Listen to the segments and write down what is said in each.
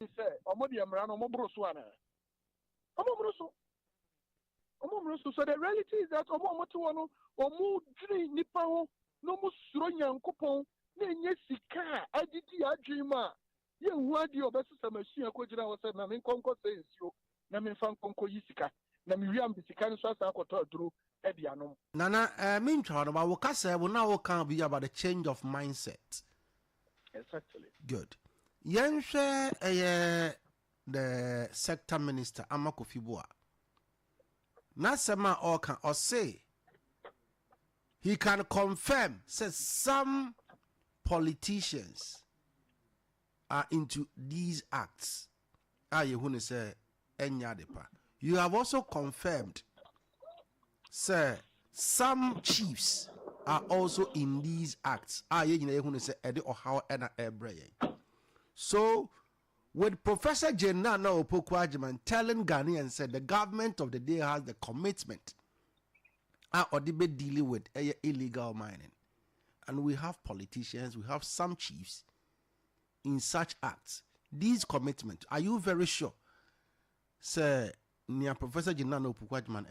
say, Omodi Amrano, Mobroswana. Omobroso. So the reality is that Omotuano, Omu Dri Nipao, no Musronya and Coupon, Nesika, Adeakyia dreamer. You want your best machine, Kojina was said, Namin Conco says you, Namin Fan Conco Yisika, Namiriam Bisikan Sasa Koto Drew, Ediano. Nana, meantime, about Wakasa will now can be about a change of mindset. Exactly. Good. Yenshe, the sector minister, Amako Fibua. Nasema or can or say he can confirm, says some politicians are into these acts. You say you have also confirmed, sir, some chiefs are also in these acts. So with Professor Jenana Opoku-Agyeman telling Ghanaians said the government of the day has the commitment or debate dealing with illegal mining, and we have politicians, we have some chiefs in such acts. These commitments, are you very sure, sir, near Professor Jenana Opoku-Agyeman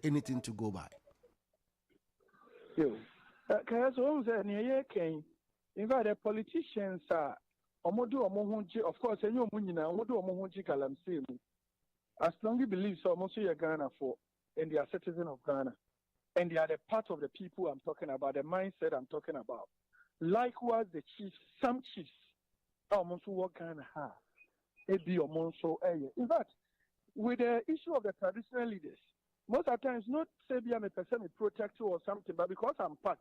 anything to go by? Kayaso, in fact, the politicians are. Of course, as long as you believe so, most of Ghana for, and they are citizens of Ghana, and they are the part of the people I'm talking about, the mindset I'm talking about. Likewise, the chiefs, some chiefs, almost what Ghana have, in fact, with the issue of the traditional leaders, most of the times, not say I'm a person a protector or something, but because I'm part.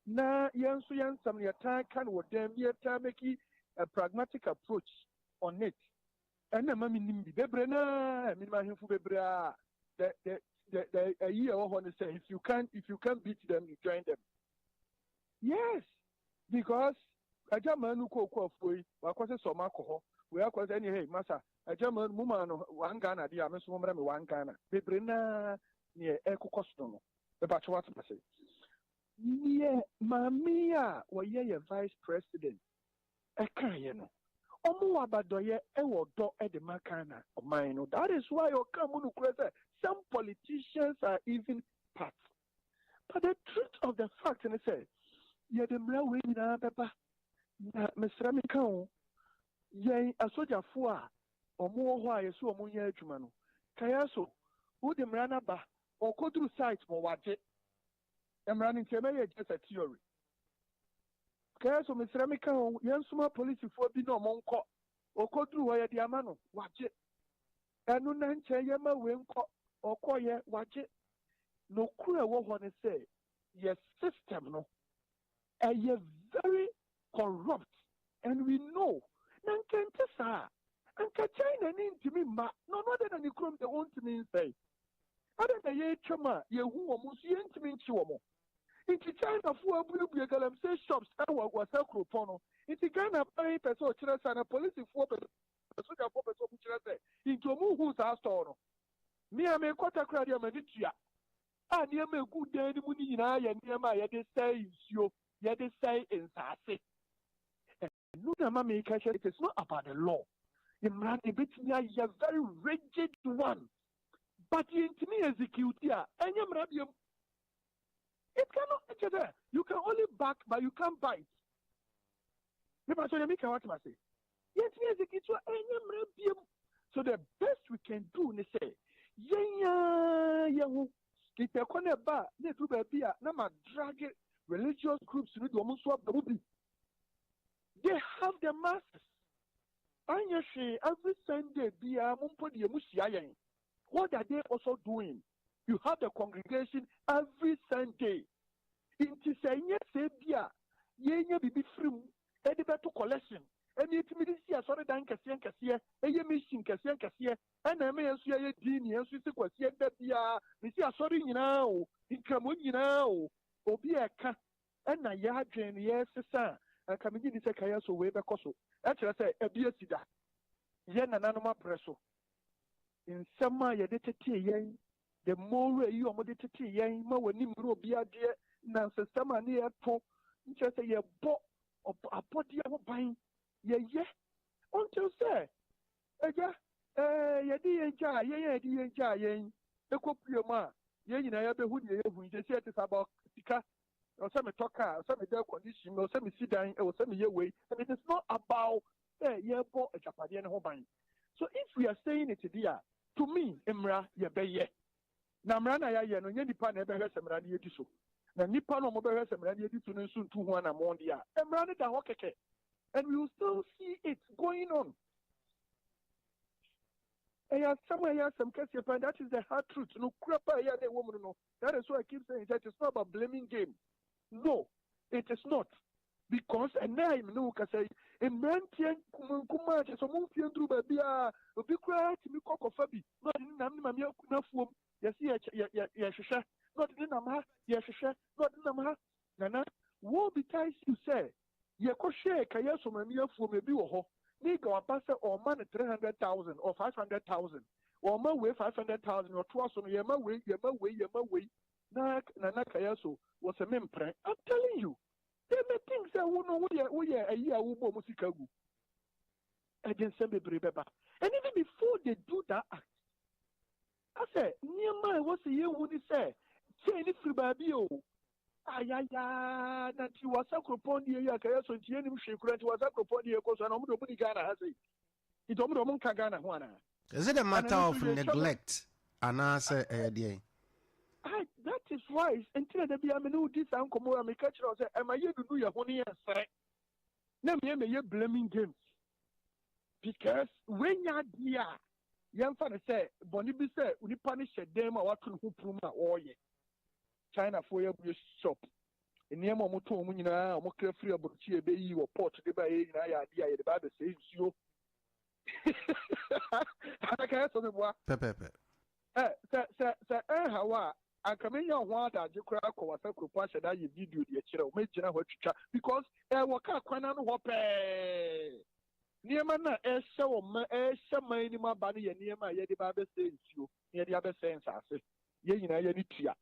Now, Yansu some your time can with them, your time make a pragmatic approach on it. And then Mammy Nimbi Bebrena, I mean my Bebra, the a year or one say if you can't beat them, you join them. Yes, because a German who cook for was some alcohol. We are quite any hey, Massa, a German woman one Ghana, the Amis woman one Ghana, Bebrena near Eco Costono, the Bachwat say. Yeah, Mamia, or ye vice president. Ekayeno. Omo abadoye ewo do e de makana of mine. That is why some politicians are even part. But the truth of the fact is say, ye de mra we na beba na mesra me kan ye asojafo a omo ho a yeso omo nya adwuma no. Kayaso, wo de mra na ba okoduru site mo waje. Emra ni nteme just a theory. Kayaso Mr. Mika, Yansuma police for Bino Monko, or Kodru, where the Amano, watch it. And no Nancha Yama Winko, or Koya, watch it. No cruel what to say, yes, system, no. And you're very corrupt, and we know. Nankantasa, and Kachina into me, no other than you come the one to me say. Other than ye chama, ye who almost yen to me chuomo. It's China for a galam say shops and what was a cropono. It's a Ghana pay person and a police for person say into a move who's our store. Me, I may quite a crowd of Medicia. And near me good day, the money in I and near my yet say you yet say in Sassy. And Luna Mammy Casha, it is not about the law. In Randy Bitnia, you're very rigid one. But you to me execute here, and you're Rabium. It cannot enter there. You can only back, but you can't bite. So the best we can do is say, drag religious groups. They have the masses. Every Sunday, what are they also doing? You have the congregation every Sunday. Inti senye sebia yenye bibi free edibeto collection. Eni timidi si asore dan kasiye eye mission kasiye ana me yensu ye dini yensu si kwasiye da bia me si asore nyina o nkramo nyina o obi eka ana ya adwen ye sesa aka me ni se Kayaso we be koso e kire se ebia sida ye nananoma preso insema ye de tete yen the more you are moderated yen ma wani mro bia de na system ani eto nche say ye bo apodi abo ban ye yɛde yɛn gya yɛde yɛn gya yɛn ekɔpue mu a yɛn nyinaa yɛbɛhu deɛ yɛhu nkyɛ sɛ ɛte sɛ about sika ɔsɛ metɔ kaa ɔsɛ meda condition ɔsɛ mesi dan ɔsɛ meyɛ wei and it is not about yɛbɔ agyapadeɛ no ho ban. So if we are saying it there, to me mmara yɛbɛyɛ na mmara na yɛayɛ no nyɛ nipa na ɛbɛhwɛ sɛ mmara no yɛdi so na nipa no ɔmɔbɛhwɛ sɛ mmara no yɛdi so no nso ntu ho anammɔn deɛ a mmara no da hɔ kɛkɛ and we will still see it going on. And that is the hard truth. No, that is why I keep saying that it's not about blaming game. No, it is not. Because and now I know because a man can come out as a movie through Abia, a big cry to me cocofabi, not in Namia Kunafum, yes, not in Nama, yes, not in Nama, Nana, woe betides you say, Yakoshe, Kayaso, Mamia for maybe or Nigga or passer or man 300,000 or 500,000 or my way 500,000 or twice on Yama way. Nana Kayaso was a membre. I'm telling you, they may think that we are a year Ubo Musikagu. Against Sembe Brebeba. And even before they do that act, I said, near my what's the year would he say? Say it Fribabio. That you was a coupon the Kayaso and Tianim Shikran was a coupon the Yakos and Omuni Ghana has it. It Omuni Kagana Juana. Is it a matter of neglect? And answer, that is why until the Biamenu this uncle Mora me catch us, am I here to do your honey and say? Now, me blaming games. Because when you're dear, young father say, Bonibi say, we punish a dame or what to Puma or ye. China for your shop. In the moment, Muna, Moka free about Chia Bay or Port, the Bay, idea, the Bible says you. I can't say what. Pepe. How I come in your water, you crack or a sacrifice that you video the children, make you know what you chat because I work out when I'm hope. Near mana, show my anima bunny and near my Yedi Bible says you, near the other sense, I say, ye, Tia.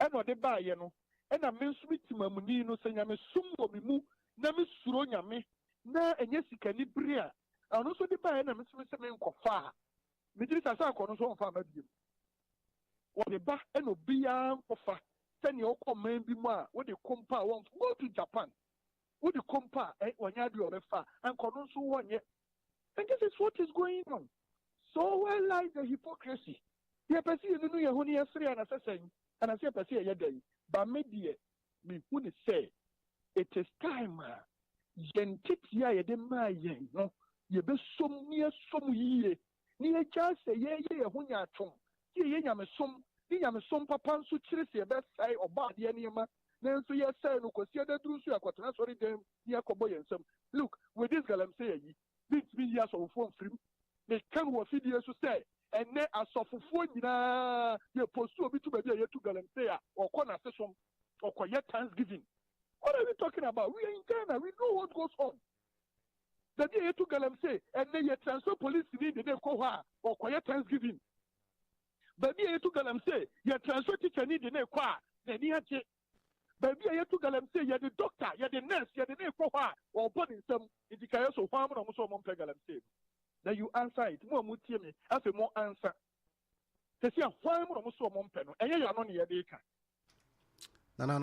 And what they buy, you know, and I mean sweet Mamunino saying I'm a sum of me, Nami Suronya me, na and yes, you can eat bria. And also the buy and I'm a cofa. Midris as I can also farm. What the back and Obia offer, send your command be more, what the compa wants, go to Japan. What the compa, when you do far, and Konosu 1 year. And this is what is going on. So where lies the hypocrisy? You perceive the new Yahuni as 3 and assessing, and I say, perceive your day. But maybe me would say, it is time, Gentit ya my yen, no, you be some near some ye, near just a year, Hunya chum. Some papa so chiri best side or bad yanima. Then so yes, sir, no, because you're the truth, you are quite sorry, them, near Coboy and some. Look, with this girl, I'm saying, this 3 years of phone free, they can work videos to say, and then as of 4 years, you're supposed to be to be a 2 gallon say, or corner session, or quiet Thanksgiving. What are we talking about? We are in Ghana, we know what goes on. The day you 2 gallon say, and then you transfer police in the Koha, or quiet Thanksgiving. Baby, you took them say, you transfer teacher need the name qua, then you had Baby, you took them say, you're the doctor, you're the nurse, you're the name for her, or putting some in the Kayaso farm or so on Pegalam say. Then you answer it, more mutimi, as a more answer. They say a farm or so on penal, and you are not near the car. No,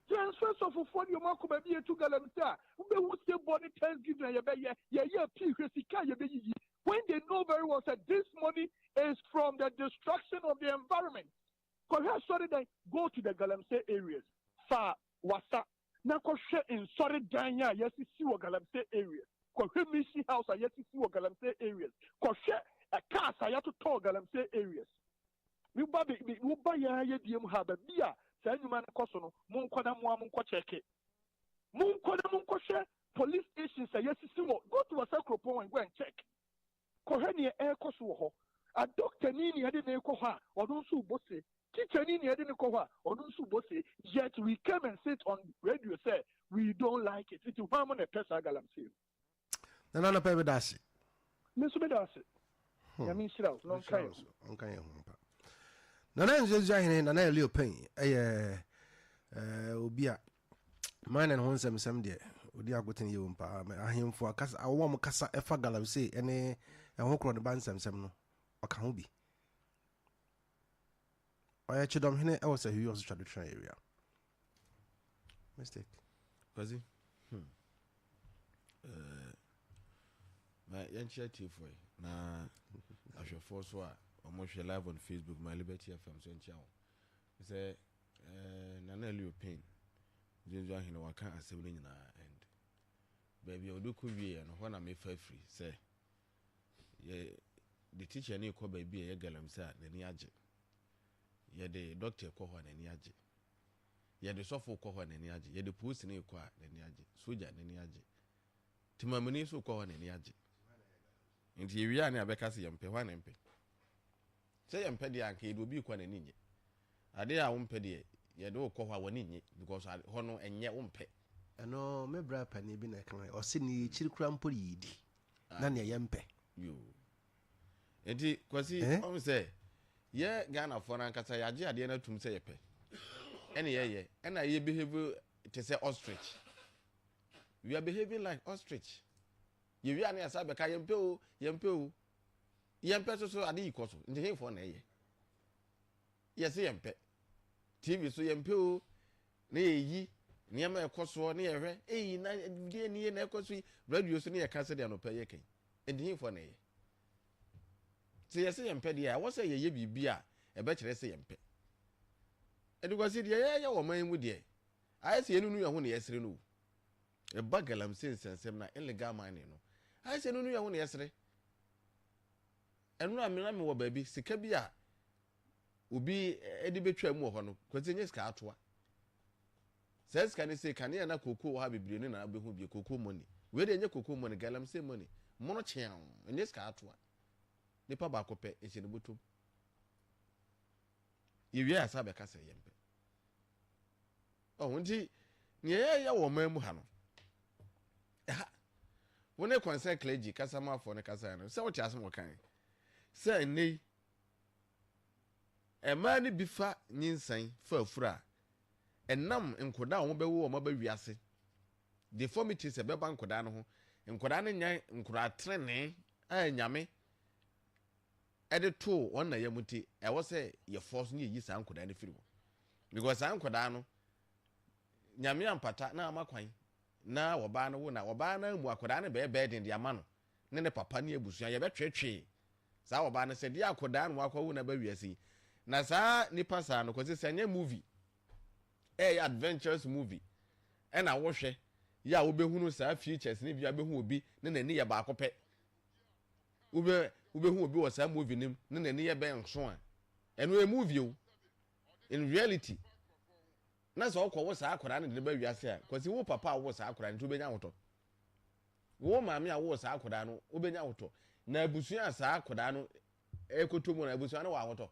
Transfer of 40 Marco Baby, you took them say, who would say body Thanksgiving, when they know very well that this money is from the destruction of the environment. Because sorry, they go to the Galamsey areas. Far, Wasa. Now, in sorry, Danya, yes, you see what Galamsey areas. Because Mission House, yes, you see what Galamsey areas. Because a cast, I have to talk Galamsey areas. We buy a DM have a beer, send you man a cosono, Munkona Munko check it. Munkona Munko police stations, yes, you see what go to a circle point and go and check. Kohenia air cosuho. A doctor Nini had in Koha, or don't sue bossy. Teacher Nini had in Koha, or don't sue bossy. Yet we come and sit on radio say, we don't like it. It's harm on a pesa galam see. Nana Pebe Dasi. Miss Bedasi. I mean, sit out, no kind. Nana is giant and a little pain. Obia. Mine and Honsam some day. odi agoten ye umpa ahemfo akasa awo mo kasa efa galamsey ene ho kro ne bansɛmsɛm no ɔka ho bi ɔyɛ chidom hene e was a hu also traditional area mistake Quasi my yanchi tifoi na ahwefo so a omohwe live on Facebook my Liberty FM so ntia wo say na na Leo Pain Jinjo ahene waka asem no nyina and baby oduko wie no ho na me fa free say ye the teacher ni ko baby ye galamsey a nani age ye the doctor ko ho nani age ye the sofo ko ho nani age ye the police ni ko a nani age soldier nani age timamani so ko ho nani age nti wi a na abeka se yempe hwa na mpe se yempe de anka edo bi ko nani nye ade a wo mpe de ye de ko hwa woni nye because ho no enye wo mpe eno me bra pani bi na kan o se ni chirikura mpori yidi na ne yempe yo enti kwasi o se ye Ghana for na nkasa ya je ade na tum se yepe ene ye ena ye behave to say ostrich we are behaving like ostrich ye wi ane asa be ka yempe o yempe so ade ikoso nti he for na ye yes yempe TV so yempe o na yi niam ekoso na ye hwe na die ni na ekoso radio so na ye ka se de no pa ye kan nti he for na ye se yes yempe de a wo se ye bibia e be kire se yempe edukwasi de ye wo man mu de ai se yenu nu ye ho na yesere no e bagalam sensensem na illegal mining no ai se nu ye ho na yesere enu amina me wo baabi sika bi a obi edi betwa mu ho no kwati nye sika atoa says can say can ya na koko wo ha bebre ni na behu bi koko money we de nye koko money galamsey money mono chean nye sika atoa nipa ba kope eche ne botom yewie asa be ka se yempe oh nti nye ya wo man mu ha no wone concern clergy kasama for ne kasa no se wote asem wo kan se nei ema ni bifa nyinsan fa afura enam nkoda wo bewo wo maba wiase deformities ebeba nkoda no ho nkoda no nya nkora trene a nyame ede to won na yamuti e wo se ye force ni yi san nkoda no firi wo because san nkoda no nyame ampata na amakwan na woba no wo na woba na mu akoda no be den de ama no ne papa ne abusua ye betwetwe sa woba no se de akoda no akwa wo na ba wiase na sa nipa sa no kwese sanye movie adventurous movie na wo hwe ya wo behunu sa features ne bia behu obi ne nani ye ba akopɛ wo behu obi wo sa movie nim ne nani ye be nso a eno e movie o in reality na so wo sa akora ne de ba wiase a kwese wo papa wo sa akora ne to benya woto wo maame a wo sa akora no wo benya woto na abusua sa akora no ekotomo na abusua no wa woto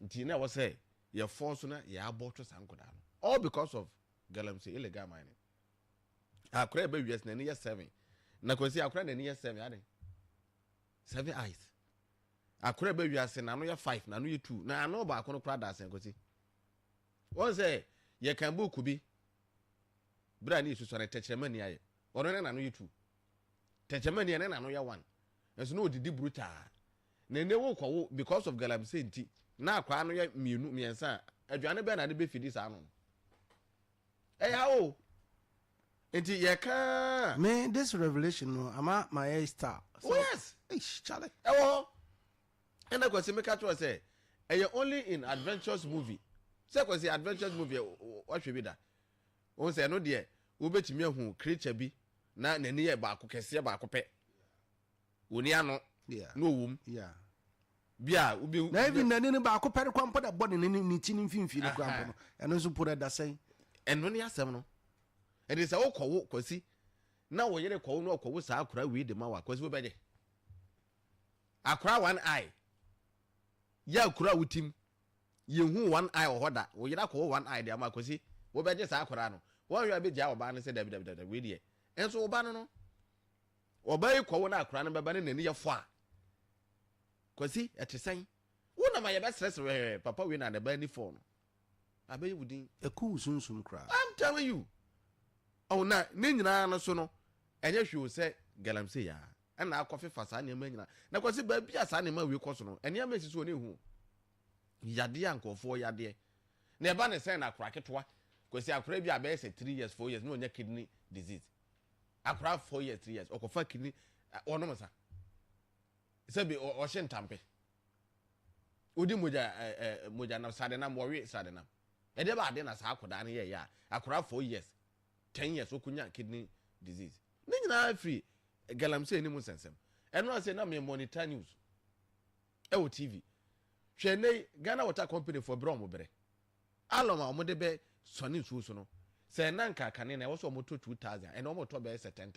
nti na wo say ye force na ye abotro sankoda no all because of galamsey illegal mining akora be wiase na ni ye 7 na kwesi akora na ni ye 7 ade 7 eyes akora be wiase na no ye 5 na no ye 2 na ano ba akono kra da sen kwesi won say ye kan book bi bra ni susu na techemani aye ono na no ye 2 techemani na no ye 1 enso no odidi brutal na ne wo kwawo because of galamsey nti na akwa no ye mienu miensa aduane be na de be fidi sa no enti ye ka me this revelation no ama my star so, oh yes chale and I kwase make atwa say only in adventures movie say kwase adventures movie what should be that won say no de wo betimi ahu creature bi na nani ye ba akokese ba akope woni ano no wum bia ubi na even nani ne ba akopere kwampo da body ni ti ni mfimfiri kwampo no eno so pura da sai eno ne asem no e dey say wo kowo kwasi na wo yere kowo no okowo sa akora wi de ma wa kwasi wo beje akora one eye ya akora wutim yehu one eye o hoda wo yere kowo one eye de ma kwasi wo beje sa akora no wo hwa beje wo ba no se da we de enso wo ba no oba yi kowo na akora no beba ne nani ye fo a kwasi etesan wo na ma ye be stress papa we na de ba ni fo no abeyi wudin eku sunsum kra I'm telling you oh na ne nyina no so no enye hwe se galamsey ya na akɔfe fa saa ne ma nyina na kwase ba bia saa ne ma wi kɔ so no ene ama sisi oni hu yade ankɔfo yade na eba ne sɛ na akora ketwa kwase akora bi abɛyɛ sɛ 3 years 4 years no onya kidney disease akora 4 years 3 years ɔkɔfa kidney ɔno masa sɛ bi ɔhye ntampe odi moja na sade na mɔwe sade na ede ba ade na saa akoda ne ye ya akora 4 years 10 years okunya kidney disease ne nyina free galamsey ni mu sensem eno ase na me monitor news o TV hwe ne Ghana Water Company for bro mo bere aloma mo de be sone so no se na nka kane na wo so mo to 2000 eno mo to be se 10000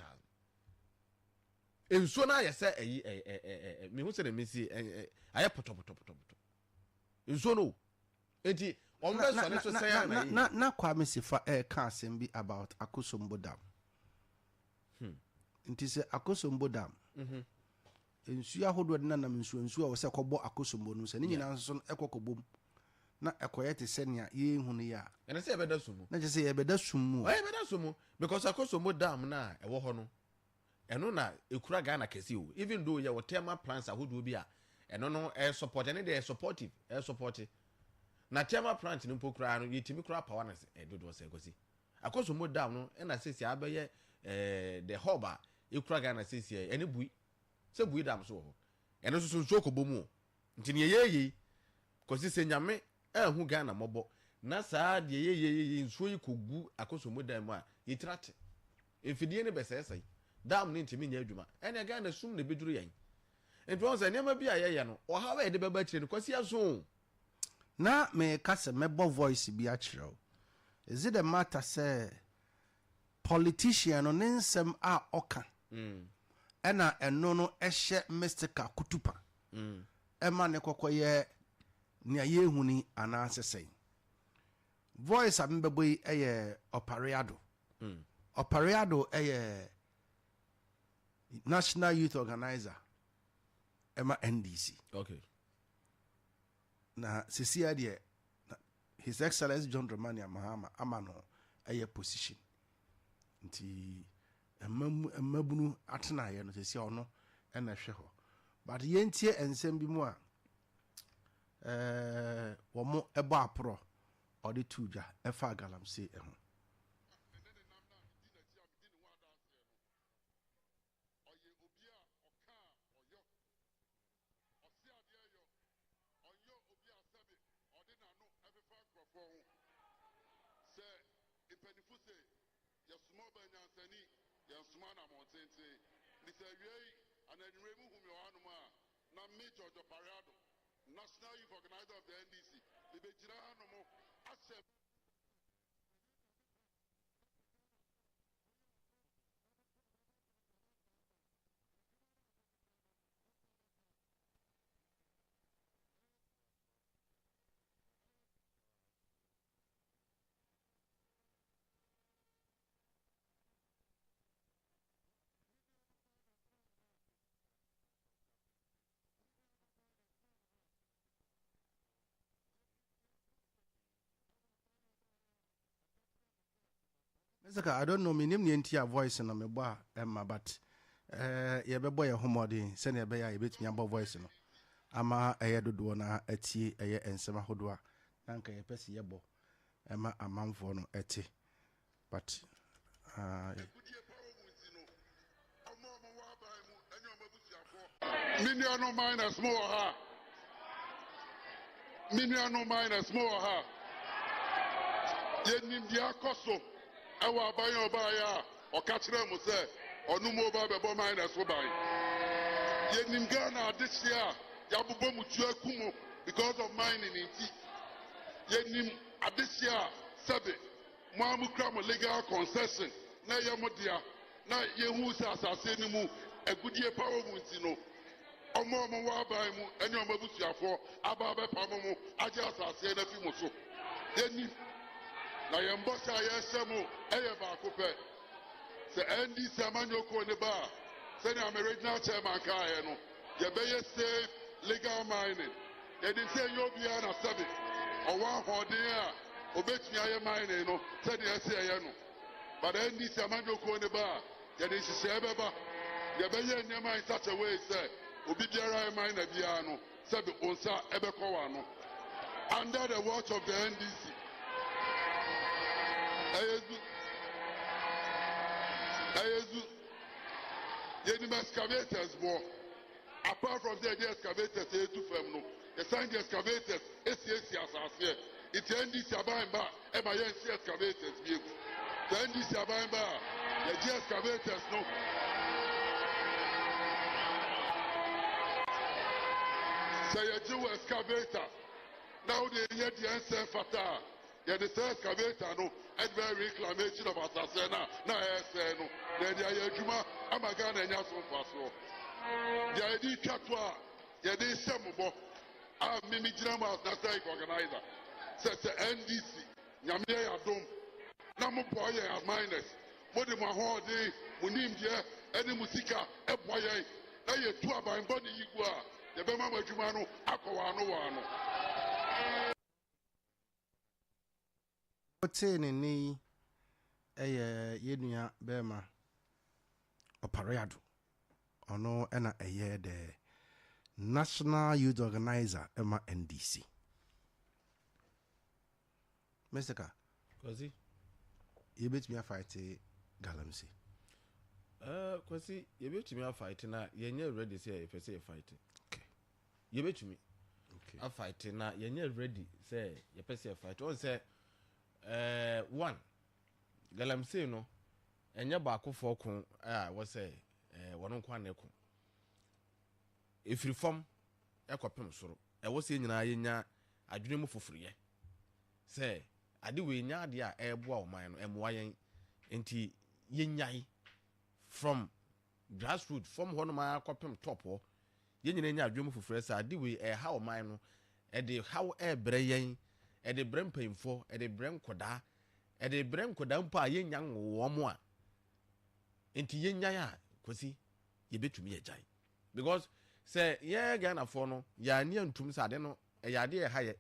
enso na ye se me hu se de mesi aye potopoto enso no enti on be sone so se na kwa me sifa ka asem bi about Akosombo Dam nti se Akosombo Dam ensu ahodo de nanam ensu a wo se kɔbɔ Akosombo no se ne nyina nso ekɔkɔbom na ekoye te se nea ye hu ne ya ene se ebeda sumu na je se ebeda sumu ebeda sumu because Akosombo Dam na ewo ho no eno na ekura Ghana kesi o even though ye whatever plans ahodo bi a eno no support ene dey supportive support na tema plant no pokura no yetimi kura power na dodo se gosi Akosombo Dam no ena sesi abeye the hub ekura Ghana sesi ene bui se bui dam so ho eno so so kobomu nti ne yeye kosi se nyame hu Ghana mobo na saa de yeye nsuo yi kogu Akosombo Dam a yitrate efidie ne besesai dam ne ntimi nya adwuma ene Ghana sum ne beduru yan enti won se nema bi ayeye no o ha we de beba kire no kosi aso na me kase mebo voice bi a kire is it the matter say politician no nsem a oka ena eno no ehye Mr. Kutupa ema ne kokoye ne ayehuni ana sesei voice ambebo yi Opereado Opereado National Youth Organizer ema NDC okay na sisia de His Excellency John Dramani Mahama amano position nti emabunu atena ye no sisia ono na hwe ho but yentie ensem bi mu a wo mo ebo apro ode tuja efa galamsey eho National Youth Organizer of the NDC, the BECHEM no accept. I don't know, me name the voice and I'm a Emma, but ye be boy a homody, send a bay, a bit me voice. No, ama a do na a tea a year and summer hodua, Nanka a pessy yabo, Emma a man for no a tea. But Miniano minus more ha. Miniano minus more ha. Yenim dia koso. Ewa bayo obaya o kachire mu se onu mo ba bebo minus wo bai yenim Ghana this year ya bubo mu tu akumo because of mining inti yenim this year sebe mo amukra mo legal concession na ye mo dia na ye hu sa asase ni mu agudie power mu nti no omo mo wa bai mu eni omo busuafo aba be pa mo aje asase na fi mo so yenim na yembosa yesemu eyeba akopɛ se NDC amanyoko ne ba se na original chairman kae no yebeye safe legal mining ye dey say yobia na sabe owa hodin a obetumi aye mining no se de ese ye no but NDC amanyoko ne ba ya de hyehyɛ bɛba ya bɛyɛ nneɛma in such a way sɛ obi biara ɛman na biara no sɛ bi onsa ɛbɛkɔ wa no under the watch of the NDC ɛyɛzu yɛnim excavators bɔ apart from the excavators ɛyɛtu fam no yɛsan de excavators ɛsiesie asaseɛ nti NDC aban ba ɛma yɛnsi excavators biegu the NDC aban ba a yɛgye excavators no sɛ yɛgye wɔ excavator na wode yɛ deɛ nsɛ fata a yɛde sɛ excavator no ɛde bɛ reclamation of asase na ɛsɛ no na yɛde ayɛ adwuma ama Ghana anya so mfasoɔ deɛ yɛde twa to a yɛde hyɛ mmobɔ a mimi gyina mu as national organizer sɛ NDC nyame yɛ adom na mopɔ yɛ as miners mode mo ahoɔden mo nimdeɛ ɛne mo sika ɛboa yɛn na yɛtu abanbɔ ne yi gu a yɛbɛma mo adwuma no akɔ wɔ ano wɔ ano. What's in any yenua bema opariado or no ena a year the National Youth Organizer Emma NDC. Mr. Ka, Kwasi, you bet me a fight galamsey. Kwasi, you bet me a fight na yenye ready say if I say fight. Okay. You bet me. Okay. A fight na yenye ready say you say fight. On say one galamsey no enye baako foko wo say wono kwa na ko efiri fam ekopem soro wo say nyina yenya adwene mu foforiye say ade we nya ade a eboa oman no emoa yen enti yenyai from grassroots from hono ma akopem top ho yenyina nya adwene mu foforiye say ade we ha oman no de how bre yen ede brem painfo ede brem koda ede brem koda mpa yenya wo mo a enti yenya ya Kwasi yebetumi yejai because say ye Ghana for no ya ni antum sade no ya de ha ye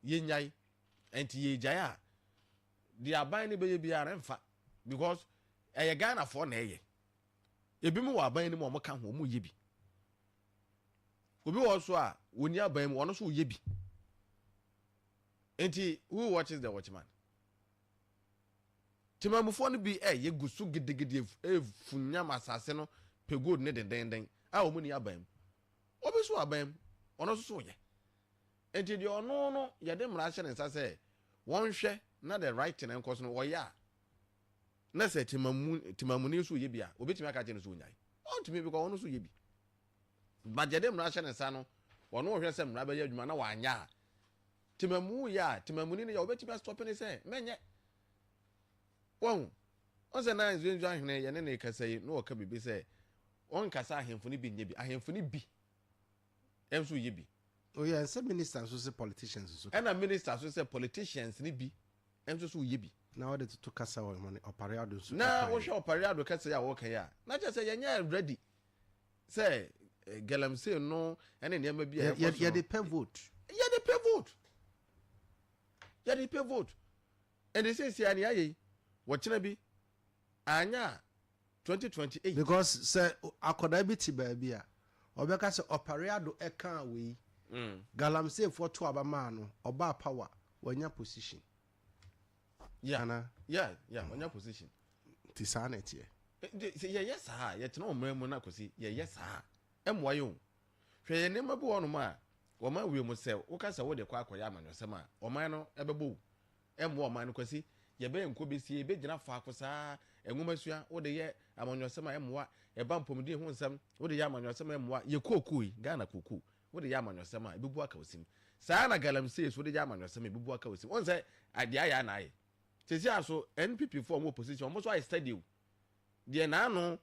yenyai enti yejai a di aban ne beye bia remfa because ye Ghana for na ye ebi mu wa aban ne mo ka ho mo ye bi obi wo so a woni aban mu ono so ye bi. Enti who watches the watchman? Timamufo no bi ye gusu gidigidi funyam asase no pegod ne den a omuni abam. Obi so abam ono so ye. Enti de ono no ye de mra hye ne nsa se won hwe na the right na nkoso no wo ya. Na se timamuni so ye bia obetimi aka je no so nyai. Ontimi bi ko ono so ye bi. Ba je de mra hye ne nsa no ono hwe se mra ba ye adwuma na wa anya. Timamu ya timamuni ne ya obetimi stop ne say menye won onse na nzu ahene ye ne kasai no oka bibi say on kasa ahemfo ne bi nye bi ahemfo ne bi emso ye bi oh yeah some ministers so say politicians so and a minister so say politicians ne bi emso so ye bi na order to kasa wo money opariado so na wo hwe opariado kasa ya wo kan ya na je say ye nya ready say galamsey no ene ne ma bi ye dey pay vote ya dey pay vote and they say ani aye watchina bi anya 2028 because say akoda bi ti ba bi a obeka say opariado e kan we galamsey for to abama no oba power wanya position yeah wanya position ti sanete yes ha ye tena omremu na kosi yes ha emwa yo hwe ye ne mabu wono ma wo ma wi mu se wo ka se wo de kwa akoya amanyosem a o man no ebebo emwa o man no kosi ye be enko besie be gina fa akosa enwomasua wo de ye amanyosem a emwa e ba mpomdi hu nsem wo de ye amanyosem emwa ye kokoi Ghana kokoi wo de ye amanyosem a ebebu aka osim saa na galamsey so de ye amanyosem ebebu aka osim won se ade aya na aye tesi aso NPP for mo opposition mo so I study de na no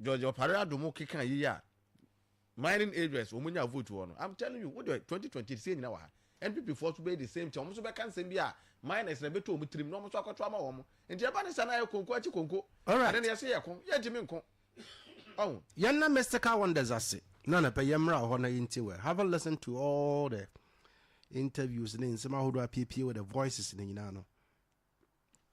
George Opariado mo keka yi ya mining areas omunya vote wono I'm telling you what 2020 say nyina wa NPP for to be the same thing so be kan sem bia miners na beto omutrim no so akoto ama wo mo enti eba ne sana konko achi konko and then say yakon ye jimi nko oh yanna Mr. Ka wonders ase na na pe yemra ho na yinti we have a listen to all the interviews in nsema hodo app with the voices in nyina no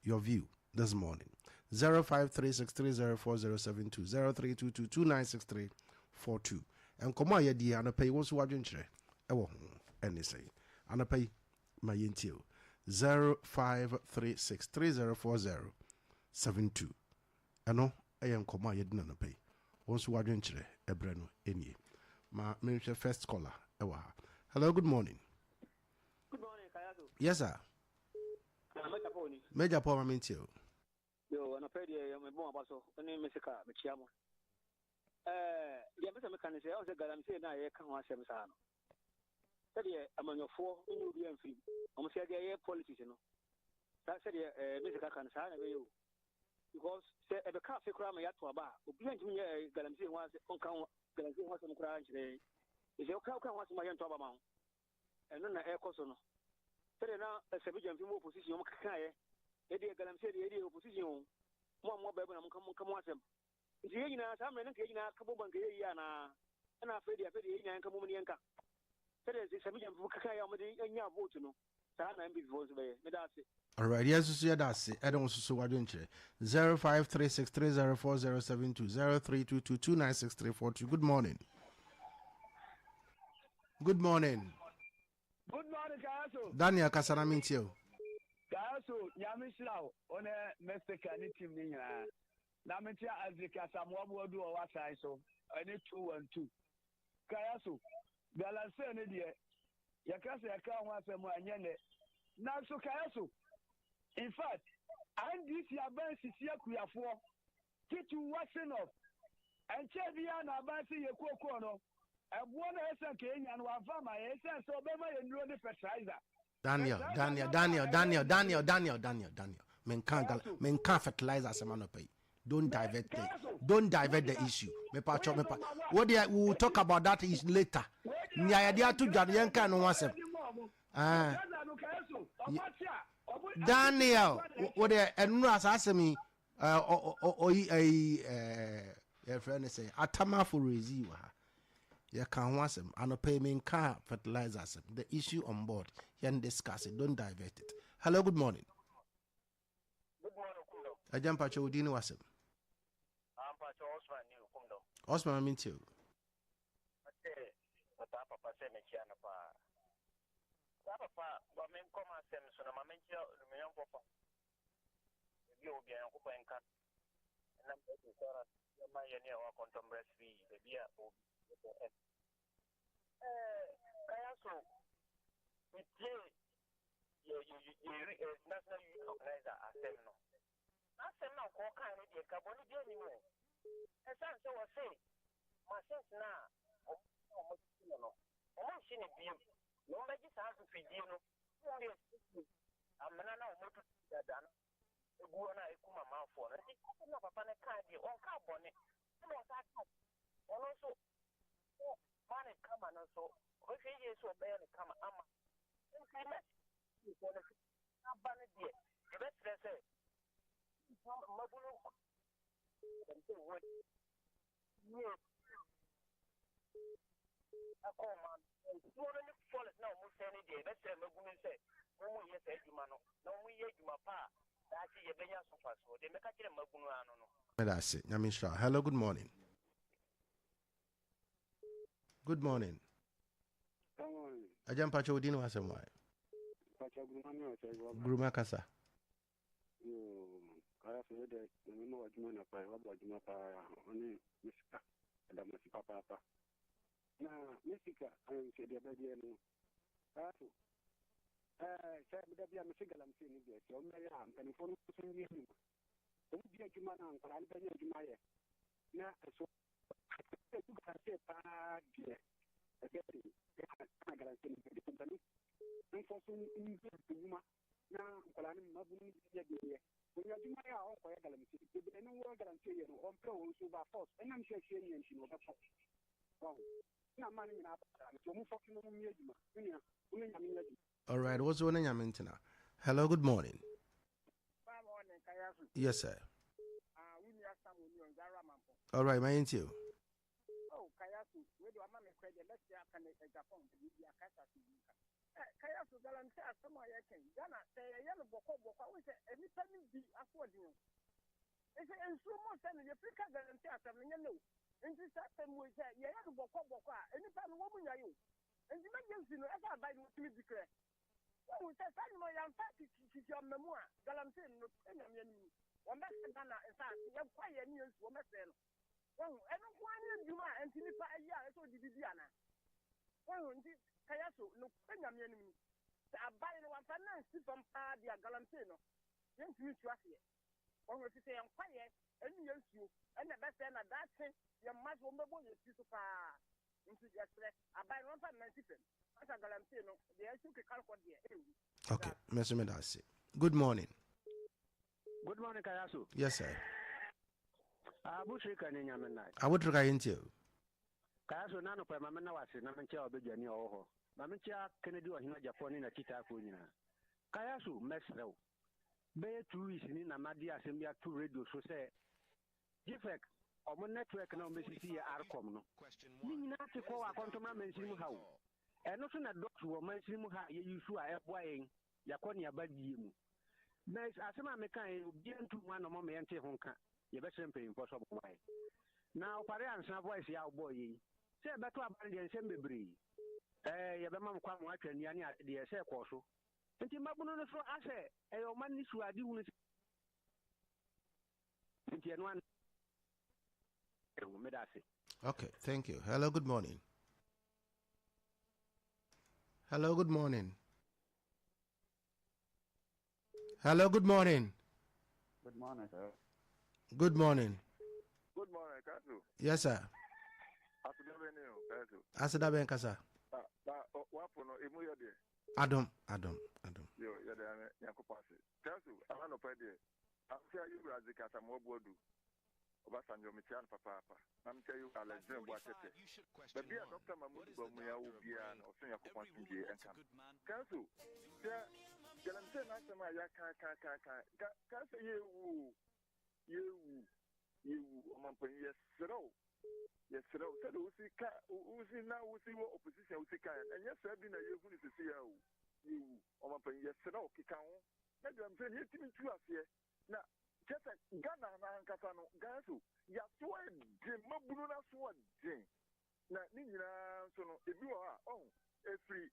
your view this morning 0536304072 0322296342. And come on, ye and pay what's what you say. And they say, and pay my yentio 0536304072. And no, I am come on, ye didn't pay. Once what you say, Ebreno, any. My first caller. Hello, good morning. Good morning, Kayaso. Yes, sir. Major Paul Mintio. Yo, and I paid you more about so. The name is Michiamo. The American mechanic, I was a guarantee, and I can't watch him. Said among your 4 in UBM free. I'm saying the air politician. That said, Mr. Can sign away you. Because the cafe crime at Waba, who began to me a guarantee was on count, guarantee was on crime today. Is your cow can watch my young Tobamount? And then the air cosono. Said now, a Sabian female position, Kaya, Eddie Galamsey, the idea of position. One more baby, I'm come watch them. It's here in a summer and getting a couple of Gayana, and I feel the Apedi and Kamunianka. Said it's Sabian Kaya, and your vote to know. Sana and before the that's it. All right, yes, that's it. I don't so what don't you? 0536304072 0322296342. Good morning. Good morning. Good morning, Kayaso. Daniel Casanamintio. Kayaso, Yamislau, on a Mexican team. Namitia Adeakyia Samuel do our side, so I need 2 and 2. Kayaso, Galanse, Nidia, Yakasa, Yaka, and Yene. Now, so Kayaso, in fact, and this year, Ben Sisiaku, 4, Kitu Watson of, and Cheviana Bansi Yakono. I want to Kenya and one farmer, so Bema and Rudy fertilizer. Daniel. Men can't fertilize as a man of pay. Don't divert the issue. What we will talk about that is later. The idea to Janyanka no one. Daniel, what and Ras asked me, a friend say, Atama for Rezi. You can want them and a payment car fertilizers. The issue on board. You can discuss it. Don't divert it. Hello, good morning. Good morning, Kundo. I jump at your dinner was him. I'm Pacho Osman, you Kundo. Osman, I mean you. Okay, but Papa said, Mechiana. Papa, but men come and send so my mentor, the young papa. You will be a uncle and cat. And I'm going to tell us, my near or contemporary, the beer. Kayaso, it's national youth organizer assembly. Assembly call kind of carbon anymore. As I was saying, my sense now, I'm seeing a view. No magic has to feed you. I'm not motor that done. The Guana Ekuma mouth for it. I'm not a panic card on carbon. And also, money come and also, if he is so bad, come on. The best they say, Mabulu, and so what? Yes, a command. You only fall now, most any day. Let's say, Mabulu say, no, yes, Edumano, no, we ate my pa. That's a Benya sofa, so they make a Mabulu. That's it. I mean, sure. Hello, good morning. Good morning. I jump at your dinner was some why. Gruma Casa. I have heard that you know what you mean by what you know only Miska and I'm Papa. Now, Miska, I am said the baby and said that I'm a single I'm seeing it. So, Mariam, and for you. Don't be a human uncle, I'm very admire. Now, so I say, all right, what's your name? Hello, good morning. Yes, sir. All right, my into. Oh, Kayaso, where do I make credit? Let's say I can Japan to be a Kayaso. Kayaso, Galanse, some of your king. Ghana, say, a yellow book, we say, any time be affording. It's a instrument and the Africa guarantee at a minute. And this time we say, yeah, Boko, anytime a woman are you. And the emergency, no, ever by what we declare. Oh, it's a time my young party is your memoir. Galamsin, no, one back in Ghana, in fact, you have quite a news for myself. Oh, I don't want you and Tilipa a year, so did Diana. Oh, Kayaso, no, Benjamin. I buy one finance from Adia Galantino. Then to meet you here. When we say I'm quiet, and you, and the best end of that thing, you must remember your sister into the stress. I buy one finance system. As a Galantino, the issue can call for the Okay, Mr. Medasi. Good morning. Good morning, Kayaso. Yes, sir. Bushika in Yamanai. I would try into. Kayaso Nano Pamana was in Namancha Bejani or Mamancha Kennedy or Hina Japan in a Kita Kunina. Kayaso, Mesro. Bay 2 is in Amadia Assembly 2 radio, so say. Defect of my network now, Mrs. Arcom. You not to call a contour mentioning how. And not a doctor will mention how you are FYing Yakonia Badium. Mas asema mekan bien to one of my ante honka. You better pay impossible way. Now, parents have voice ya boy. Say better abandon sembri. Yabama kwam watchen yani the say koso. Nti mabuno no so ase e o man ni su adi wonu. Nti eno an Okay, thank you. Hello, good morning. Hello, good morning. Hello, good morning. Good morning, sir. Good morning. Good morning, Kazu. Yes, sir. Asida ben kasa. Wapono emu yode. Adam. Yo, yode yakopase. Kazu, amano pede. Afia you razikata mobodu. Obasanjo mitian papa. I'm tell you Alexander Boatete. But be a doctor Mamudu Bamuya Ubia or Senior Copansi and come. Kazu, Galamse Nasama Yaka. Kazu, you, Mampa, yes, so. Yes, so Uzi now, Uzi opposition, Uzika, and yes, I've been a year who is to see you, Mampa, yes, so, Kikao. Maybe I'm saying, you to us here. Now, just a Ghana and Catano, Gasu, Yasua, Mabuna Sword, Jane. Now, Nina, so if you are, a free,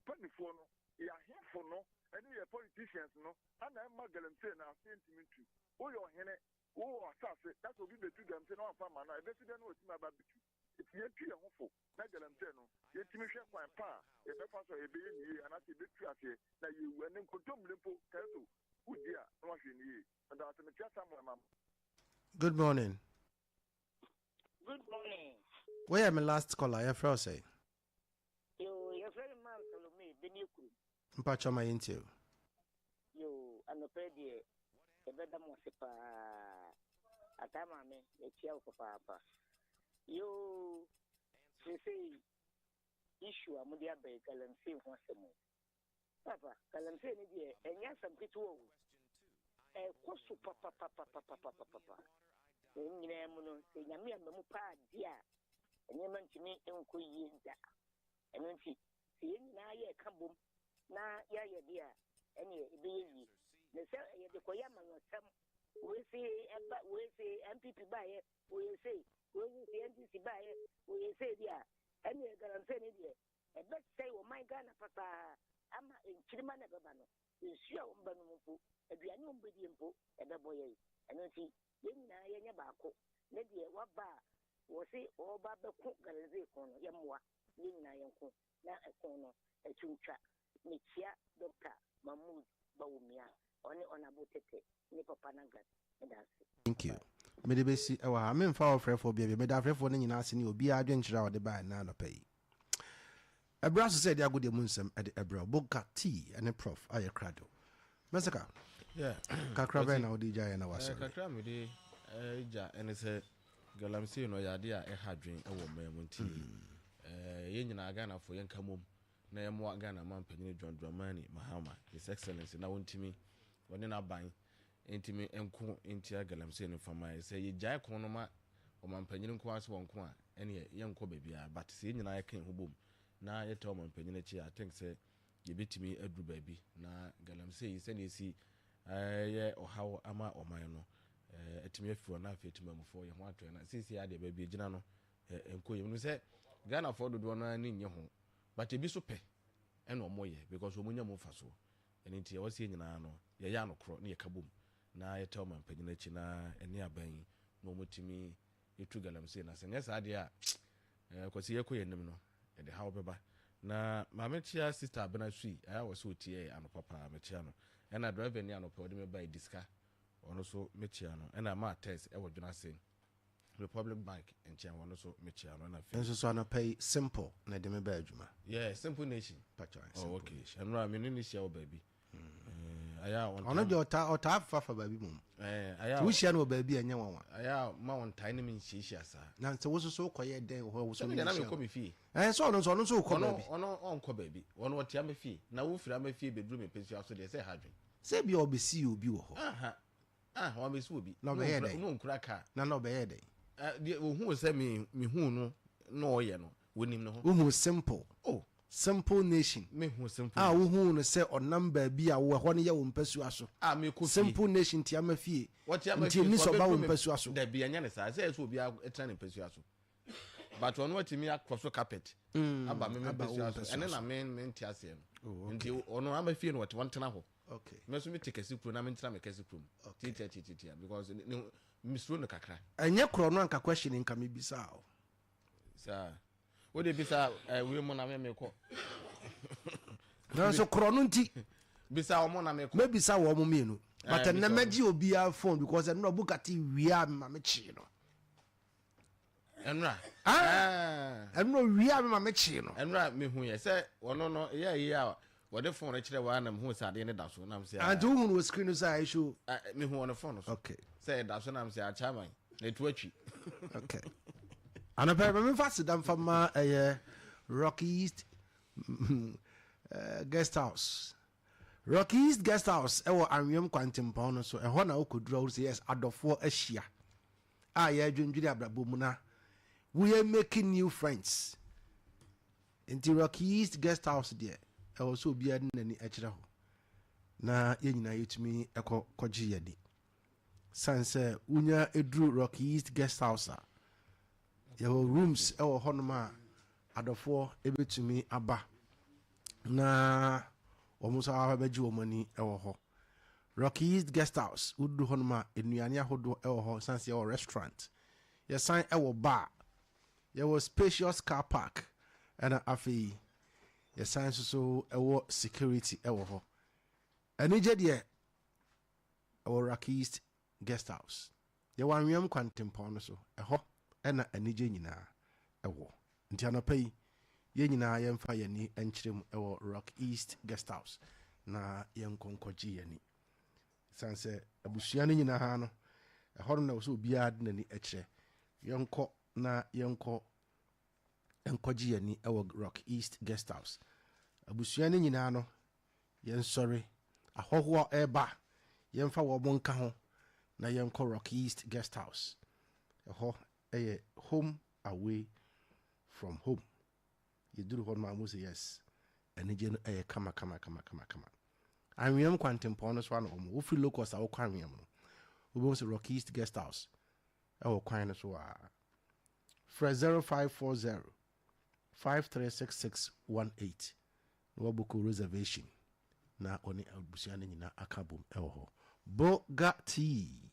penny for no, you are here for no, and you are politicians, no, and I'm Magalan saying, I'll send him to all your henna, assassin, that will be the two them, no, Famana, I bet you don't know what's my barbecue. If you're too hopeful, Magalan Teno, yet you share my pa, if I pass a baby, and I see the tree that you went in Cotombo, Kazu, who dear, no, and that's just somewhere, ma'am. Good morning. Good morning. Where am I last caller? Your friend say. You're very man, me, the new crew. Mpacho my into. You, and the pedi, a better mosipa. A time I mean, a chair for papa. You say, issue a Mudia Bay, Galamsi once a more. Papa, Galamsi, and yes, I'm pretty old. Kosu papa. Nyamuno, Yamia Mamupa, dear, and you meant to me, Uncle Yinda. And then see, now ye come na ya dear, any baby. The Koyama was some, we say, MPP by it, we say, we say, NTC by it, we say, dear, any guarantee, dear. And let's say, oh my God, papa, I'm in Chimana Gabano, is sure Banumu. If you are no Bidimpo, and the boy, and then see, Yena Bako, Lady Waba, was say, or Baba Cook Galazekon, Yamwa, Yena Yanko, now a corner, a chucha, Michia, Doctor, Mahmoud, Baumia, only on a botete, Nipopanagat, and that's it. Thank you. Medibesi, I mean, for for baby, made after for any asking you be adventure out the buy now pay. A brass said, I would munsem at the Ebro, Boca tea and a prof, I a crado. Massacre. Yeah, Kakra na odi jaya na waso. Kakra me de ja ene se galamsi no ya de a e hadwen e wo mamunti. Ye nyina Ghana fo yen kamom na ye mo Ghana man panyin John Dramani Mahama, His Excellency na wontimi woni na ban entimi enko entia galamsi no fama se ye jaya kon no ma o man panyin nko aso wonko a ene ye nko ba bia but se nyina ye kan hobom na ye to man panyin achi I think se ye betimi adru ba bi na galamsi se ne si ye ohaw ama oman no etimi afi na afi etimi amufo ye ho ato na sisi ya de ba bi gina no enko ye no se Ghana for do no ani nye ho but ebi so pe ena omoye because omunya mo fa so eni nti ye wose nyina no ye ya no kro na ye kabom na ye tell man panyina chi na eni aban no motimi yetu galamse na se nya sa de a kwasi ye koye nim no e de hawo beba na mamechia sister abena sui aya wo so tie anopapa mechia no ena driver ni anopa odi me buy diska ono so mechia no ena ma test e wo dwuna sen Republic Bank enchia ono so mechia no na fi so no pay simple na de me buy adwuma yeah simple nation pacha oh okay enra me ni share baby aya ono de ota fafa baby mum aya wo share no baby anya wanwa aya ma won tai ni me nhihia sa na nse wo so koye den wo so na me ko me fi so ono so ko baby ono onko baby ono wotia me fi na wo fira me fi bedru me pensu aso de say hadwen say bi obesi obi wo ho wa me su obi no be ye den no nkura ka na no be ye den wo hu se me hu no no oye no wonim no ho wo hu simple simple nation me hu simple wo hu no se onam ba bi a wo ho ne ye wo mpasu aso me ko simple nation ti amafie ti ni so ba wo mpasu aso da bi anya ne sa se so obi etra ne mpasu aso but ono watimi across carpet aba me mpasu aso ene na me ti ase no nti ono amafie no what tena ho okay me so me take kesi na me ntra me kesi krom ti because misro no kakra enye kro no anka question nka me bisa o sa wo de bisa we mo na me ko na so kro no nti bisa o mo na me ko me bisa wo mo mienu but na magi obi a phone because no bukati wia ma me chi no enra enro wia ma me chi no enra me hu ye se wono no ye a wo de phone kire wa na me hu sa de ne da so na me se and who no screen no say show me hu on phone so okay say da so na me se a chairman na tu atwi okay ana pa me fast dam fama Rocky East guest house Rocky East guest house e wo anwem kwantempa no so e ho na okodura wo say yes adofo ahia ya dwendwiri abrabo mu na we are making new friends in Rocky East guest house there e wo so bia nani akira ho na ye nyina yetumi ekoji yadi sanse unya edru Rocky East guest house your rooms e wo honoma adofo ebetumi aba na omusa abaji omani e wo ho Rocky East guest house udu honoma enuane ahodo e wo ho sanse e wo restaurant ye san e wo bar ye wo spacious car park and afi ye san so e wo security e wo ho anije de e wo Rocky East guest house ye wanwem kwantempo no so e ho ena anije nyina ewo nti anopai ye nyina ye mfa yani enkyerem ewo Rock East guest house na ye nkonkoji yani sanse abusua ne nyina ha no ehoro na so bia de nani ekire yenko na yenko enkoji yani ewo Rock East guest house abusua ne nyina no yen sorry ahoho eba yemfa wo bonka ho na yenko Rock East guest house eho home away from home. You do what my say yes. And again, kama. I am quantum ponus one of who feel locals are quantum. We want to Rock East guest house. Our quinus were for 0540 536618. Wabuku reservation. Na oni albusiani na akabum elho. Bogati.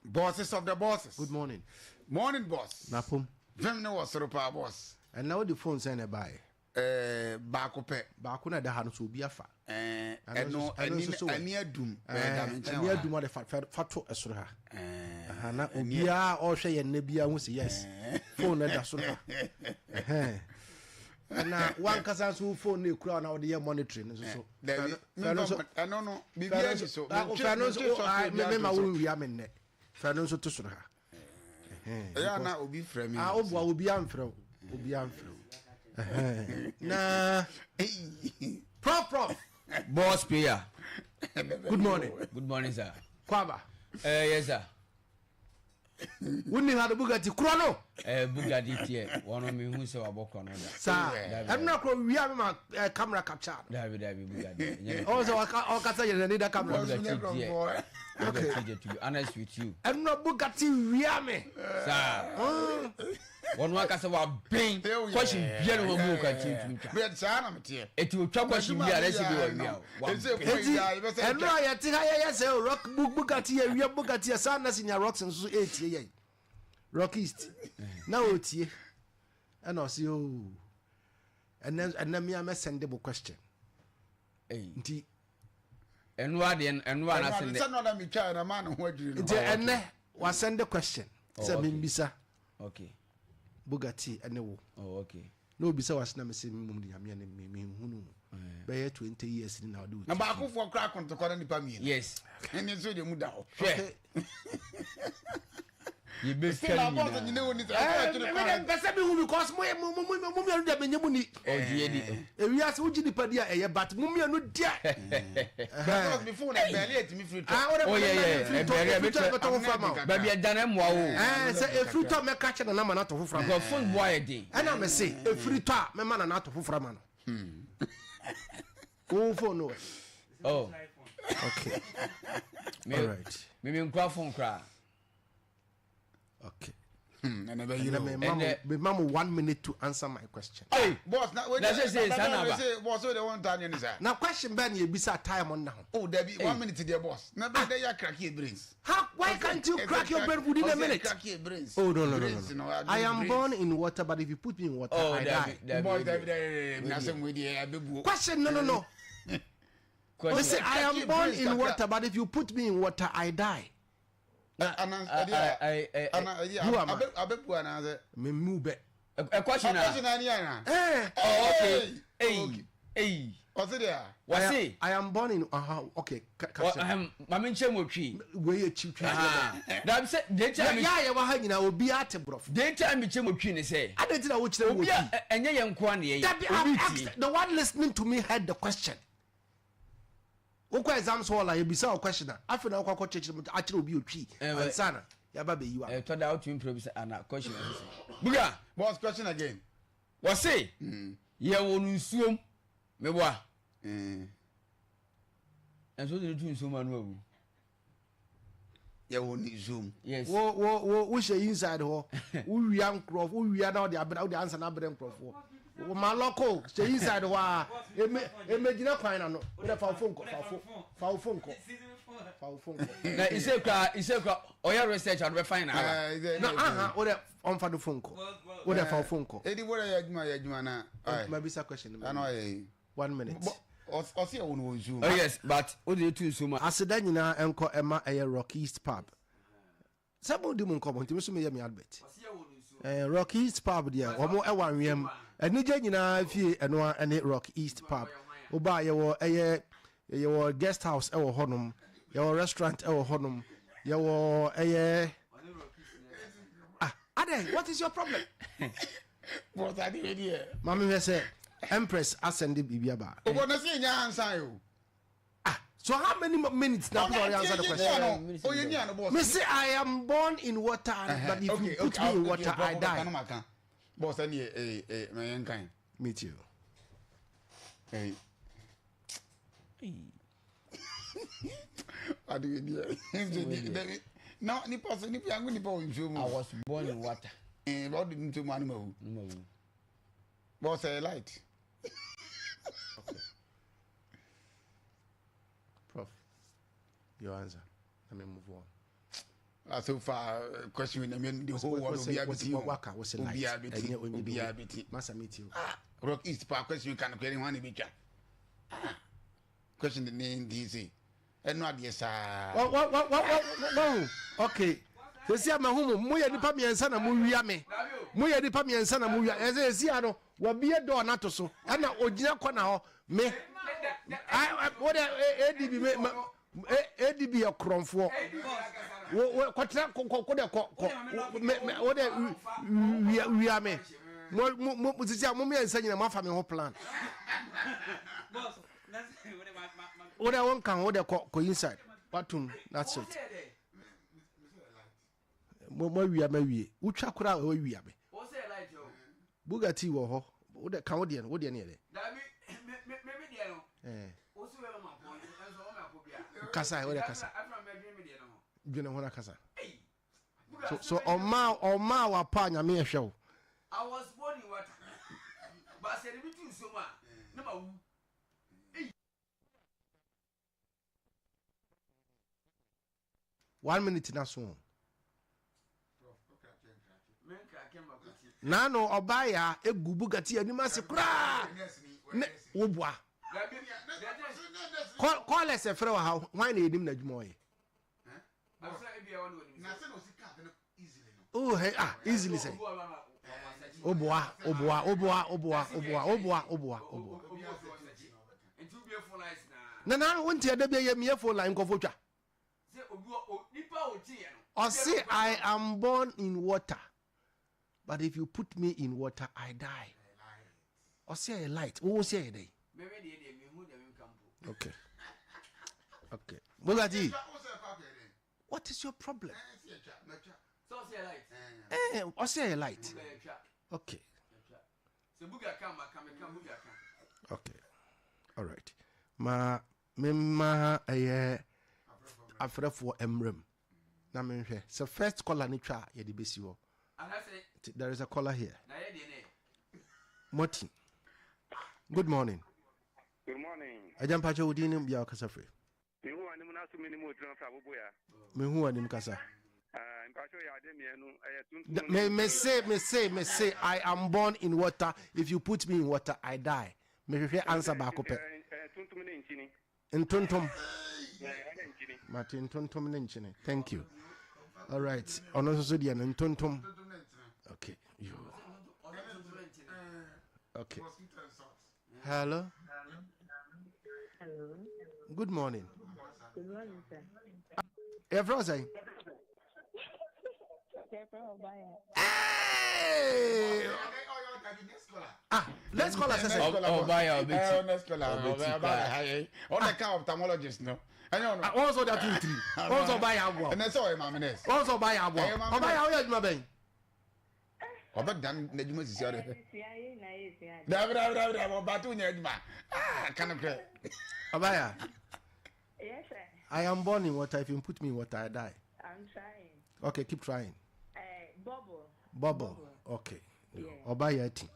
Bosses of the bosses. Good morning. Morning, boss. Napum. Vemne was Rupa boss. And now the phone send a buy. Bakope. Bakuna da hanu so bia fa. Ania dum. Ania dum de fato esoro ha. Na obia o hwe ye na bia hu say yes. Phone na da so ha. Na one kasa so phone na kura na de ye monitoring so. No. Bibia so. Me ma wo wi amenne. Fa no so to so ha. Ya na obi frɛ me. Obi amfrɛ. Na prof boss player. Good morning. Good morning, sir. Kwaba. Yes, sir. Wouldn't have the Bugatti Chrono. Bugatti, one of me who saw a book on that. Sir, I'm not going to have my camera capture. Bugatti. Also, I'll cut you need a camera. Okay, to be honest with you. I'm not Bugatti Riame. Sir, one work as a bang question, general book at you. It will talk about you. And I think I say rock Bugatti, real Bugatti, son, as in your rocks and so 8 Rock East. Now it's here. And I'll see you. And then me, I must send them a question. And what I said, another me child, a man who and was send the question. Bisa. Okay. Bugatti and no. Oh, okay. No, Bisa was never seen me who by 20 years in our do. And back for crack on to call any pammy. Yes. And it's really muda. You be still about you know because my money. Oh, we are so Padia, but Mummy no dear. Before I barely to me free. Oh, yeah. Baby, I done him. Wow. Say a fruit of me catching a number not of from a phone boy a day. And I may say a free top, my man not of from. Oh, for no. Oh, okay. All right. Maybe in phone cry. Okay. And Mama 1 minute to answer my question. Hey, boss, now wait. Boss, so the one time you say. Now question Ben you be time on now. Oh, there be 1 minute to the boss. Now there you crack your brains. How why can't you crack your brain within a minute? Crack your brains. Oh no. I am born in water, but if you put me in water, I die. Question no. Say I am born in water, but if you put me in water, I die. You are a question. Okay. Hey. What's it there? I am born in okay. I'm Chemotry. Where chief. That's it. Daytime, I will be at a broth. Daytime, Chemotry say. I didn't know which they will be. And young Kwani. The one listening to me had the question. Exams all I be so questioner. I feel now church actually be a tree. And sana. Yababe you are. Turned out to improve and question. Buga, what's question again? What say? Yeah, won't swim. Mewa. And so the two so man. Yeah, won't zoom. Yes. We shall inside her. We young crop. We are now the answer number them crop. My local stay inside wa imagine no with a phone call. Na iseka oya research and we find out. No with a on for the phone call. With a phone call. Edi what ya na. Maybe a question. I know 1 minute. O see won zoom. Oh yes, but what do you do so much? Aseda nyina enko Emma Rock East pub. Somebody mun come ntimi so me yam Albert. Rock East pub there. Omo e wan wiem. Eni je nyina fie eno ene Rock East pub. Oba ye wo guest house e wo honum. Ye wo restaurant e wo honum. Ye wo Ade, what is your problem? What are the idea? Mama say Empress ASANTE bibia ba. Obo na say nya answer you. So how many minutes now to answer the question? Oh, you know, boss. Me say I am born in water, but if you put me in water, I die. Boss, I need my kind. Meet you. Hey. I do it. No, ni person ni piangu ni po insumu. I was born in water. What didn't you man mo? Boss, I light. Prof, your answer. Let me move on. So far, question. I mean, the whole world will be able to work. What's it like? Must meet you. Rock East Park question. You can't get one in question the name DC. And not yes, What? Okay. So see, I'm a home. Moya di pa mi ensa na mo wia me. Moya di pa mi ensa na mo wia. Eze si ano. Wa bie do na to so. E na ogina kwa na ho. Me. What ADB me ADB ya kromfo. Wo kwatra ko de ko. What wia me. Mo sisi mo mi ensa nyina mo afa me ho plan. What I want can what they call inside. Batum, that's it. mo wia ma wie utwa kura o wia be Wo say light yo. Bugatti wo ho wo de kan wo de ne de Dabi me de no. Wo so we ma ko enso o ma ko bia. Kasa wo de kasa. Afra me de no. Dwene ho na kasa. So oma wa pa nyame ehwe wo. I was born in water. But said me too so ma. Na ma wu. 1 minute na so. Nano obaya egu Bugatti anima se kra. Wo boa. Call us a friend how why na edim na dwuma ye. Oh hey easily say. Oboa. Na won't ya da be ye me phone line kofo twa. Or say I am born in water, but if you put me in water, I die. Or say a light. Who say a day? Okay. Okay. Bugatti, what is your problem? Or say a light. Okay. Okay. All right. After for emrem. Na me hwe. So first caller ni twa ye de besi wo. There is a caller here. Martin. Good morning. Good morning. Ajampa cho udini bia kasa free. Me hu ani mu na so mini mu tran fra bobo ya. Me hu ani kasa. Mpacho ya de me nu Me say I am born in water. If you put me in water I die. Me hwe answer ba ko pe. Tuntum ne nchini. Ntontom. Martin Tontom Nenchine. Thank you. All right. Onosodian and Tontom. Okay. You. Okay. Hello. Hello. Good morning. Good morning, sir. Everyone say. Hey! Let's call us. Oh, buy next caller. On the car ophthalmologist, no. Also that 2 3. Also buy Abua. And that's all, Mamma. Also buy Abua. Oh, buy how my ben. Oba dan na djuma sisi ore. Da batu nya djuma. Kana kre. Abaya. Yes, sir. I am born in water. If you put me in water, I die. I'm trying. Okay, keep trying. Bubble. Okay. Yeah. Obaya ati.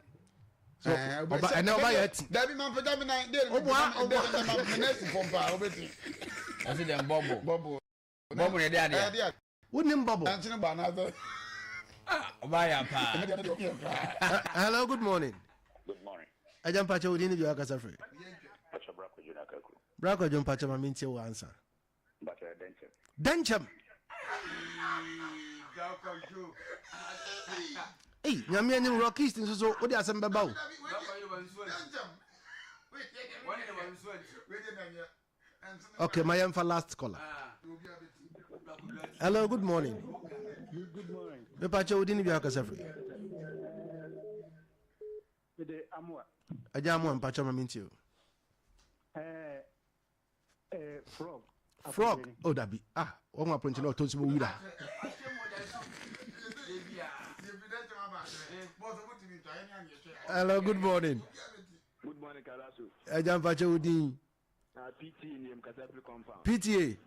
So, I know Obaya ati. Dabi man peda me na dey. Obo next pompa obeti. I see them bubble. Bubble dey there. Wouldn't bubble. Antino ba na so. Obaya pa. Hello, good morning. Good morning. Ajampa cho udini bia kasa free. Acha brako juna kaku. Brako jumpa cha maminti wo answer. But Denchem. Hey, nyame ni rockist nso so odi asem beba o. Okay, my am for last caller. Hello, good morning. Good morning. Me pa cho udini bia kasa free. Bede amwa. Aja amwa mpa cho maminti o. Frog. Oh, dabi. One more point no to nso wira. Hello, good morning. Good morning, Kayaso. Ajam Facho Udin. PTA name Kasapri compound. PTA.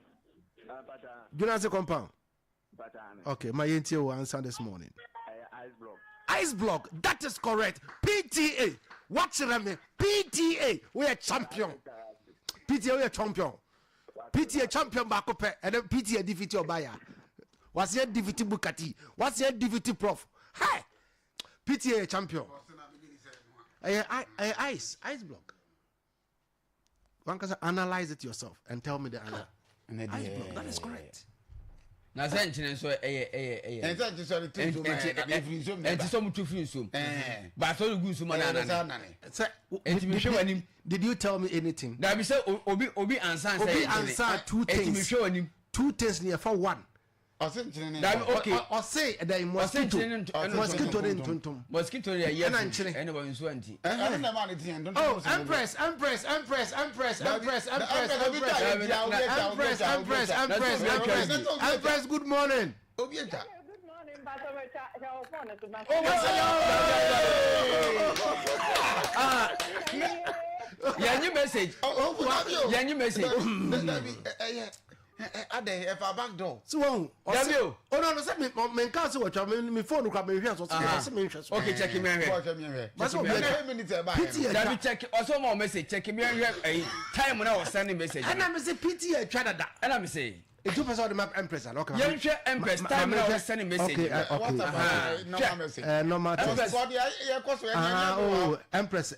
Jonas compound. Okay, my NTA will answer this morning. Ice block. Ice block. That is correct. PTA. What's your name? PTA. We are champion. PTA we are champion. PTA champion bakope and then PTA defeat your buyer. What's your defeat Bugatti? What's your defeat Prof? Hi. PTA champion. Ice block. One can analyze it yourself and tell me the answer. Ice block. That is correct. Na sentence so and that is all and so much free so but so good so man did you tell me anything? That be say obi answer two things. Two things near for one. Okay, or say that mosquito Oh, Empress, good morning. Good morning. Your message. Your message. Ade if a back door. So oh no say me can say what me phone crab me hwe so say me hwe so. Okay, check me here. Mas o be 10 minutes e ba. Let me check also more message. Check me here. Time na was sending message. And I say PT e twa dada. And I say e two person the empress and okay. You share empress time na was sending message. Okay. What about normal message? Normal text. Oh, Empress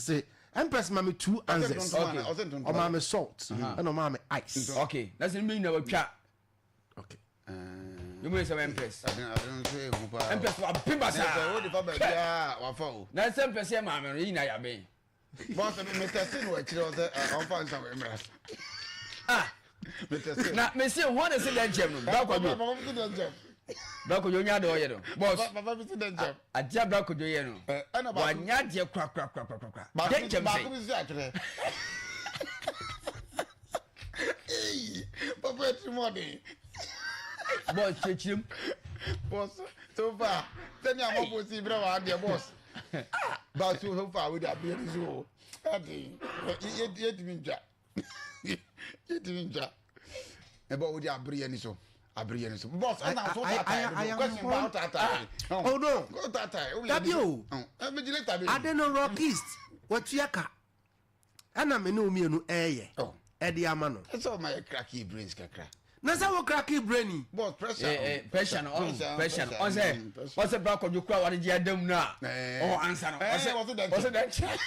say Empress mama 2 answers. Okay. O mama salt and o mama ice. Okay. That's the meaning of chat. Okay. You mean some empress? I don't say who. Empress wa bimba sa. What the fuck ya wa fo. Na empress ya mama no ina ya be. Boss Mr. Sin wa chiro say on fan some empress. Mr. Sin. Na me say what is that gem no? Ba kwa jo. Ba ko jo nya de oye no. Boss. Papa bi sit gem. Aja ba ko jo ye no. Wa nya de kwa. That gem say. Ba ko bi sit atre. Hey, Papa Timothy. Boss chechim. Boss, so far. Tell me I'm going to see brother there, boss. But so far with that beer so. Adi, yet minja. Yet minja. About with your brain so. Abrian so. Boss, I am question about that. Oh no. Go that time. Tabio. I don't know rock east. What yaka? Ana me no mienu eye. Oh. Edi amano. That's all my cracky brains kakra. Na sa wo cracky brainy. Boss, pressure. Pressure no. On say, what's the black of you crowd what you dem na? Oh, answer no. What's that?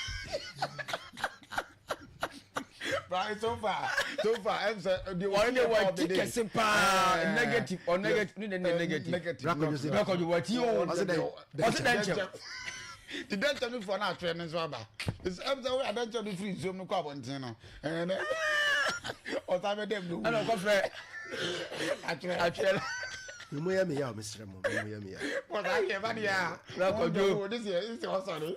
Right, so far, I'm the one what ticket simpa negative or negative negative. Black of you what you what's that? The dental me for now training so aba. It's every I don't do free zoom no kwa bontin no. And o ta me dem no. Ana ko frɛ actually mo ya me ya Mr. Mo ya me ya. What I hear ba dia. Black of you this is also.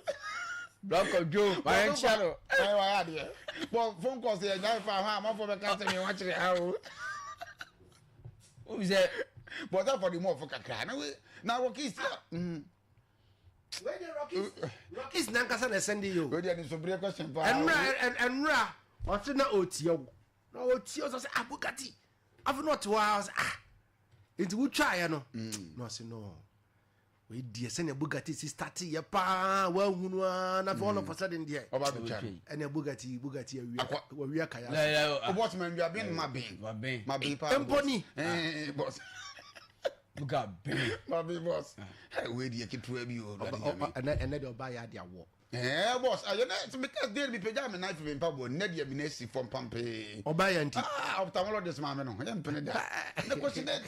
Black of you my channel. I wa dia. But phone call say nya fa ha ma for be can say me watch it how. Who is that? But that for the more for kakra. Now what is where the Rockies nankasa na send you. Where the so break question pa. Enra what na otio. Na otio so say abugati. I've not was it would try no. No say no. We dear send a Bugatti si start ye pa well hunu na for all of a sudden there. About the chan. And a Bugatti we are Kayaso. What man you have been my being. My being pa. Empony. Boss. Buga ben. My big boss. Hey, where do you keep to you? And they buy their war. Boss, I know because they be pajama knife in Pabo, Nedia Minesi from Pompe. Or buy anti. Ophthalmologist, mamma. I am penny. The question that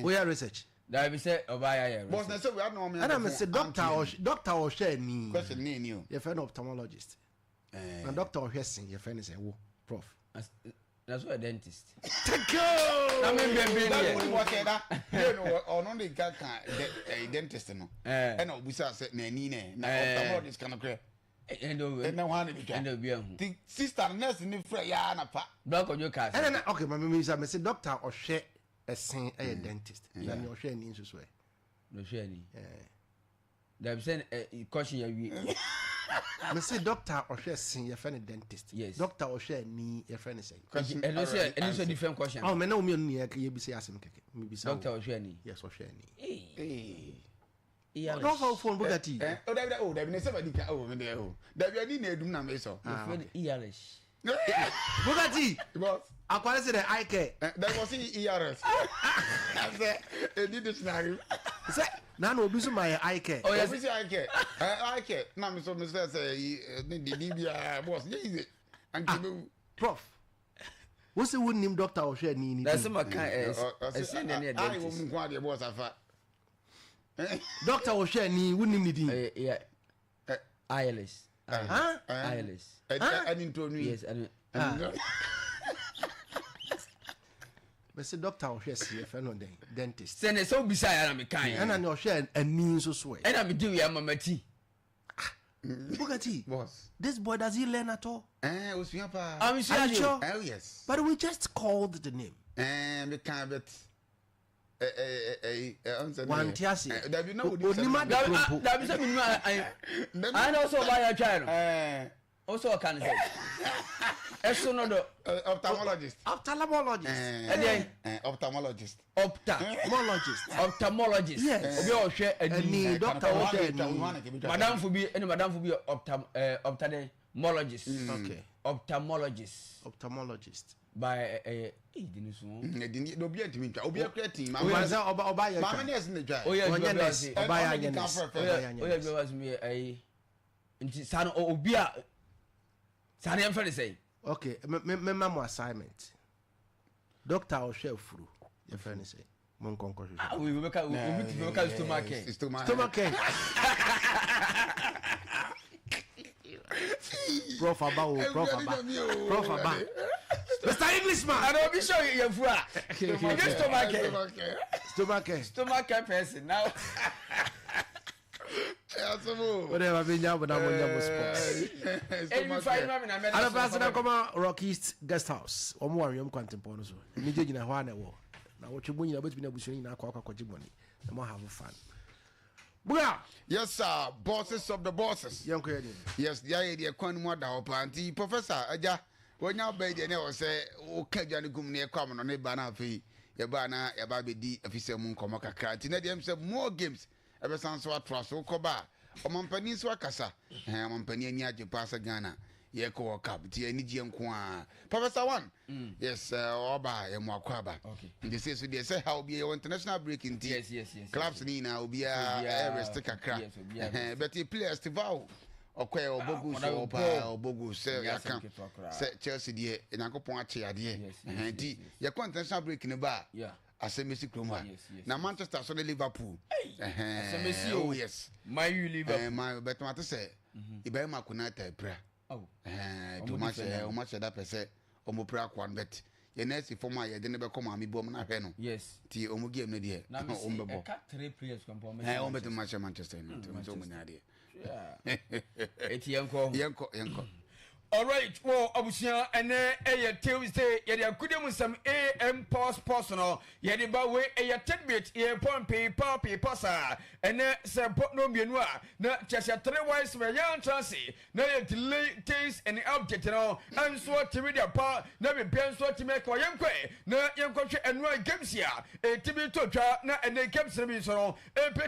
we are research. That we say Abia. Boss, so we have no man. And I'm a doctor or share me. Question name you. Your friend ophthalmologist. And doctor or Hessing, your friend is a prof. That's what a dentist. Thank you. I mean, or no, they can't a dentist. No, and we said, Nanine, now ophthalmologist can occur. And no one the sister nurse in the Freya. Block on your car. Okay, my means I say doctor or share a saint a dentist. Then your share needs to swear. No share any. They've sent a caution your I say doctor or share sing your friend dentist. Yes. Doctor or share knee your friend say. And also different question. Oh, man, no me near can be say ask him. Maybe doctor or share knee. Yes, or share knee. Yeah. No phone Bugatti. Oh, there be somebody can over there. There be any do na me so. ERS. Bugatti. Boss. I call it the eye care. That was ERS. I said, a dictionary. Say, now no be so my eye care. Oh, yes, eye care. Eye care. Now, Mr. Mr. say, the DBA boss, easy. And Prof. What's the name doctor or share knee? That's my kind. I send any I won't want your boss after. Doctor or share knee, wouldn't need. Yeah. ILS. ILS. And into me. Yes, and but say doctor or share see a friend on the dentist. Send it so beside I'm kind. And I know share a knee so swear. And I'm doing your mamma tea. Bugatti. Boss. This boy does he learn at all? Was I'm sure. Oh, yes. But we just called the name. We can't bet. Wantiasi. There be no Onima de Krompo. That be say me I also buy a child. Also can say. Eso no do ophthalmologist. Ophthalmologist. Yes. Obi o hwe Ani doctor o hwe Madam fu bi ophthalmologist. Okay. Ophthalmologist. By dinisu. Obi antimi twa. Obi akretin. Oba ya. Mama nurse ne twa. Oba ya nurse. Oya bi was me nti san obi a san em fere say. Okay, me mo assignment. Doctor o hwe afuru. Ye fere say. Mon konko hwe. We be ka stomach. Prof Aba. Mr. Englishman. I don't be sure you fura. Stomach person now. Whatever be now but I'm on sports. Ana pastor come Rock East Guest House. Omo awem kwantempo no so. Ni je gina ho ana wo. Na wo twebo nyina betumi na busoni na akwa money. Na mo have fun. Buga. Yes sir, bosses of the bosses. Yanko yedi. Yes, ya the kwan mu da ho planti professor aja. Wonya be de ne wo se o ka dwane gum ne kwam no ne ba na afei. Ye ba na ye ba be di afise mu nkomo kakra. Ti na dem se more games. Ebe san so atraso ko ba. Omampani so akasa. Omampani ani age pass Ghana. Ye ko cup ti ani je nko a. Professor 1. Yes, oba ye mo akwaba. Okay. They say so they say how be international breaking team. Yes. Clubs ni na obi a rest kakra. But the players to vow okwe obogu so obogu se yakam se Chelsea die Nyankopon ache ade nti ye international break ne ba asemesi kroma na Manchester so Liverpool asemesi oh yes my Liverpool my bet ma to say ibai makunata pra to match that person omo pra kwan bet ye next form ye de ne be come ami bom na hwe no yes ti omo game no de omo be ka 3 players come for omo bet match Manchester United so munya de eti yanko All right, well, abusia ene Tuesday yedi akudem sam AM post no yedi ba we tidbit ye pompe pasa ene se no mienu a na chesha 3 wise me yan chance na ye delay case and update no anso timi dia pa na be penso timi ka yenkwe na yenkwohwe enu games ya timi to twa na ene games na bi so no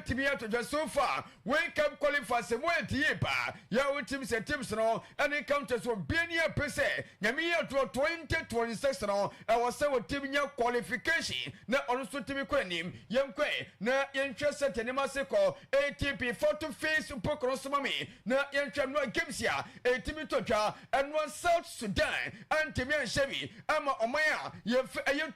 timi atodwa so far when come qualify se mo tie pa ya utim se teams no and come to so bienia pese nyame to 2026 no was say what team nya qualification na ono so timi kwanim yenkwe na yenhwe set enema se ko ATP photo face pokro so mami na yenhwe no games ya timi to twa eno South Sudan antimi anhyebi ama omaya ye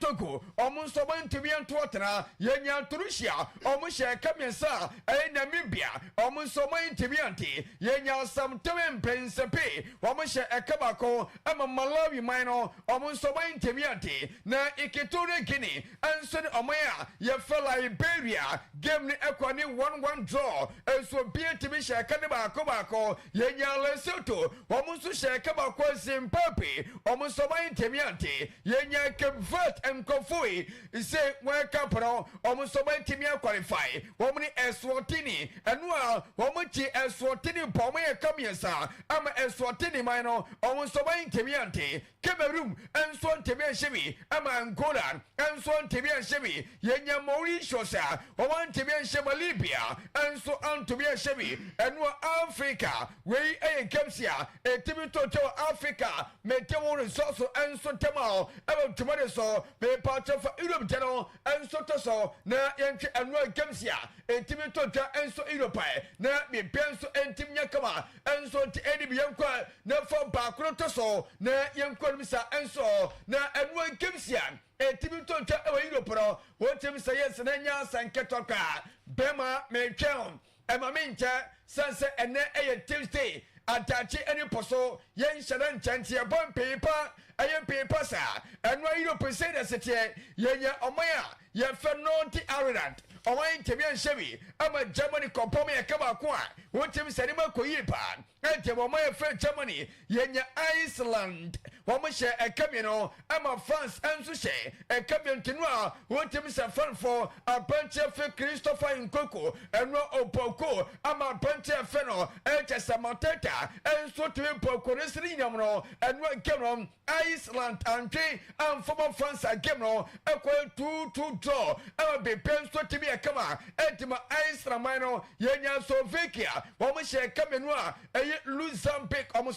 Togo omo so ban timi anto otena yenya Tunisia omo hye kamiensa Namibia omo so man timi ante yenya sam temi pensepe omo hye ekabako ama Malawi mino omo so ban timi ante na Equatorial Guinea anso ne omaya ye Liberia game ni ekwani 1-1 draw enso bia timi hye kane baako yenya Lesotho omo so hye ekabako Zimbabwe omo so ban timi ante yenya Cape Verde enkofui say where kapro omo so ban timi qualify omo ni Eswatini enua omo ti Eswatini pomo ye kamiensa ama Eswatini mino omo so ban timi ante Cameroon enso timi anhyebi ama Angola enso timi anhyebi yenya Mauritius omo timi anhyebi Libya enso timi anhyebi enua Africa we Gamsia timi toto Africa metemo resource enso temao aba tumade so be part of Europe general enso to so na yentwe enua Gamsia timi toto enso Europe na be penso entim nyakama enso ti edi bi yankwa na fa bakro to so na yankwa misa enso na enua Gamsia timi toto ewa Europe no wontem say yes na nya sanketoka bema metwem ema minche sanse ene Tuesday atachi any poso yen shadan chanti abon paper ayen paper sa enwa Europe say that setie yenya omaya ye fe nonti Ireland ɔman ntɛmi anhyɛbi ama Germany kɔpɔm yɛ kaba ko a wɔntɛmi sɛ nneɛma kɔ yie paa ɛntɛm ɔman yɛ fɛ Germany yɛnya Iceland wɔn hyɛ ɛkɛmi no ama France nso hyɛ ɛkɛmi ntɛnu a wɔntɛmi sɛ fanfɔ apɛnkyɛ fɛ Christopher Nkoko ɛno opoko ama apɛnkyɛ fɛ no ɛkyɛ Samateta nso tɛmi poko ne siri nyam no ɛno ɛkɛm no Iceland antwe amfɔmɔ France agɛm no ɛkɔ 2-2 draw ama bepɛ nso tɛmi ɛkɛm a ɛntɛm Iceland man no yɛnya Slovakia wɔn hyɛ ɛkɛmi no a ɛyɛ Luxembourg ɔmo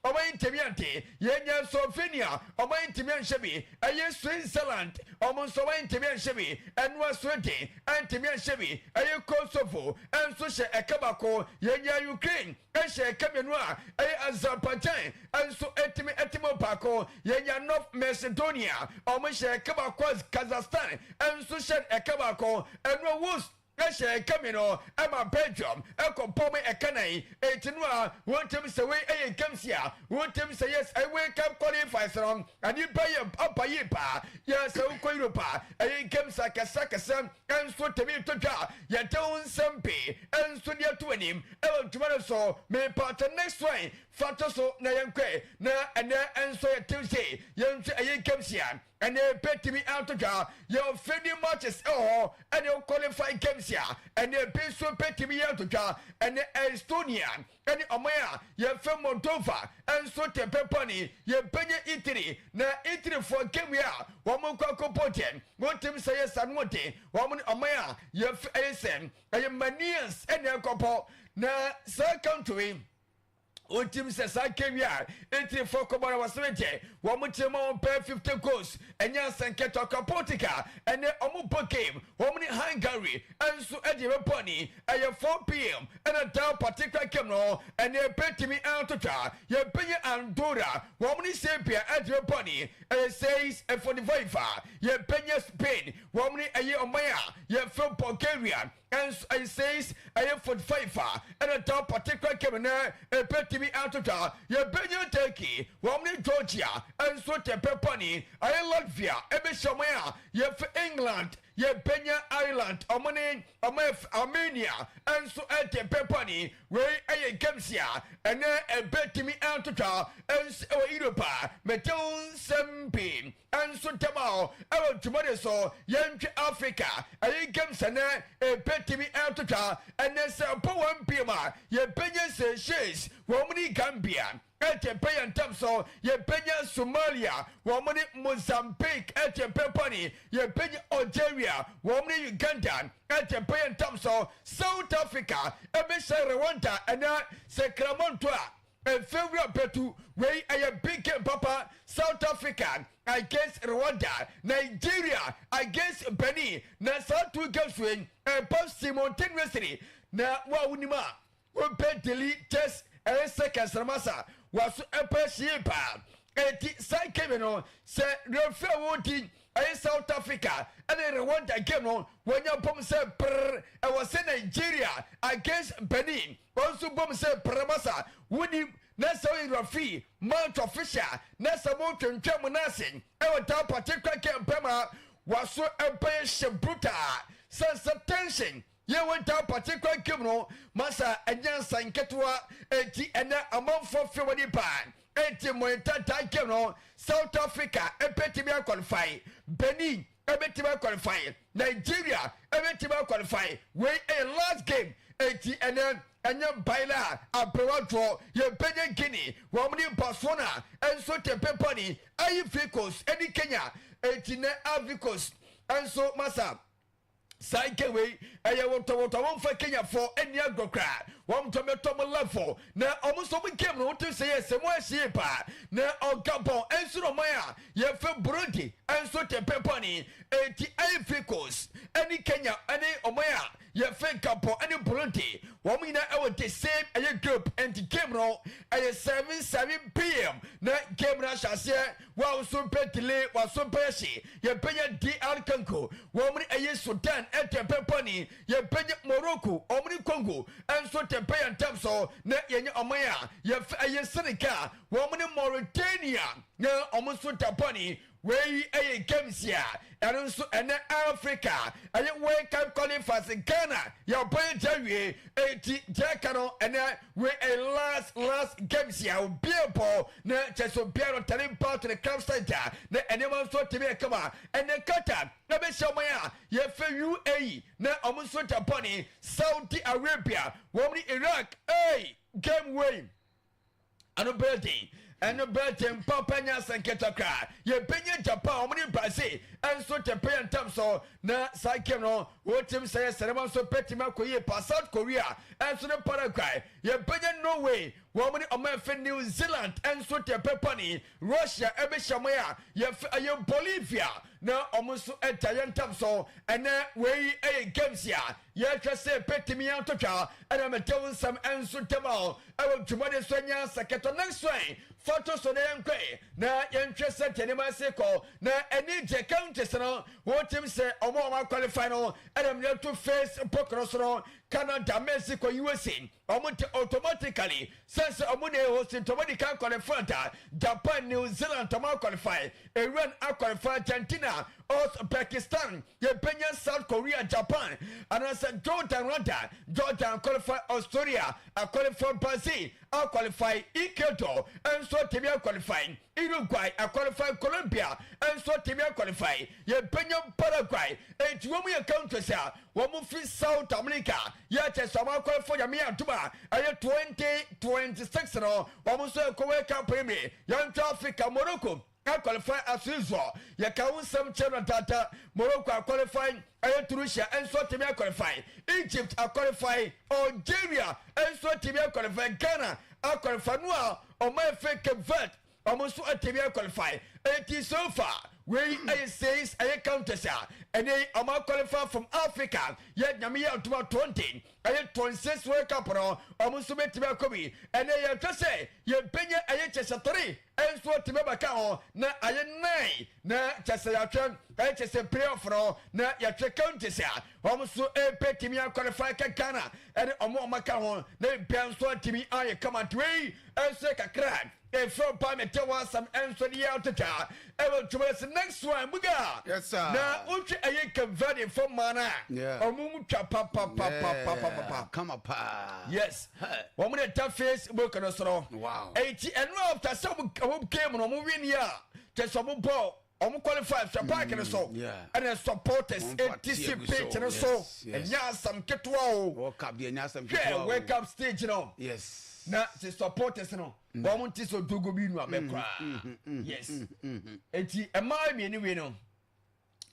ntɛmi ante yɛnya Slovenia ɔmo ntɛmi anhyɛbi ɛyɛ Switzerland ɔmo nso ɔmo ntɛmi anhyɛbi ɛnoa Sweden ntɛmi anhyɛbi ɛyɛ Kosovo ɛnso hyɛ ɛkɛbako yɛnya Ukraine ɛhyɛ ɛkɛmi no a ɛyɛ Azerbaijan ɛnso ɛtɛmi baako yɛnya North Macedonia ɔmo hyɛ ɛkɛbako Kazakhstan ɛnso hyɛ ɛkɛbako ɛnoa Wales ɛhyɛ ɛkɛmi no ɛma Belgium ɛkɔpɔm ɛkanan ɛtinu a wɔntɛm sɛ wei ɛyɛ nkɛmsi a wɔntɛm sɛ yes ɛwei kam qualifies no anipa yɛ aba yie paa yɛ sɛ wokɔ Europe a ɛyɛ nkɛmsi akɛsɛ ɛnso tɛmi totwa yɛtɛ wo nsɛm pii ɛnso deɛ to anim ɛwɔ ntoma no so mepata next one fato so na yɛnkɔ na ɛnɛ ɛnso yɛ Tuesday yɛnso ɛyɛ nkɛmsi a ɛnɛ pɛtimi atotwa yɛ fɛdi matches ɛwɔ ɛnɛ qualify games a ɛnɛ bi so pɛtimi atotwa ɛnɛ Estonia ɛne ɔman a yɛfɛ Moldova ɛnso tɛpɛ pɔni yɛbɛnyɛ Italy na Italy for game a wɔn nkɔ akɔpɔtɛ wɔn tɛm sɛ yɛ sanote wɔn ɔman a yɛfɛ ɛyɛ sɛn ɛyɛ Manians ɛnɛ ɛkɔpɔ na saa country Otim says I came here. 84 Kobara was ready. One team on pay 50 goals. And yes, and Keto Kapotica. And then Omupo game. Omni Hungary. And so Eddie Reponi. At 4 p.m. And a down particular camera. And they pay to me out to try. You pay Andorra. Womni Sapia at Reponi. And it says a 45. You pay Spain. Womni a year on Maya. You from Bulgaria. And it says I am 45 and a top particular camera a petty me out of car. You Benjamin Turkey, Womni Georgia, and so Peponi, I Latvia, Ebishamaya, you England. Ye Benya Ireland, Omani, Armenia, and so at the Peponi, where I Gemsia, and then a bet to me out to car, and so Europa, Meton Sempin, and so Tamao, our tomato, young Africa, I Gemsana, a bet to me out to car, and then so Poem Pima, ye Benya Seychelles, Womani Gambia. Ete pay and tamso, ye penya Somalia, womani Mozambique, ete pepani, ye penya Algeria, womani Uganda, ete pay and tamso, South Africa, ebesha Rwanda, and Sacramento, and favorite petu, where a big papa, South Africa, against Rwanda, Nigeria, against Benin, na South Wigelswing, and post simultaneously, na wawunima, we pay delete test. Seconds Ramasa was a person. Eti sai kemeno se refer wodi ay South Africa and Rwanda game no when you bomb say prr I was in Nigeria against Benin also bomb say Pramasa wodi na so Rafi Mount official na samo twentwam nasin e wata particular game pema was so empire shebruta sense tension. Ye went down particular game no masa enya sanketwa eti ena amonfo fewani pan eti moenta ta game no South Africa epeti be qualify Benin epeti be qualify Nigeria epeti be qualify we a last game eti ena baila abewa draw ye Benin Guinea womni Botswana enso tepeponi Ivory Coast eni Kenya eti ne Ivory Coast enso masa Saikewe, I want to want for Kenya for any agro cry. One tomato level. Now, almost all we came to say, yes, and where's she pa? Now, on Gabon, and Suromaya, you feel Burundi, and so te peponi, 88 Coast, any Kenya, any Omaya, you feel Gabon, any Burundi. Woman, I would the same a group and the camera at 7 p.m. Now, camera shall say, well, so petty, was so peshy. You pay a DR Congo, woman, a Sudan. Ete peponi ye penye Morocco omni Congo enso te pay and tamso na yenye omaya ye Senegal womni Mauritania na omuso taponi wey games ya ɛno nso ɛnɛ Africa ɛyɛ World Cup qualifiers Ghana yɛ boy jawie eti jeka no ɛnɛ we last games ya obiebo na cheso biaro tele part the camp center na ɛnɛma nso tebe kama ɛnɛ Qatar na be shomaya yɛ fe UAE na ɔmo nso Japan Saudi Arabia wɔn Iraq game way ano building and Belgium Papanya Sanketaka, ye Benya Japan, Omni Brazil, and so to pay and terms so na Saikeno, what him says, Sereman so Petima Koye, South Korea, and so the Paraguay, ye Benya Norway, woman American New Zealand, and so to Pepani, Russia, Ebishamaya, ye Bolivia, now almost a giant term so, and then we games ya, ye just say Petimia Tocha, and I'm a telling some answer Temal, I will Jumani Sonia Saketo next way. Photos on them gray. Now, interested in my circle. Now, any countess, what him say, or more qualified, and I'm there to face Pocroso, Canada, Mexico, USA, automatically, since Omune hosting Tomonica qualified, Japan, New Zealand, Tomo qualified, Iran, qualified, Argentina, Pakistan, Japan, South Korea, Japan, and I said Jordan, qualified Australia, I qualified Brazil, I qualified Ecuador, and so Tibia qualifying Uruguay, I qualified Colombia, and so Tibia qualifying Japan, Paraguay, and Romeo countries, one move South America, yet as some qualified Yamia Tuba, I had 2026, almost a Korea Premier, Young Africa, Morocco. I qualify as usual. You can some channel data. Morocco are qualifying. I Tunisia and so to be qualified. Egypt are qualifying. Algeria and so to be qualified. Ghana are qualified. Noir or my fake convert. Almost to be qualified. It is so far. We says I countess and they are qualified from Africa. Yet Namia to 20. I had 26 World Cup almost to make Kobe. And they have to say, you pay a three. And so to make a na I nine. Na just a I just a prayer for na ya countess. Almost to a pet me qualified Ghana and a more macaron. They bounce to me. I come at way and say a crack. A from Palme tell us some answer the outer. Ever to us next one, we got. Yes, sir. Now, which I converted from mana. Yeah. Or Mucha papa. Come up. Yes. One minute tough face, work on us all. Wow. 80 and no, after some came on moving here. Just some ball. Qualified for park and so, and the supporters anticipate and so, and yeah, some get wake up stage, you know. Yes. Now, the supporters, no. Woman tis or do go be no yes. And my me anyway, no.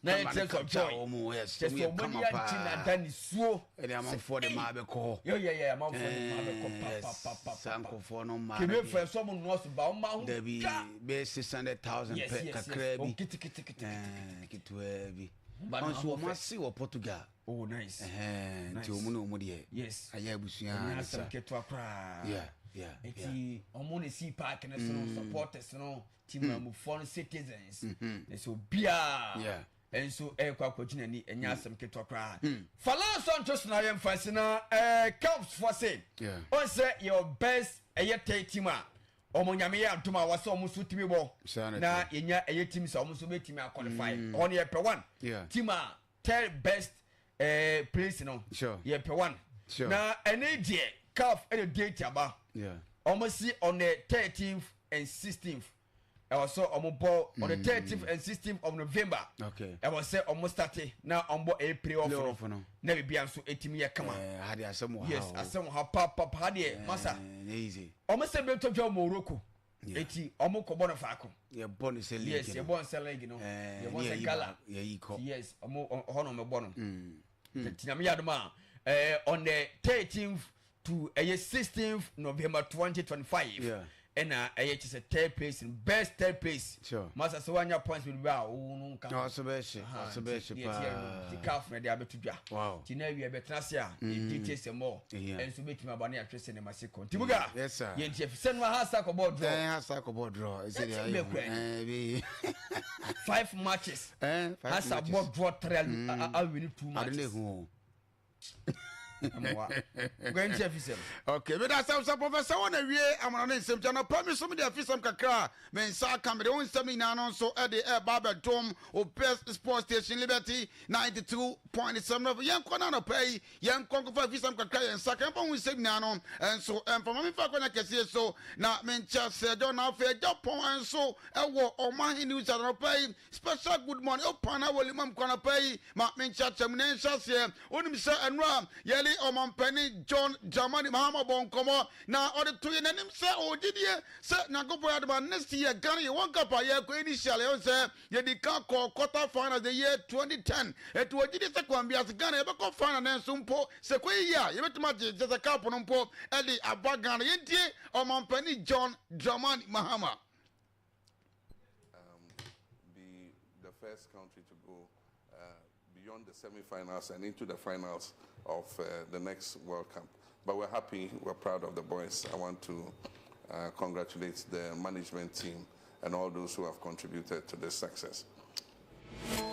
Now it's a joy. Yes, just for money and then so. And I'm for the Mabeco. Yeah, I'm for the Mabeco. Sanko for no man. Give for someone was about Mount. There be 600,000 crabby. Get to heavy. But also must see what Portugal. Oh, nice. And to Muno, yes. I have some get to a cry. Yeah. It's on see park and so supporters, no team of foreign citizens. And so beer. Yeah. And so Quacojini and Yasam Ketokra. Falans on just now, I'm fascinated. Comes for say, yeah. Or say your best a yet team. Omonyamia to my was almost to me. Now, in your teams almost make me qualify. Only per one. Yeah. Tima, tell best place, you know. Sure. Yeah, per one. Sure. Now, an idiot calf at a date about. Yeah. Almost see on the 13th and 16th. I was so on board on the 30th and 16th of November. Okay. I was say almost 30. Now on board April of never be so 18 years. Come on. Yes, I somehow pop had it. Massa. Easy. Almost a bit of your Morocco. 80 almost Bonafaco. Your bonus, yes, your bonus, you know. Your bonus gala. Yes, honor my bonum. Tinamiadma on the 13th to 16th November 2025. Yeah. And it's a third place in best third place. Sure. Master Sawanya points will be our own. No, so best. The calf may be able to be. Wow. Tina, we have a tracia, details and more. And so make my bunny actress in my second. Tibuga. Yes, sir. Yet, if send my house sack about draw. Sack about draw. Is it 5 matches? Has about draw trail. I will need 2 matches. Okay, but that's how Professor one away. I'm on the same channel. Promise me the office kakra. Men sa camera on seminar so at the air barber dome or best sports station Liberty 92.7. Young Kona pay young Congo for office kakra and second with seminar and so and for me for I can see so now men just said don't have a job and so I war or my news and pay special good morning. Oh, Pana will mum gonna pay my men church eminence here. Only Mr. and Ram Yelly or Mom Penny John Jamani Mahama Bon Como now or the two and him say oh did you say now go for about next year Ghana you won't up a year initially say you did call quarter final the year 2010 it was did it come be as Ghana ever go final and soon po sequoia you bet much just a couple on po Eddie Abagana Yenti or Mom Penny John Jamani Mahama. The first country to go beyond the semi-finals and into the finals of the next World Cup. But we're happy, we're proud of the boys. I want to congratulate the management team and all those who have contributed to this success.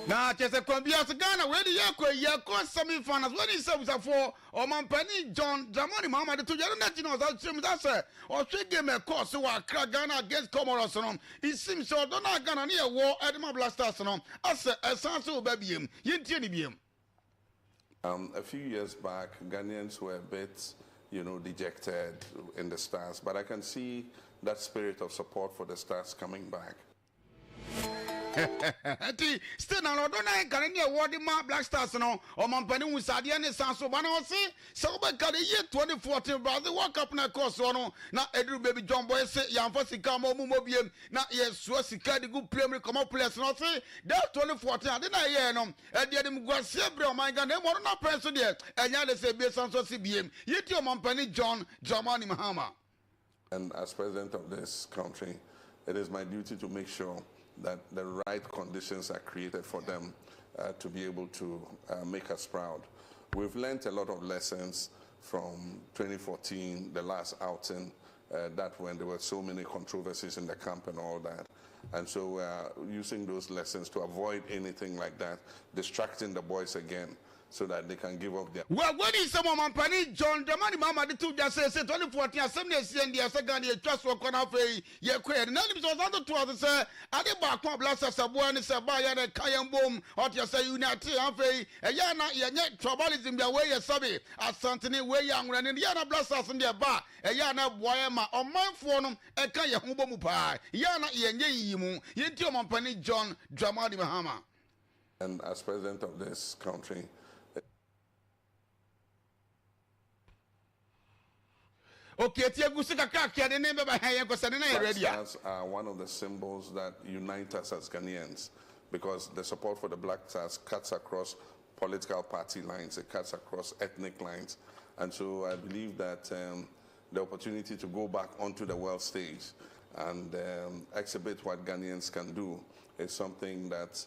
Now, just a Colombia's Ghana, where the Yako semi-finals, when he says for or Penny John Dramani Mama, the two nationals, that's it. Or three game a course, so I crack Ghana against Comoros. It seems so, don't I Ghana near war, Edma Blasters, as a Sanso baby, Yintinibium. A few years back, Ghanaians were a bit, dejected in the Stars, but I can see that spirit of support for the Stars coming back. Still now don't I can any award my Black Stars no or Mampani with Sadian and Sanso Banose so back the year 2014 Brazil World Cup na course no na Edru baby John Boy say yan for sika mo mobiem na yes so sika the good player come up players no say that 2014 I didn't hear no e dey dem gwase bre o my God dem no press there enya dey say be Sanso CBM yiti o Mampani John Dramani Mahama. And as president of this country, it is my duty to make sure that the right conditions are created for them to be able to make us proud. We've learned a lot of lessons from 2014, the last outing, that when there were so many controversies in the camp and all that. And so we're using those lessons to avoid anything like that, distracting the boys again, so that they can give up their... Well, what is some of my penny John Dramani Mama the two just say 2014 70 and the second year trust for Konafe ye queer none of those other two others say I did back one blasters a boy and it's a buyer and Kayan boom or just say unity and fay a yana yet trouble is in their way a subby ASANTE way young running yana blasters in their bar a yana boyama or my phone a Kaya Hubomupa yana yimu yeti my penny John Dramani Mahama. And as president of this country, okay, Black are one of the symbols that unite us as Ghanaians, because the support for the Black Stars cuts across political party lines, it cuts across ethnic lines. And so I believe that the opportunity to go back onto the world stage and exhibit what Ghanaians can do is something that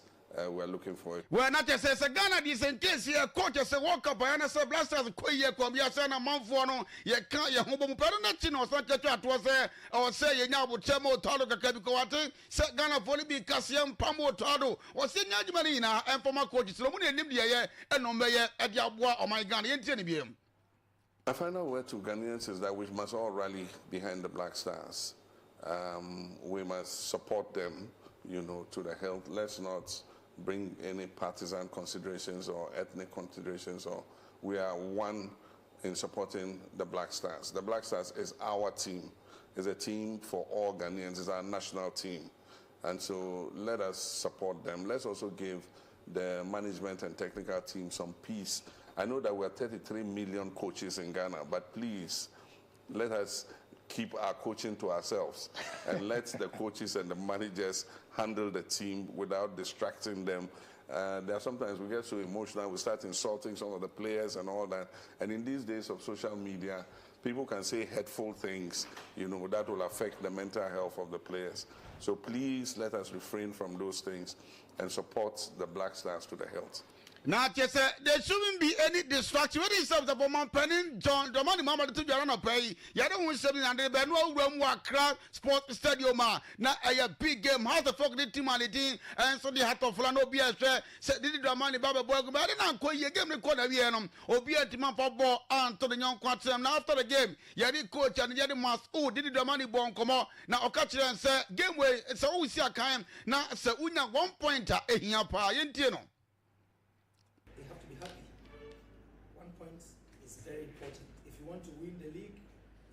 we're looking for. Well, not just as a Ghana, this in case here, coach as a walk up, and as a blasters, queer, Columbia, Sana, Manfono, you can't, you home, Peronachin or such a was there, or say, you now would Chemo, Tado, Kabicoate, set Ghana for be Cassian, Pamo, Tado, or Senior Marina, and for my coaches, Romania, Libya, and Ombeya, at Yabua, or my Ghanaian Tenibium. My final word to Ghanaians is that we must all rally behind the Black Stars. We must support them, to the health. Let's not bring any partisan considerations or ethnic considerations, or we are one in supporting the Black Stars. The Black Stars is our team. It's a team for all Ghanaians. It's our national team. And so let us support them. Let's also give the management and technical team some peace. I know that we're 33 million coaches in Ghana, but please, let us keep our coaching to ourselves and let the coaches and the managers handle the team without distracting them. There are sometimes we get so emotional, we start insulting some of the players and all that. And in these days of social media, people can say hurtful things, that will affect the mental health of the players. So please let us refrain from those things and support the Black Stars to the health. Now, just there shouldn't be any distraction. When it's up for my penning, John, the money mama to Jarana pay. You don't want something and they no room crowd sports stadium. Now, a big game. How the fuck did team and so the hat of Flano BS said, did the money Baba Boy, but I didn't call you game the corner Vienum or be at Timon for ball and to the young quantum. Now, after the game, you did coach and you must. Oh, did the money born come on? Now, I'll catch you and say, game way, it's always a kind. Now, so we now 1 pointer in your power. Very important. If you want to win the league,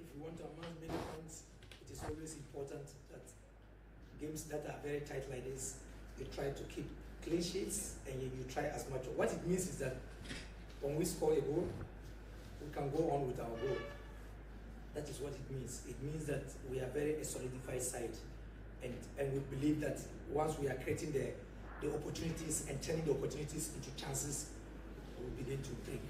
if you want to amass many points, it is always important that games that are very tight like this, you try to keep clean sheets and you try as much. What it means is that when we score a goal, we can go on with our goal. That is what it means. It means that we are very a solidified side, and we believe that once we are creating the opportunities and turning the opportunities into chances, we will begin to break.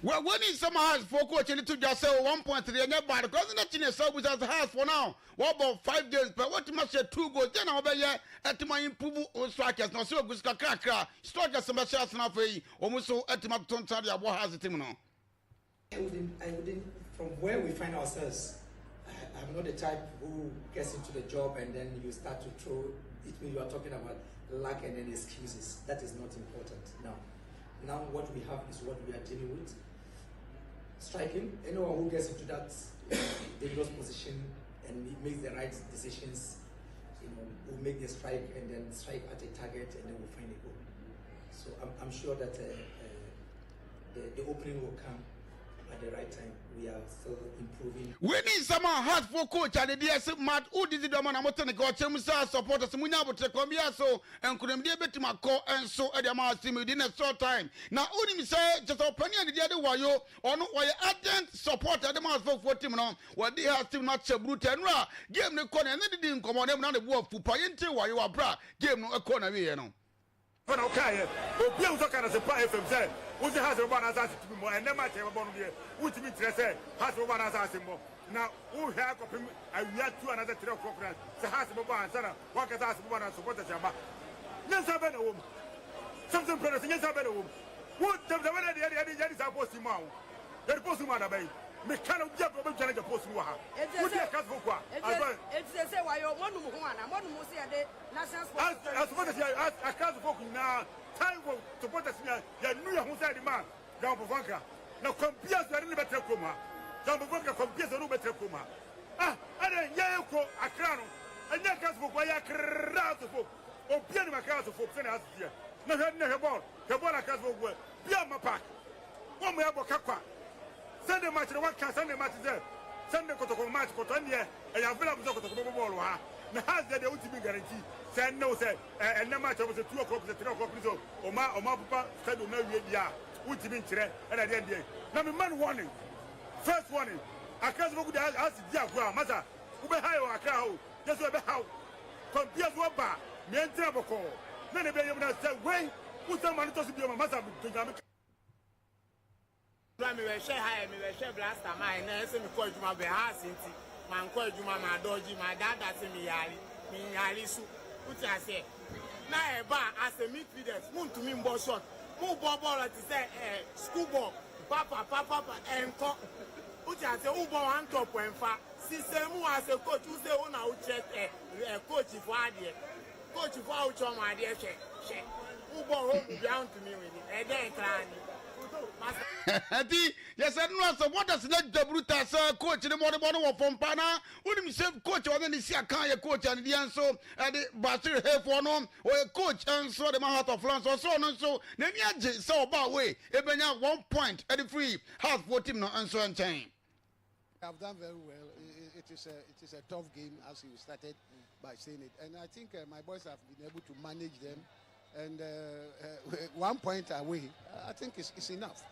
Well, when is some house for coach and to just say 1.3 and your body, because nothing is so with us house for now. What about 5 games? But what you must say 2 goals, then I'll be here at my improve on strikers. Now, so good crack, strikers some shots now for you, almost so at my tongue. What has it now? I wouldn't, from where we find ourselves, I'm not the type who gets into the job and then you start to throw it when you are talking about luck and then excuses. That is not important. Now what we have is what we are dealing with. Striking, anyone who gets into that dangerous position and he makes the right decisions, will make the strike and then strike at a target and then we'll find a goal. So I'm sure that the opening will come at the right time. We are still improving. We need some hard for coach and the DS Matt who did the man I'm going to go supporters. We now to come here so and couldn't be able to my call and so at the amount team within a short time. Now, only say just open the other way or no why ardent support at the mouth for team on what they have to match a brute and raw game the corner and they didn't come on them now the wolf for paying while you are bra game no a corner here. When okay, but Bill Zokan as a pie from said, who's the husband one as to be more and never have a bone here, which means to say, has one as asking more. Now, who have I react to another 3 o'clock, the husband one, son, what can ask one and support the Jama. Yes, I better home. Something person, yes, I better home. What the other is supposed to mount? They're supposed to mount a bay. Me cannot get over to the post. It's the say why you're one and one who say the national sports. As well as I can't walk now, time for support us here. You know who said the man, down for Vanka. Now, compare the little better coma. Down for Vanka, compare the little better coma. Ah, and then Yako, a crown, and that can't walk by a crowd of folk. Or Piano Macaso folks and us here. No, never born. The one I can't walk. Beyond my pack. One way about Kakwa. Sunday match, the one can Sunday match there. Sunday KOTOKO match, Kotonia, and you have been able to go. Now, has the ultimate guarantee. Said no, said, and no match over the 2 o'clock, the 3 o'clock, or my papa said, no, yeah, ultimate, and I didn't. Now, man warning. First warning. I can't go to ask Diagua, Mother, who be high or a cow, just over how. Compare what bar, me and Traboco. Many of them said, wait, who's the man to be a mother to Jamaica? Me we share high, me we share blaster mine. Na say me call Juma be house nti. Man call Juma ma doji, my dad say me yali su. Uti ase. Na e ba as a midfielders, mun to me ball shot. Mu ball to say school ball. Papa enko. Uti ase u ball on top enfa. System as a coach who say una u check coach for adie. Coach for u choma adie she. U ball home down to me with it. E dey clan. Yes, I know. So, what does not the Brutus coach in the morning from Pana? Wouldn't say coach or then the Siakaya coach and the answer at the Bastille Hair for no or a coach and so the Mahat of France or so on and so. Then you so about way. Even 1 point at the free half for team no answer and time. I've done very well. It is a tough game as you started by saying it, and I think my boys have been able to manage them. And 1 point away, I think it's enough.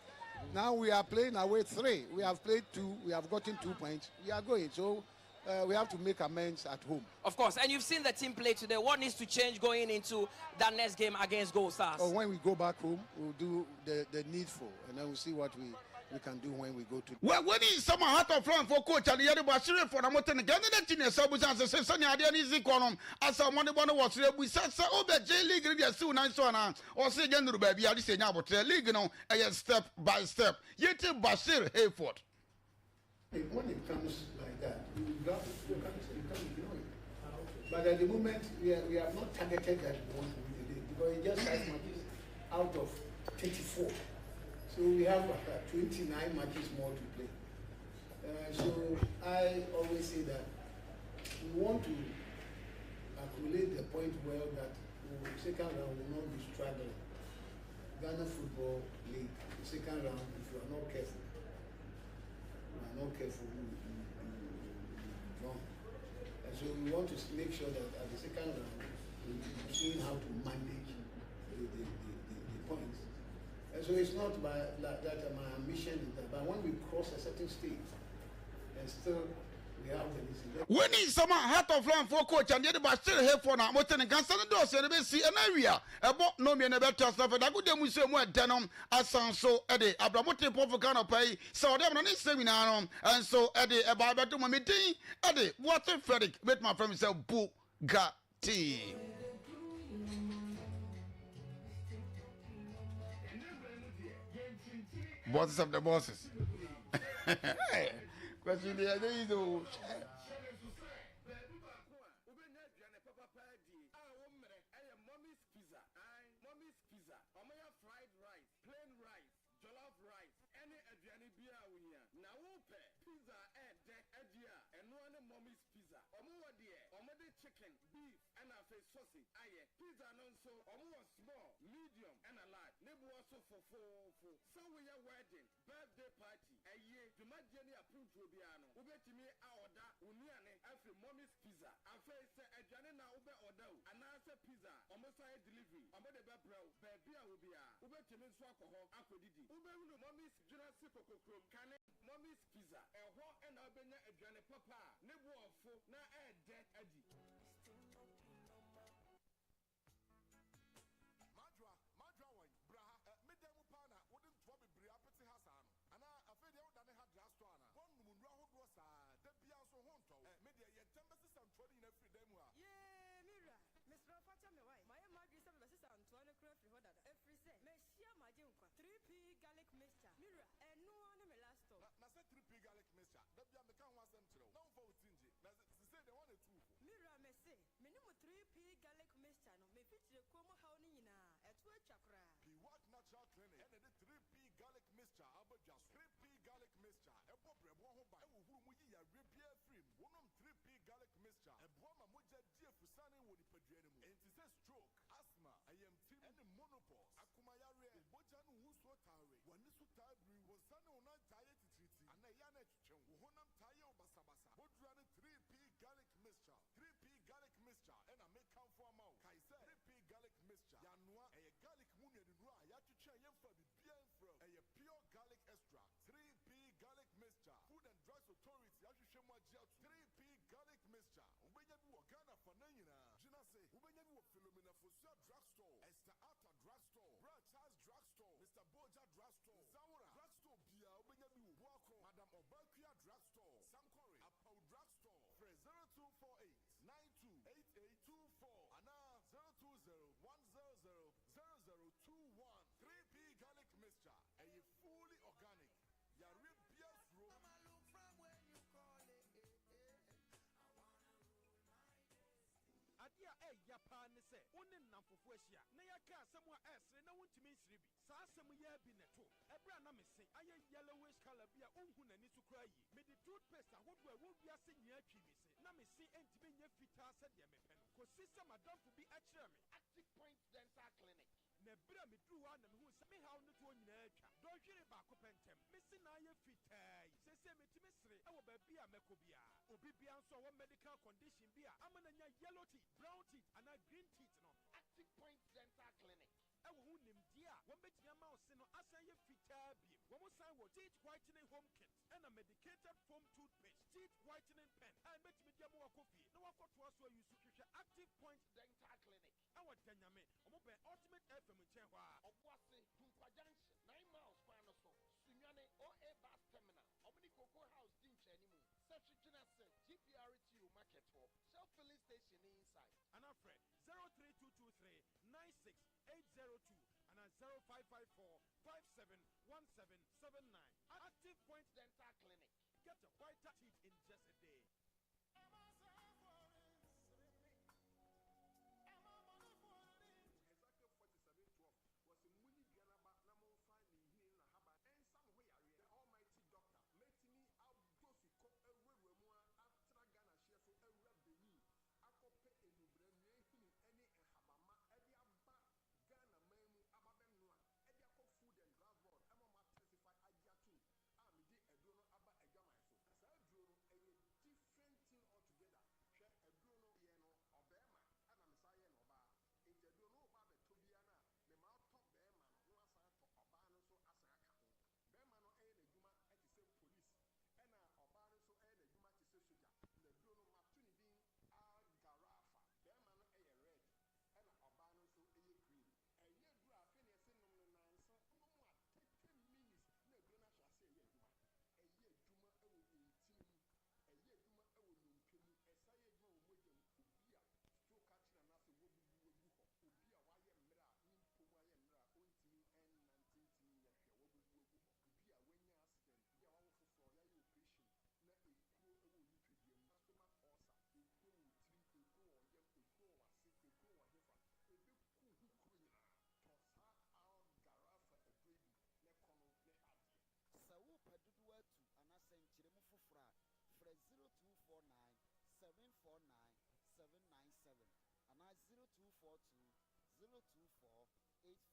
Now we are playing away 3. We have played 2. We have gotten 2 points. We are going. So we have to make amends at home. Of course. And you've seen the team play today. What needs to change going into that next game against Gold Stars? When we go back home, we'll do the needful. And then we'll see what we can do when we go to. Well, when is some heart of flan for coach and the other Bashir for a mountain again, the teen substance says, Sunny idea is econom as a money one was we said, oh, the J League soon and so on, or say, General Baby, I say now, but the league, step by step. Yet, Bashir Hayford. When it comes like that, you can't ignore it. But at the moment, we have not targeted that we want to win the league because it just 5 matches out of 34. So we have 29 matches more to play. So I always say that we want to accumulate the point well that the second round will not be struggling. Ghana Football League, the second round, if you are not careful, wrong. And so we want to make sure that at the second round, we see how to manage the points. And so it's not by that my ambition is that, but when we cross a certain stage, and still we have the decision. We need some heart of flan for coach and the other Bashir Hayford now. What in Cancer doors and see an area about no me and a better stuff. And I could do some more denim ASANTE so Eddie Abramote Pofocano pay. So they have an seminar and so Eddie about to my meeting. Eddie, what if Frederick with my friend himself Bugatti. Bosses of the bosses. Question the other is chicken, beef, and a face sausage. Aye, pizza and also small, medium, and a large. Nebu also for. So we are wedding, birthday party. A year, the Majani approved to Biano. Ube to me order, Uniane, after mommy's pizza. And face a Janina Ube order, and answer pizza, almost a delivery. I'm the bro, baby, I will be a Ube to me alcohol, Aquadidi. Ube mommy's Jurassic Coco, can mommy's pizza, a walk and Albania, a Jana Papa, Nebu for na a dead Eddie. Natural clinic and the 3P garlic mixture Abia 3P garlic mixture e bo brebo ho ba e wo huru mu yi ya repia free wonom 3P garlic mixture e bo ma moja die fusane wo ni paduane mu enti say stroke asthma IMT and monopause akuma yare boja no hu so tawe wani so tabri wo sane ona taye titriti ana ya na twetwe wo honam taye obasabasa bodura ne 3P garlic mixture 3P garlic mixture and a make count for amount kai say 3P garlic mixture ya noa e garlic mu ne nura ya twetwe yemfa bibia enfro e pure garlic extract 3P garlic mixture food and drugs authority ya hwehwe mu agia 3P garlic mixture ubenya bi wo Ghana fa na nyina gina say ubenya bi wo Philomena Fosia drugstore Esther Arta drugstore Brad Charles drugstore Mr. Boja drugstore Zawura drugstore bia ubenya bi wo Buako Madam Obakia drugstore Samkore Apau drugstore Free 0248 928824 ana 020-100-0021 3P garlic mixture a fully organic Yaribia's room. Adia Japan say, Unin Nampuasia, Nayaka, somewhere else, and no one to miss Ribi. Sassam ya be neto. Ebra Namisi, I am yellowish color beer, Unhun and to cry. Made the toothpaste, I would be a senior chimney. Namisi and to be your fita said Yamepen. Because sister Madame to be at Active Point Dental Clinic. Nebra me drew one and who say how not one nature. Don't you back up and tem. Missing I fita. Say me to mystery. I will be a Mekobia. Obibia so one medical condition beer. I'm on a yellow teeth, brown teeth, and a green teeth. No. Active Point Dental Clinic. I will name dear. One bit your mouse in Asaya fita beam. One more sign will teeth whitening home kit and a medicated foam toothpaste, teeth whitening pen. I bet me your more coffee. No one got to us where you secure Active Point Dental Clinic. Our Danyame, Omobe Ultimate FM in Chenwa, Obuasi, Tumpa Junction, 9 miles, Panaso, Sunyane, OA. frɛ 03223 96802 and 0554 571779. Active Point Dental Clinic. Get a whiter teeth in just a day. Exactly 4712 was a muni Ganaba Namon fine in Hina Haba and somewhere the almighty doctor let me out those who call a remoa after Ghana share so a Benin. Akope enubreme any habama edia ba Ghana memu ababem noa edia ko food and transport amama testify agiatu amidi edrono aba egama so sa edrono a different thing altogether share edrono ye no obema ana misaye no ba edrono ba be tobiana me ma top bema no asa to oba no so asa aka ho bema no e na dwuma e te say police ena oba no so e na dwuma te say soldier na edrono ma tuni din Garafa, Bema no a red, and a bano so a green. A year grew up in a single answer, no more 10 minutes, no gonna shall say, a year Juma in Tim, a year Juma in Pimu, a say no medium, Ubia, stroke catching and nothing would be Ubia, wire mera, Nimpo wire mera, Unti and 19 years, Ubia, when you accident, the awful for your operation, not a cool customer force. Eko or yem eko or sick eko or hefa ebe kuhu kuina tosa out garafa a baby ne kono ne adi sawo padudu atu anasenkyere mu fofora fra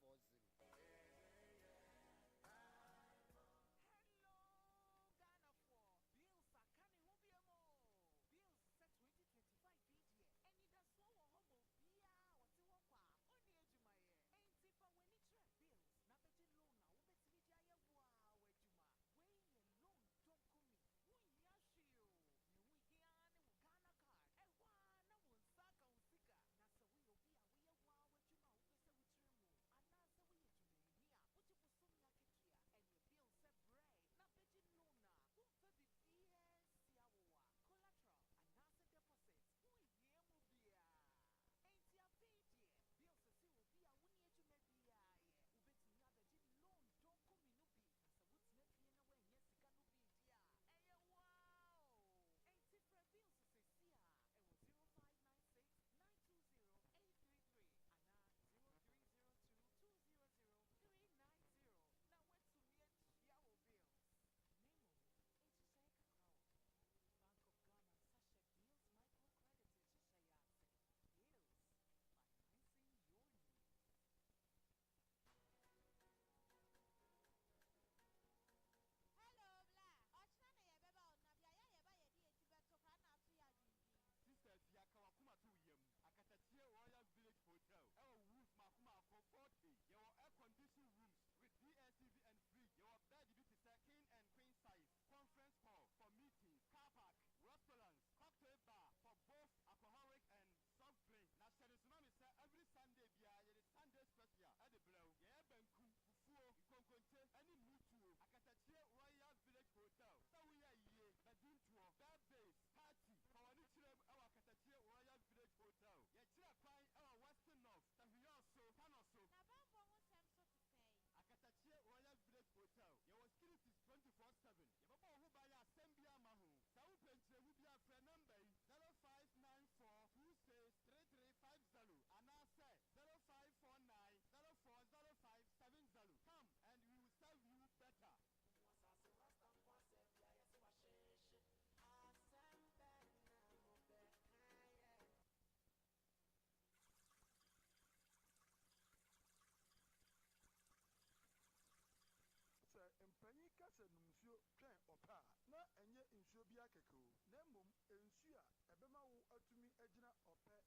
0249 749 797 ana 0242 024 840. Royal Village Hotel. Roof Makuma for 40. Your air conditioned rooms with DSTV and fridge. Your bed is king and queen size. Conference hall for meetings. Car park, restaurants, cocktail bar for both alcoholic and soft drinks. Now, Tsunami say every Sunday, Sunday special at the Blow. Yeah, Benku, Fufu, Konkonte, any Mutu. Akatachie Royal Village Hotel. So we are here. Badun tour, bed base, party. Kawanichire our Akatachie Royal Village Hotel. Yeah, Kwai our Western North. Tahioso, Panoso. Akatachie Royal Village Hotel. Your security is 24/7. Your Baba who buy a Sembia Mahu. Sao Pentre who be a friend number 0594 263350 and I say 0549 040570. Come and we will serve you better. Mpanyi kasa nsuo twɛn ɔpa na ɛnyɛ nsuo bi akɛkɛo na mmom nsuo a ɛbɛma wo atumi agyina ɔpɛ ano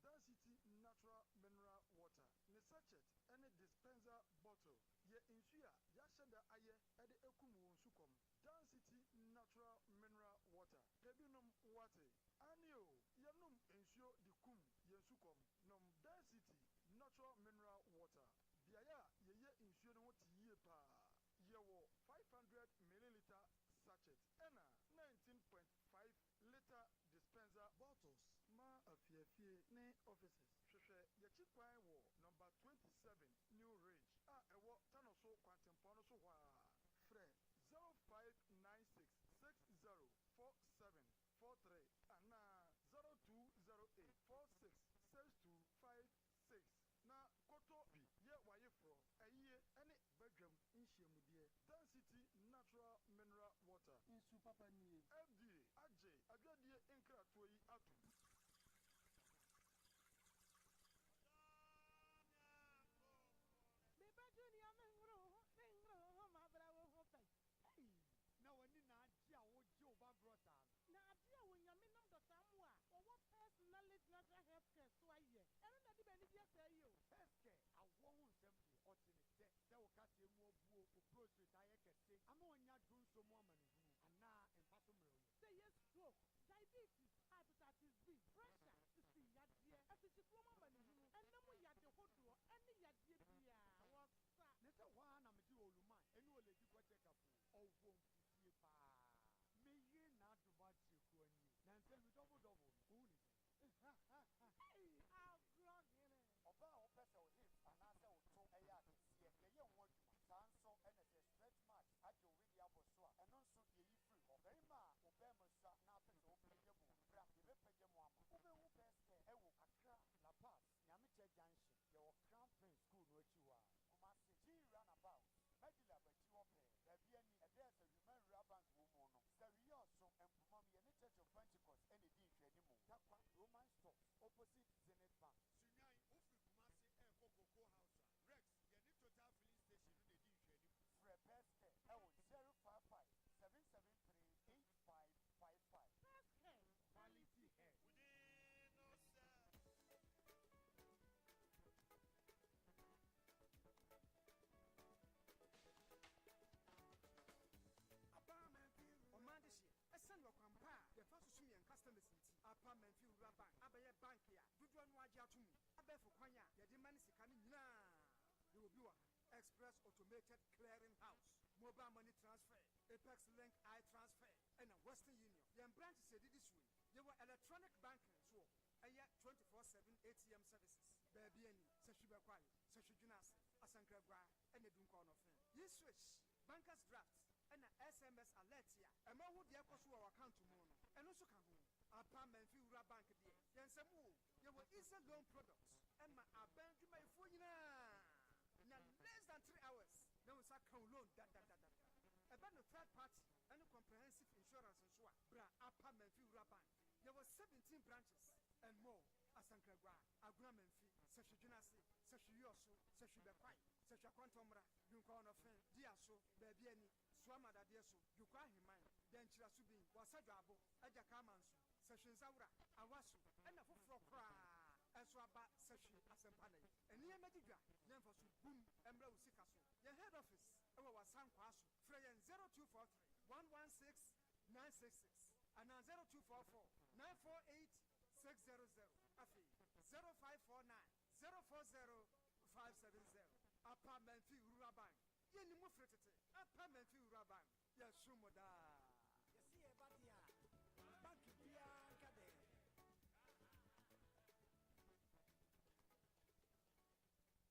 density natural mineral water ne sachet ɛne dispenser bottle yɛ nsuo a yɛahyɛ da ayɛ ɛde ekum wɔn nsukɔm density natural mineral water ebinom wate anio yɛnom nsuo de kum yɛn nsukɔm nom density natural mineral water biaya a yɛyɛ nsuo no ho te yie paa Yewo 500 milliliter sachet ena 19.5 liter dispenser bottles ma afie fie ne offices hwehwɛ yɛkyi kwan wɔ number 27 New Range ɛwɔ Tanoso Kwantempɔn so hɔ a frɛ 0596604743 anaa 0208466256 na koto bi yɛ wayeforo ɛyie ɛne BECHEM nhyiamudeɛ density natural mineral water nsu papa nie FDA agye adwadie nkratoɔ yi ato na wani na agye a wogye wo ba brɔta na agye a wonyame nam dɔta mu a ɔwɔ personality natural health care so ayɛ ɛno na de bɛni bi asɛ yi o health care awɔ ho nsɛm deɛ ɔte ne dɛ sɛ wo kaseɛ mu abuo wo prostate ayɛ kɛse ama ɔnya do nso mu ama ne hunu anaa mfa so mmerɛ wo sɛ yɛ stroke diabetes hepatitis B pressure sisi yadeɛ afikyikuo mu ama ne hunu ɛnam yade hodoɔ ɛne yadeɛ biaa wɔsa ne sɛ waa na mede oluman ɛne oledi kɔ check up ɔwɔ mfudie paa meye na adoba kyekuo ani na nsɛ mi dɔbodɔbo no wo ne agrɔgene ɔba a wopɛ sɛ wo hips anaasɛ wo to ɛyɛ akɛseɛ yɛyɛ wo adwuma saa nso ɛna sɛ stretch mark agye wo wede abɔ so a ɛno nso yɛyi firi hɔ bɛrima a wo bɛrima sua na apɛ sɛ wopagya mu bra yɛbɛpagya mu ama wobɛhu bɛsɛ ɛwɔ Accra La Paz Nyamekyɛ junction yɛwɔ Crown Prince school no akyi hɔ a Kumasi G runabout Medila bakyi hɔ pɛɛ baabi ani ɛdɛ sɛ Human Rural Bank wɔ mu no sɛ wiyɛ ɔso mpomam yɛne Church of Pentecost ɛne di nhwɛnimu Takwa Roman stores opposite Zenith Bank Sunyan wofiri Kumasi ɛkɔ Cocoa House a Rex yɛne Total filling station no na di nhwɛnimu frɛ Bɛskɛ ɛwɔ 055 773 8555 Bɛskɛ quality hair ɛsɛn wɔ kwampa a yɛfa so som yɛn customers nti apa manfi wura bank abɛyɛ bank a dodoɔ no agye ato mu abɛɛfo kwan a yɛde ma ne sika no nyinaa yɛwɔ bi wɔ ha express automated clearing house mobile money transfer apex link eye transfer ɛna western union yɛn branch sɛ didi so yi yɛwɔ electronic banking so ɛyɛ 24/7 ATM services baabi ani sɛ hwibɛkwae sɛ hwedwena ase asankragua ɛna dunkɔ no fe yi switch bankers draft ɛna SMS alert ya ɛma wo deɛ kɔ so wɔ account mu no ɛno nso ka ho apa manfi wura bank deɛ yɛnsɛm wo yɛwɔ easy loan products ɛma aban dwumayɛfoɔ nyinaa na less than 3 hours na wo sa kan loan dadadadada ɛbɛ no third party ɛne comprehensive insurance nso a bra apa manfi wura bank yɛwɔ 17 branches and more asankragua aguna manfi sɛ hwedwena ase sɛ hweyɔso sɛ hwebɛkwae sɛ hwakɔntɔmmra dunkɔ no fe dia so baabi ani suama dadeɛ so dwukɔ aheman dɛnkyira so bin wɔsa dwaabo agya kama nso sɛ hwensawura awa so ɛna foforɔ koraa ɛso aba sɛ hwe asɛmpa na yi ɛnneɛma di dwa na mfa so bum ɛmmra wo sika so yɛn head office ɛwɔ wasankwaa so frɛ yɛn 0243 116 966 anaa 0244 948 600 afei 0549 040 570 apa manfi wura bank yɛni mu firi tete apa manfi wura bank yɛso mo daa yɛsi yɛ ba deɛ a bank biara nka dɛ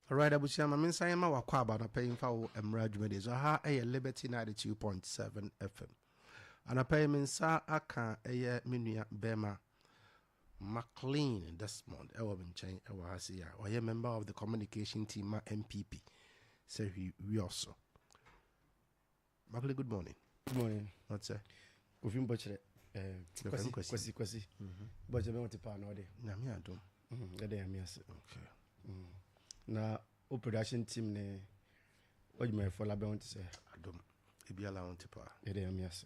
alright abusia ma mensan ma wakɔ aba no pɛyi mfa wo mmra dwumadi so ha ɛyɛ Liberty 92.7 FM anapa yi mensa aka ɛyɛ menua bɛma McLean Desmond ɛwɔ nkyɛn ɛwɔ ha si ya ɔyɛ member of the communication team ma MPP sɛ we also McLean, good morning. Good morning. What's that? Kofi mbɔkyerɛ kwasi bɔkyerɛ bɛ wɔte paa na ɔde nyame adom ɛde nyame ase okay na o production team ne ɔdwumayɛfoɔ labɛn wɔte sɛ adom ebiala wɔte paa ɛde nyame ase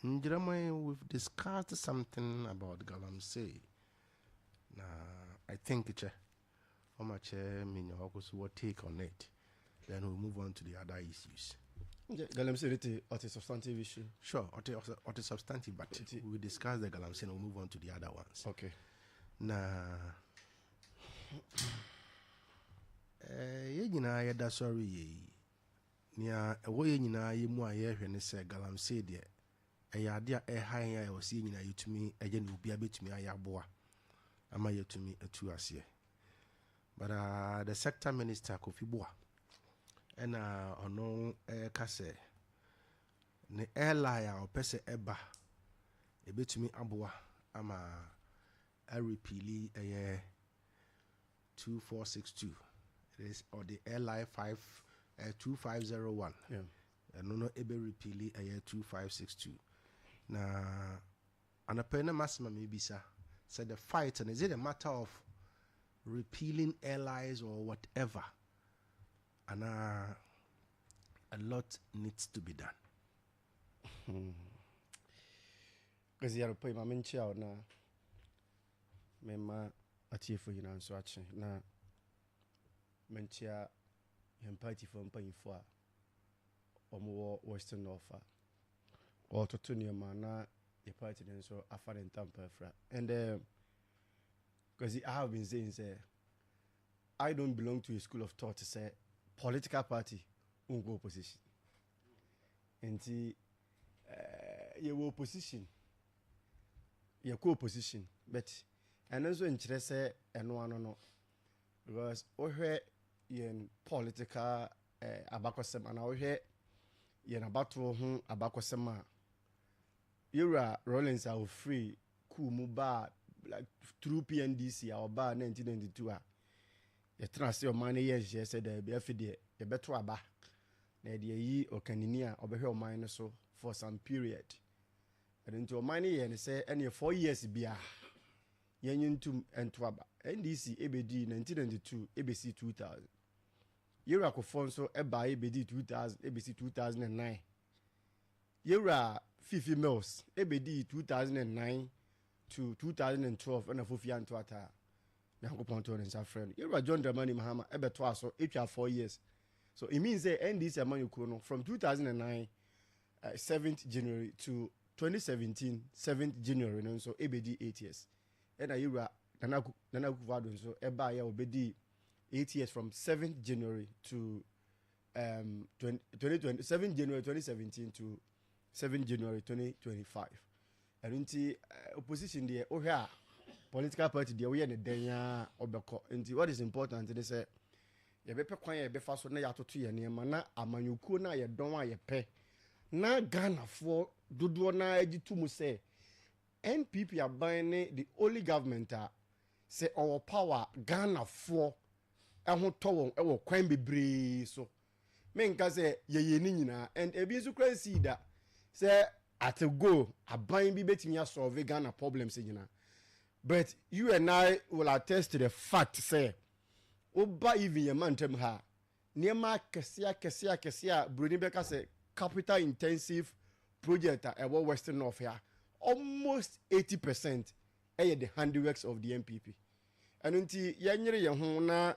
Njirama, we've discussed something about Galamsey. I think it's how much what take on it. Then we'll move on to the other issues. Galamsey is a substantive issue. Sure, or substantive, but we discuss the Galamsey and we'll move on to the other ones. Okay. Now, that's sorry. Nia, away in a ye more when they say Galamsey there. ɛyɛ ade a ɛhan a ɔsi nyina yɛtumi ɛyɛ no obi abɛtumi ayɛ aboa ama yɛtumi atu aseɛ. But the sector minister Kofi Boa and ono kase ne airline a opɛ sɛ ɛba ɛbɛtumi aboa ama repeali 2462 it is or the airline 2501 ɛno no ɛbɛ repeali 2562 na anapɛ ne masima mebisa said the fight, and is it a matter of repealing airlines or whatever? And a lot needs to be done. Because you are paying my mentor now. Mema achieve for you now, so actually na mentor him party for paying for more Western offer or to turn your man. The party then so I find in Tampa and because I have been saying say I don't belong to a school of thought to say political party won't go opposition and see your opposition your co-opposition but and also interest and one no because we in political abakosem and we hear yen abato ho abakosem Yura Rollins are free, Kumuba, like through PNDC, our bar 1992. You transfer your money, yes, you said the BFD, the better aba. The ye or caninia or behel mine so for some period. And into a money and say, any 4 years be a Yen to Antwaba, NDC, ABD 1992, ABC 2000. Yura Cofonso, Eba ABD 2000, ABC 2009. Yura Fifi Mills, ABD 2009 to 2012, and a Fufia and Twata. Nanko Ponton and Safran. You are John Dramani Mahama, Ebe Twaso, 4 years. So it means they end this amount from 2009, 7th January to 2017, 7th January, and so ABD 8 years. And I you are Nanaku Vadon, so Eba ya obedi 8 years from 7th January to 7th January 2017 to 7 January 2025. And into opposition there, oh yeah, political party there, we are the denya obeko. Into what is important, they say, you be kwanya, you be fast, na yato tu ya niyama na amanyuku na ya donwa ya pe. Na Ghana for dudu na ejitu mu say, NPP are buying the only government say our power Ghana for ehun towo ewo kwan bebre so. Menka say ye ni nyina and ebi so crazy that say at a go a buying be betting solve Ghana problems you know. But you and I will attest to the fact say oba even your man tem ha niema kesia Bruni Beka say capital intensive project at Western North here almost 80% the handiworks of the MPP. And until yanyere ye ho na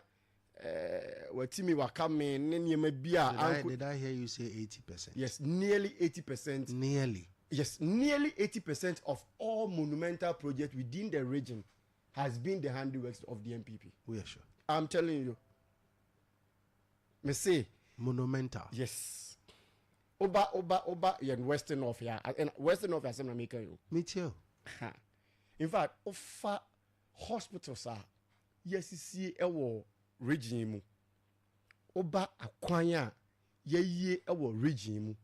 watimi wakame niema bia did I hear you say 80%? Yes, nearly 80%. Nearly. Yes, nearly 80% of all monumental projects within the region has been the handiworks of the MPP. We are sure. I'm telling you. Me say monumental. Yes. Oba in Western North here. And Western North is making you. Me too. In fact, offer hospitals are yes see ewo region mu. Oba akwanya ye ewo region mu.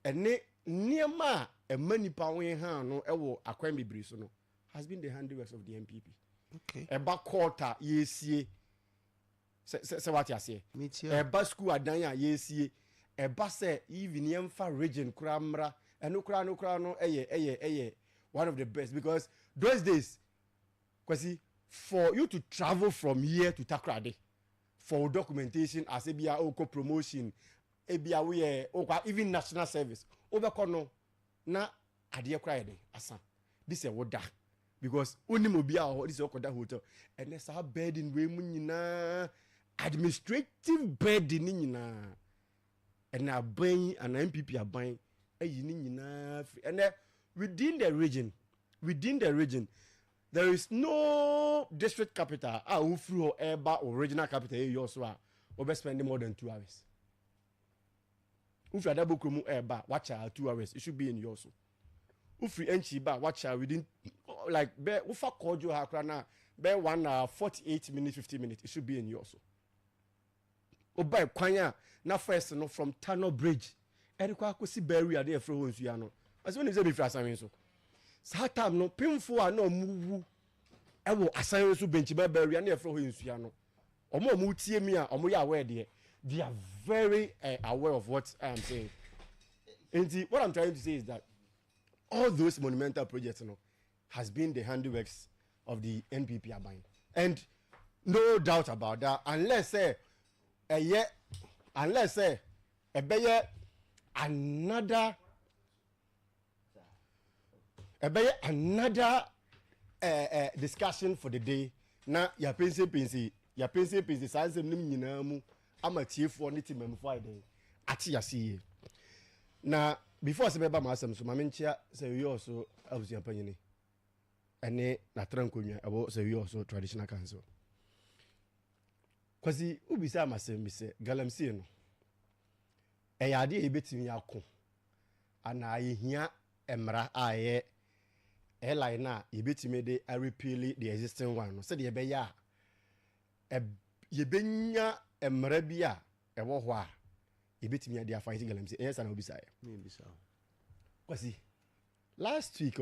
Ene niema emanipa wen han no ewo akwan bibiri so no has been the handiworks of the MPP. Okay. Eba quarter yesie se what you say. Eba school adan ya yesie. Eba se even yemfa region kramra eno kra no eye one of the best because those days kwasi for you to travel from here to Takrade for documentation as ebia oko promotion ebia we even national service obeko no na Adeakyia dey asan this e woda because only mobia this okoda hotel and there's a burden we mu nyina administrative burden nyina and na ban and MPP aban ayi nyina and within the region there is no district capital who through or regional capital you so over spending more than 2 hours. If you are double watch 2 hours, it should be in yours. Ufri enchi ba watch within like be ufa kojo hakra na be 1 hour 48 minutes 50 minutes it should be in you also. Oba kwanya na first no from Tunnel Bridge. Eri kwa kosi barrier dey fro honsu ya no. As when say be fra asan so. Sa time no pimfo a na omuwu ewo asan so benchi ba barrier na fro honsu ya no. Omo tie mi a omo ya aware there. They are very aware of what I am saying. And what I'm trying to say is that all those monumental projects, has been the handiworks of the NPP Abia. And no doubt about that, unless another discussion for the day. Na ya pense sanse nim nyina mu amatiefo ne timam Friday ati yase. Na before se beba masem so mamenchia se we also abusia panyini ene na trankonwa abo se we also traditional council kwasi ubisa masem bi se galamsey no eyade ebetimi yakọ ana yehia emra aye airline na ebetimi de repeal the existing one no se de ebeya yebenya emra bia ewo ho a ebetimi ade afanti galamsey eyesa na obisa ya kwasi last week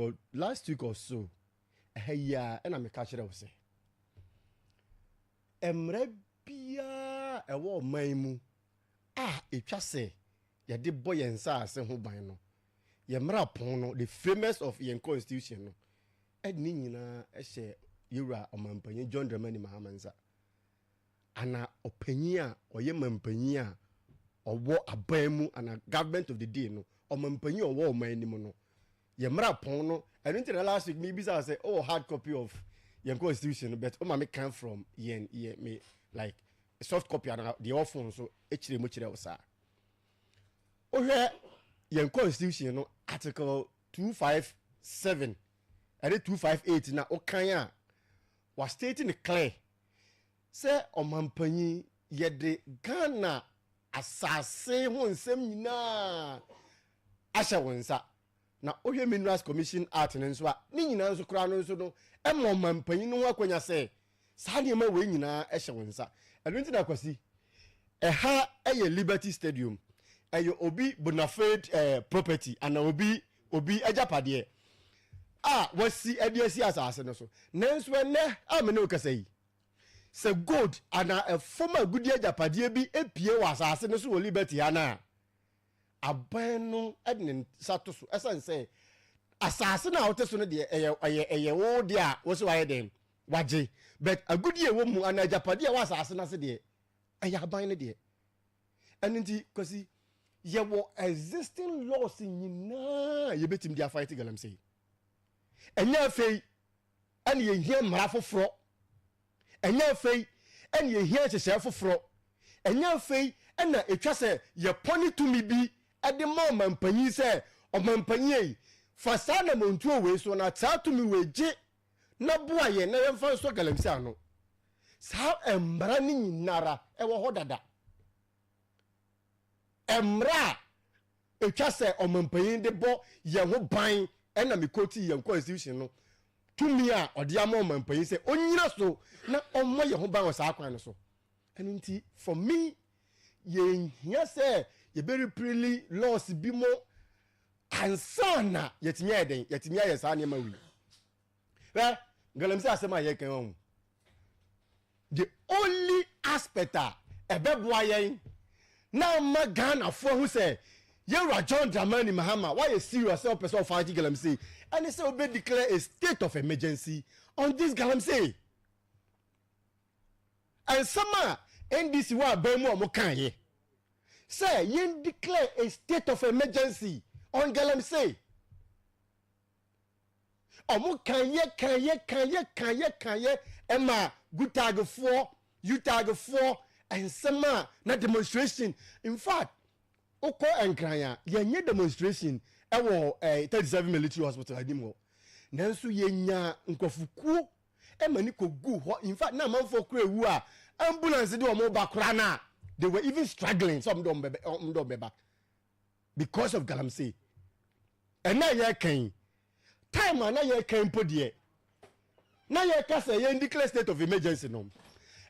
or so ya na me catch re wo se emra bia ewo man mu etwa se ye de boy ensa ase ho ban no ye mra pon no the famous of yen constitution no edni nyina ehye yura omampanyi John Dramani Mahamanza ana opanyi a oye mampanyi a owo aban mu ana government of the day no omampanyi owo omanim no ye mra pon no and until last week me bisa say hard copy of yen constitution but me come from yen me like a soft copy and the often so echire mo chire osa ohwe yen constitution no article 257 and 258 na okan a was stating clear say omampanyi ye de Ghana asase ho nsem nyina asha wonsa na ohwe Minerals Commission Act nso a ni nyina nso kra no nso no omampanyi no akwanya say sa de ma we nyina ehye wonsa enu na kwasi ha eye Liberty Stadium eye obi bonafide property and obi ajapade wasi ediasi asase no so nanso ene amene okasai se gold ana a former gudi ajapade bi epie wa asase no so wo Liberty ana aban no edne sato so esan say asase na woteso no de eye wo de a wo so waye dem waje but agudi ewo mu ana ajapade wa asase na se de eye aban ne de enenti kosi ye wo existing laws nyina ye betim dia fight galamsey enya fei ene ye hia mara foforo enya fei ene ye hia chese foforo enya fei ena etwa se ye poni to mi bi ade ma mampanyi se omampanyi ei fa na montuo we so na ta to mi weje na boa ye na ye mfa so galamsey ano sa embra ni nyinara ewo ho dada emra etwa se omampanyi de bo ye ho ban ena me koti ye constitution no tumi a ode ama omampanyi se onyira so na ommo ye ho ban o sa kwan no so enunti for me ye hia se ye very pretty laws bi mo ansana yetimi eden yetimi aye sa ne ma wi galamsey asema ye kan on the only aspect ebeboa yen na ma Ghana for who say Yera John Dramani Mahama, why a serious person of fighting galamsey? And they say we declare a state of emergency on this galamsey. And some NDC wa bemu amokanye. Say yen declare a state of emergency on galamsey. Kanye Emma good tag 4, you tag 4 and some na demonstration. In fact, oko enkranya yenye demonstration ewo 37 military hospital adimo nanso yenya nkofuku emani kogu ho in fact na manfo kura ewu a ambulance de omo bakura na they were even struggling some dom beba because of galamsey and na ye kan time na ye kan podie na ye ka say ye declare state of emergency no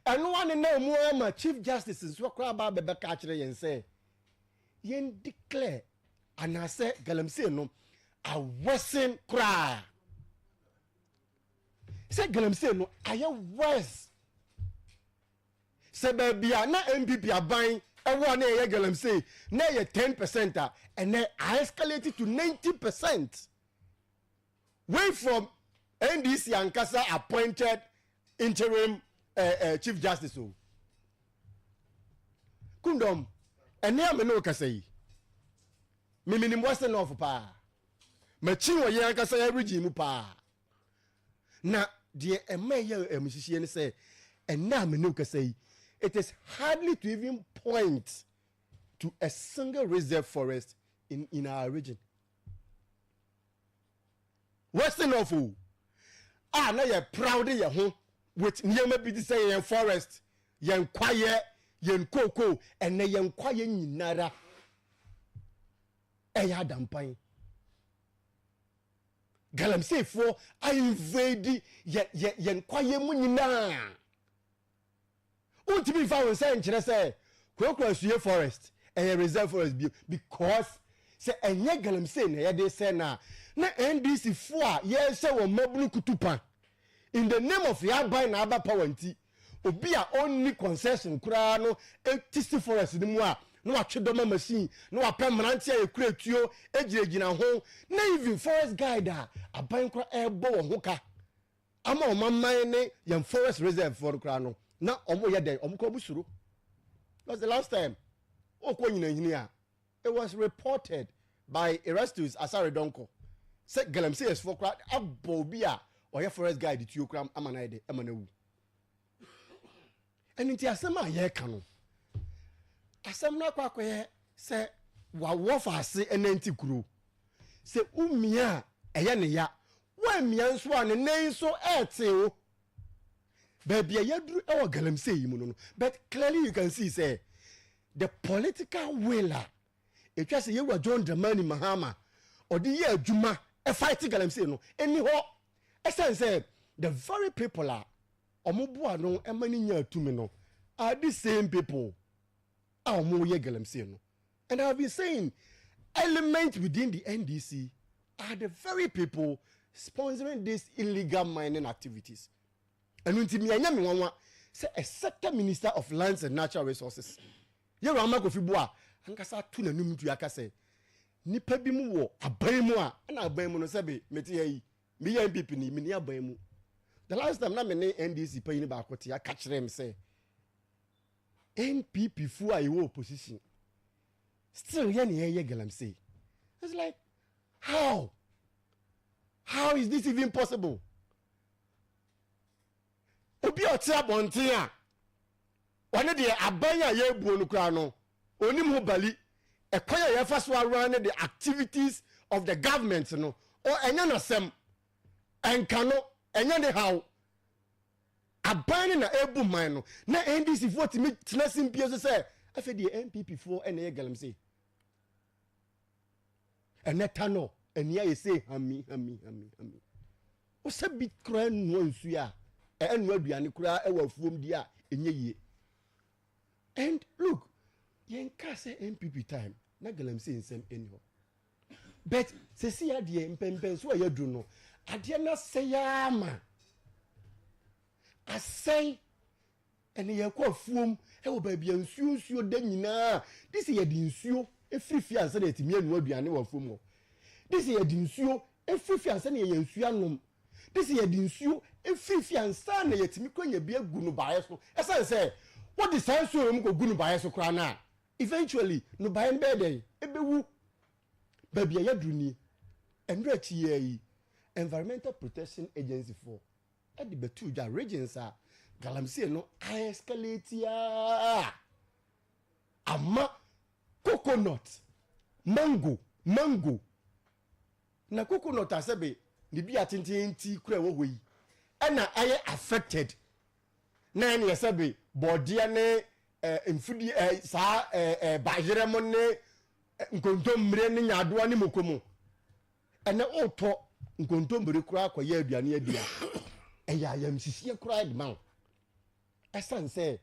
eno one na mu ma chief justice so kra ba be ka kire yen say ye declare anase galamsey no a worsen kra say galamsey no aye worse say bia na MPP aban ewo na ye galamsey na ye 10% and then I escalated to 90%. Way from NDC and Kasa appointed interim Chief Justice. Kundom, and now me no Kasai. Me minim Western of pa. Me chinwa yan Kasa regime pa. Na dear a mayor a musician say, and now me no Kasai. It is hardly to even point to a single reserve forest in our region. Western of who? Now you're proud of your home with near be the say forest, yen quiet, yen cocoa, and na yen quiet nara. Adam pine. Galamsey for I invade yen quiet munina. Won't be found saying, say, Crocus your forest and a reserve forest because say a Galamsey, they say now. Na NDC 4 yes say wo mabunu kutupa in the name of Yabai na Aba power nti obi a only concession kura no etisi forest ni mu a no atwedoma machine no apemranti a ekuretuo ejirejina ho na even forest guide a aban kura ebo wo ho ka ama o mamman ne yam forest reserve for kura no na omo ye den omo ko busuru. That's the last time okwo nyina a it was reported by Erastus Asaredonko. Say Galamsey is for crowd abobia or your forest guide to cram amanide amanawu. And into asema ye kanu. Asemna kwa say wa wofa se enenti kuro. Say umia eye ne ya. Wa mia nso an ne so ete o. Baby yadru e wa Galamsey yi mu no. But clearly you can see say the political will it just say you were John Dramani Mahama or the year Juma a fighting Galamsey no any ho essence say the very people are omoboa no emani nya tumi no are the same people omo ye Galamsey no. And I have been saying elements within the NDC are the very people sponsoring these illegal mining activities. And untimi anya me wanwa say a sector minister of lands and natural resources ye rama Kofi Boa ankasa tu na num tu aka say nipa bi mu wo aban mu a na aban mu no sebe meti yi me ya MPP ni me ni aban mu. The last time na me ne NDC pa yi ba akote aka kire me say NPP fu a wo opposition still ye ne ye Galamsey. It's like how is this even possible? Obi oti abonten a one de aban a ye buo no kra no onim ho bali ekwaya ye fa so around the activities of the government no or enya na sem enka no enya ne how aban na ebu man no na NDC vote me tena simpie so say afa the NPP for ena ye Galamsey eneta no enia ye say hami o se bi kra no nsu a enu aduane kra e wa fuom di a enye yie. And look, yen ka say NPP time na Galamsey nsem eniho. But se si ade mpempen so ayadu no ade na say ama asai ene ye kwa fuom e wo ba bia nsuo da nyina. This ye di nsuo efrifi ansa na etimi enu aduane wa fuom ho. This ye di nsuo efrifi ansa na ye nsuo anom. This ye di nsuo efrifi ansa na yetimi kwanya bia gu no bae so. Esa say what is sense so go gu no bae so kra na eventually no bae mbe dey ebewu ba bia yadru ni enra chi yi Environmental Protection Agency for at the Betuja regions are Galamsey no escalate ya ama coconut mango na coconut asebe ni bi atintinti kura wo yi na aye affected na ne asebe bodia ne mfudi sa bajere mo ne nkontom mre ne nyadoa ne mokomo ene oto nkontombere kura akɔyɛ aduane adia ɛyɛ ayamsisiɛ kura de ma ɛsan sɛ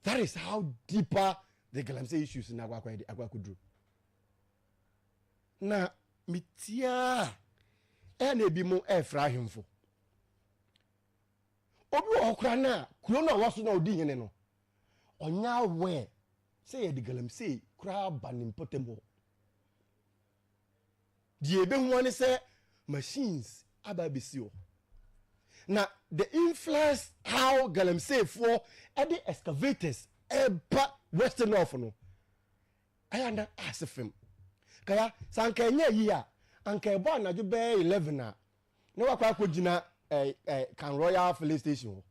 that is how deeper the galamsey issues na akwaduro na mitia ɛna ebi mu ɛfra ahemfo obi wɔ kura na kuro na waso na odi hene no ɔnya awɛ sɛ yɛ de galamsey kura ba ne mpɔtam hɔ deɛ ebehu ne sɛ machines aba besi hɔ na the influence how galamsey for ɛde excavators ɛba western north no ɛyɛ na asefem kaya sanka enye yi a anka ɛbɔ anadwo bɛɛ 11 a na wakɔ akɔgyina kan royal filling station hɔ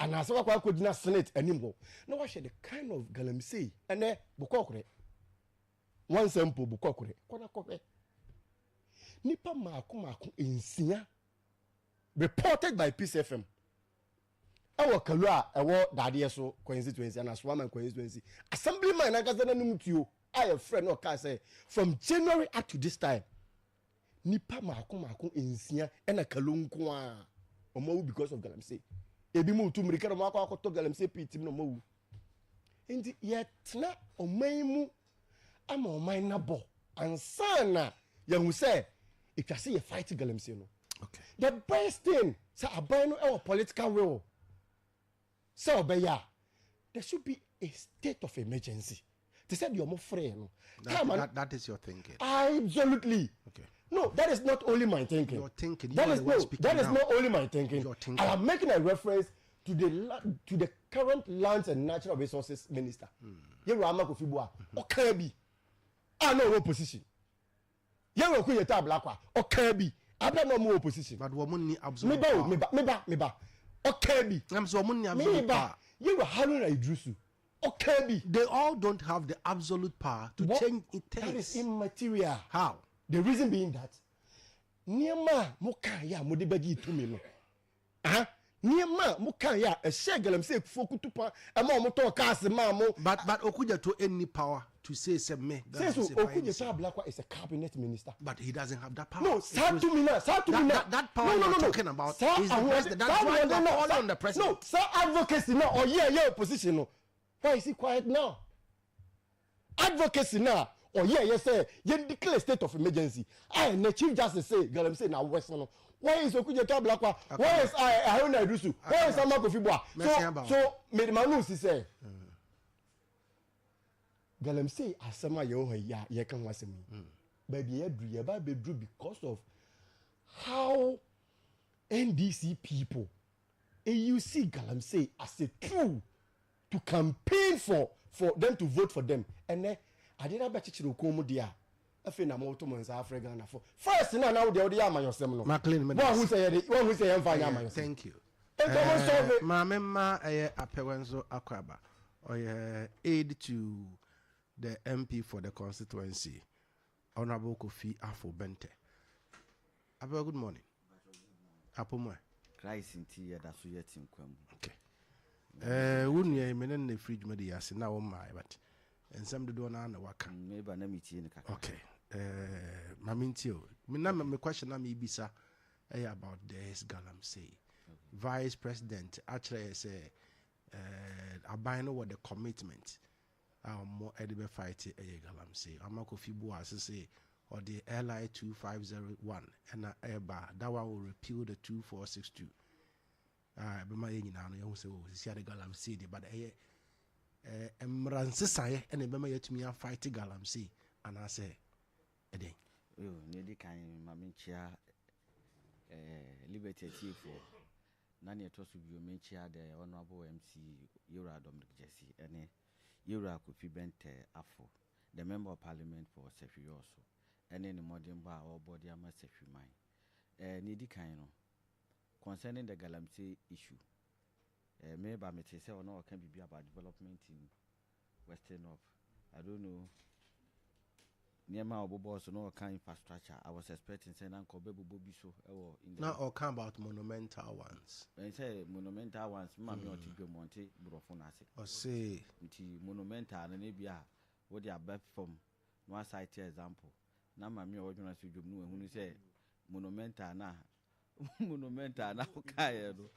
anaasɛ wakɔ akɔgyina senate anim hɔ na wahyɛ the kind of galamsey ɛnɛ bukɔkorɛ one sample bukɔkorɛ kɔna kɔhwɛ nipa maako nsia reported by Peace FM ɛwɔ kalu a ɛwɔ dadeɛ so constituency ana Swama constituency assemblyman na kasa na num tuo a yɛ friend no ka say from January up to this time nipa maako nsia ɛna kalu nko a ɔmawu because of galamsey ebi mu tu mirika no akɔ galamsey pit no ɔmawu enti yɛ tena ɔman mu ama ɔman na bɔ ansana yɛhu sɛ etwase yɛ fight galamsey no. Okay. The best thing, say aban no political will. So there should be a state of emergency. They said you're more free. No? That is your thinking. Absolutely. Okay. No, that is not only my thinking. Your thinking. That is not only my thinking. I am making a reference to the current lands and natural resources minister. Yerama Kofibua. Okay, be. I know opposition. Yerama Kuyeta Blakwa. Okay, be. Abia no more opposition. But woman ni absolute. Meba. Okay bi. I'm so woman ni absolute power. You were Haruna Idrisu. Okay bi. They all don't have the absolute power to change it. That is immaterial. How? The reason being that niema muka ya mo de bagi to me no. Niema muka ya e share galamsey fokutupa e ma mo to ka ase ma mo. But Okuja to any power to say me. Say so Okuja Blakwa is a cabinet minister. But he doesn't have that power. No, that power you're talking about is the president. That's why they're all on the president. No, sir, advocacy now or opposition no. Why is he quiet now? Advocacy now or say you declare state of emergency. The chief justice say galamsey na west no. Why is Okuja Blakwa? Why is Haruna Idrisu? Why is Amako Fibua? So Medmanu say galamsey asama ye kan wasem baby e ba bedru because of how NDC people you see galamsey as a tool to campaign for them to vote for them and then adira ba chichiro komu dia afi na mo to monsa Africa na for first na de amayosem no one who say em fa amayosem. Thank you. Ma memma apewenso akwaba or aid to the MP for the constituency, Honorable Kofi Afo Bente. Abel, good morning. Apomo. Christ in tea, that's yet in Quam. Okay. Wouldn't you mean the fridge medias now on my but and some do not know what can maybe an meeting. Okay. Mamintio. My question I'm Ibisa about this galamsey. Vice President actually say I buy no what the commitment. More edible fight a galamsey. Amako Fibu say or the LI 2501 and Eba that one will repeal the 2462. But my you know say see the galamsey but Emransisai and Ebema yet me a fight galamsey and I say a day. Oh, nearly kind Maminchia Liberty for Nani to be menchia the Honorable MC Yura Dominic Jesse and Yura Kofi Bente Afo, the member of parliament for Sefi also, and any modern bar or body ama Sefi mine. Needy kind concerning the galamsey issue. Maybe I may say or no can be about development in Western North. I don't know. Near my boss, no kind infrastructure. I was expecting saying Uncle Baby Bobby so. Now, or come about monumental ones. When say monumental ones, Mammy or Tigo Monte, Brofonase. Or say, monumental and maybe what they are back from one side example. Now, Mammy or you know, when you say monumental na monumental na okay no.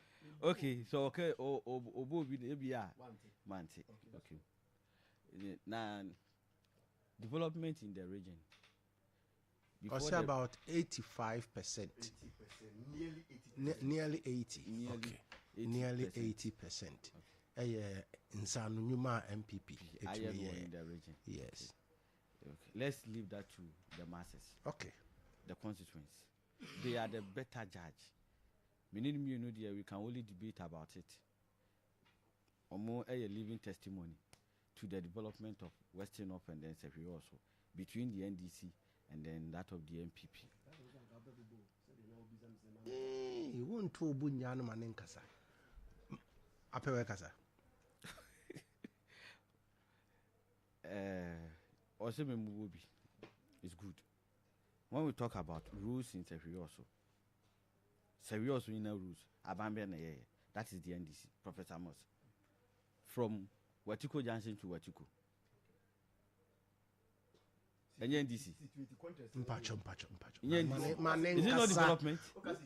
Okay, so okay, obo bi ebia Mante. Okay. Now development in the region. I say about 85%. Nearly 80. Okay. Nearly 80%. Insanu Nyuma MPP. In the region. Yes. Okay. Let's leave that to the masses. Okay. The constituents. They are the better judge. Meaning you know we can only debate about it. Or more a living testimony to the development of Western North and then Sefi also between the NDC and then that of the MPP. You want to bunyano manenkasa. Apewe kasa. Also Memubi is good. When we talk about rules in Sefi also in rules. Abambia na yeye. That is the NDC, Professor Moss. From Watiko Junction to Watiko. And NDC. Mpacho. Is it not development?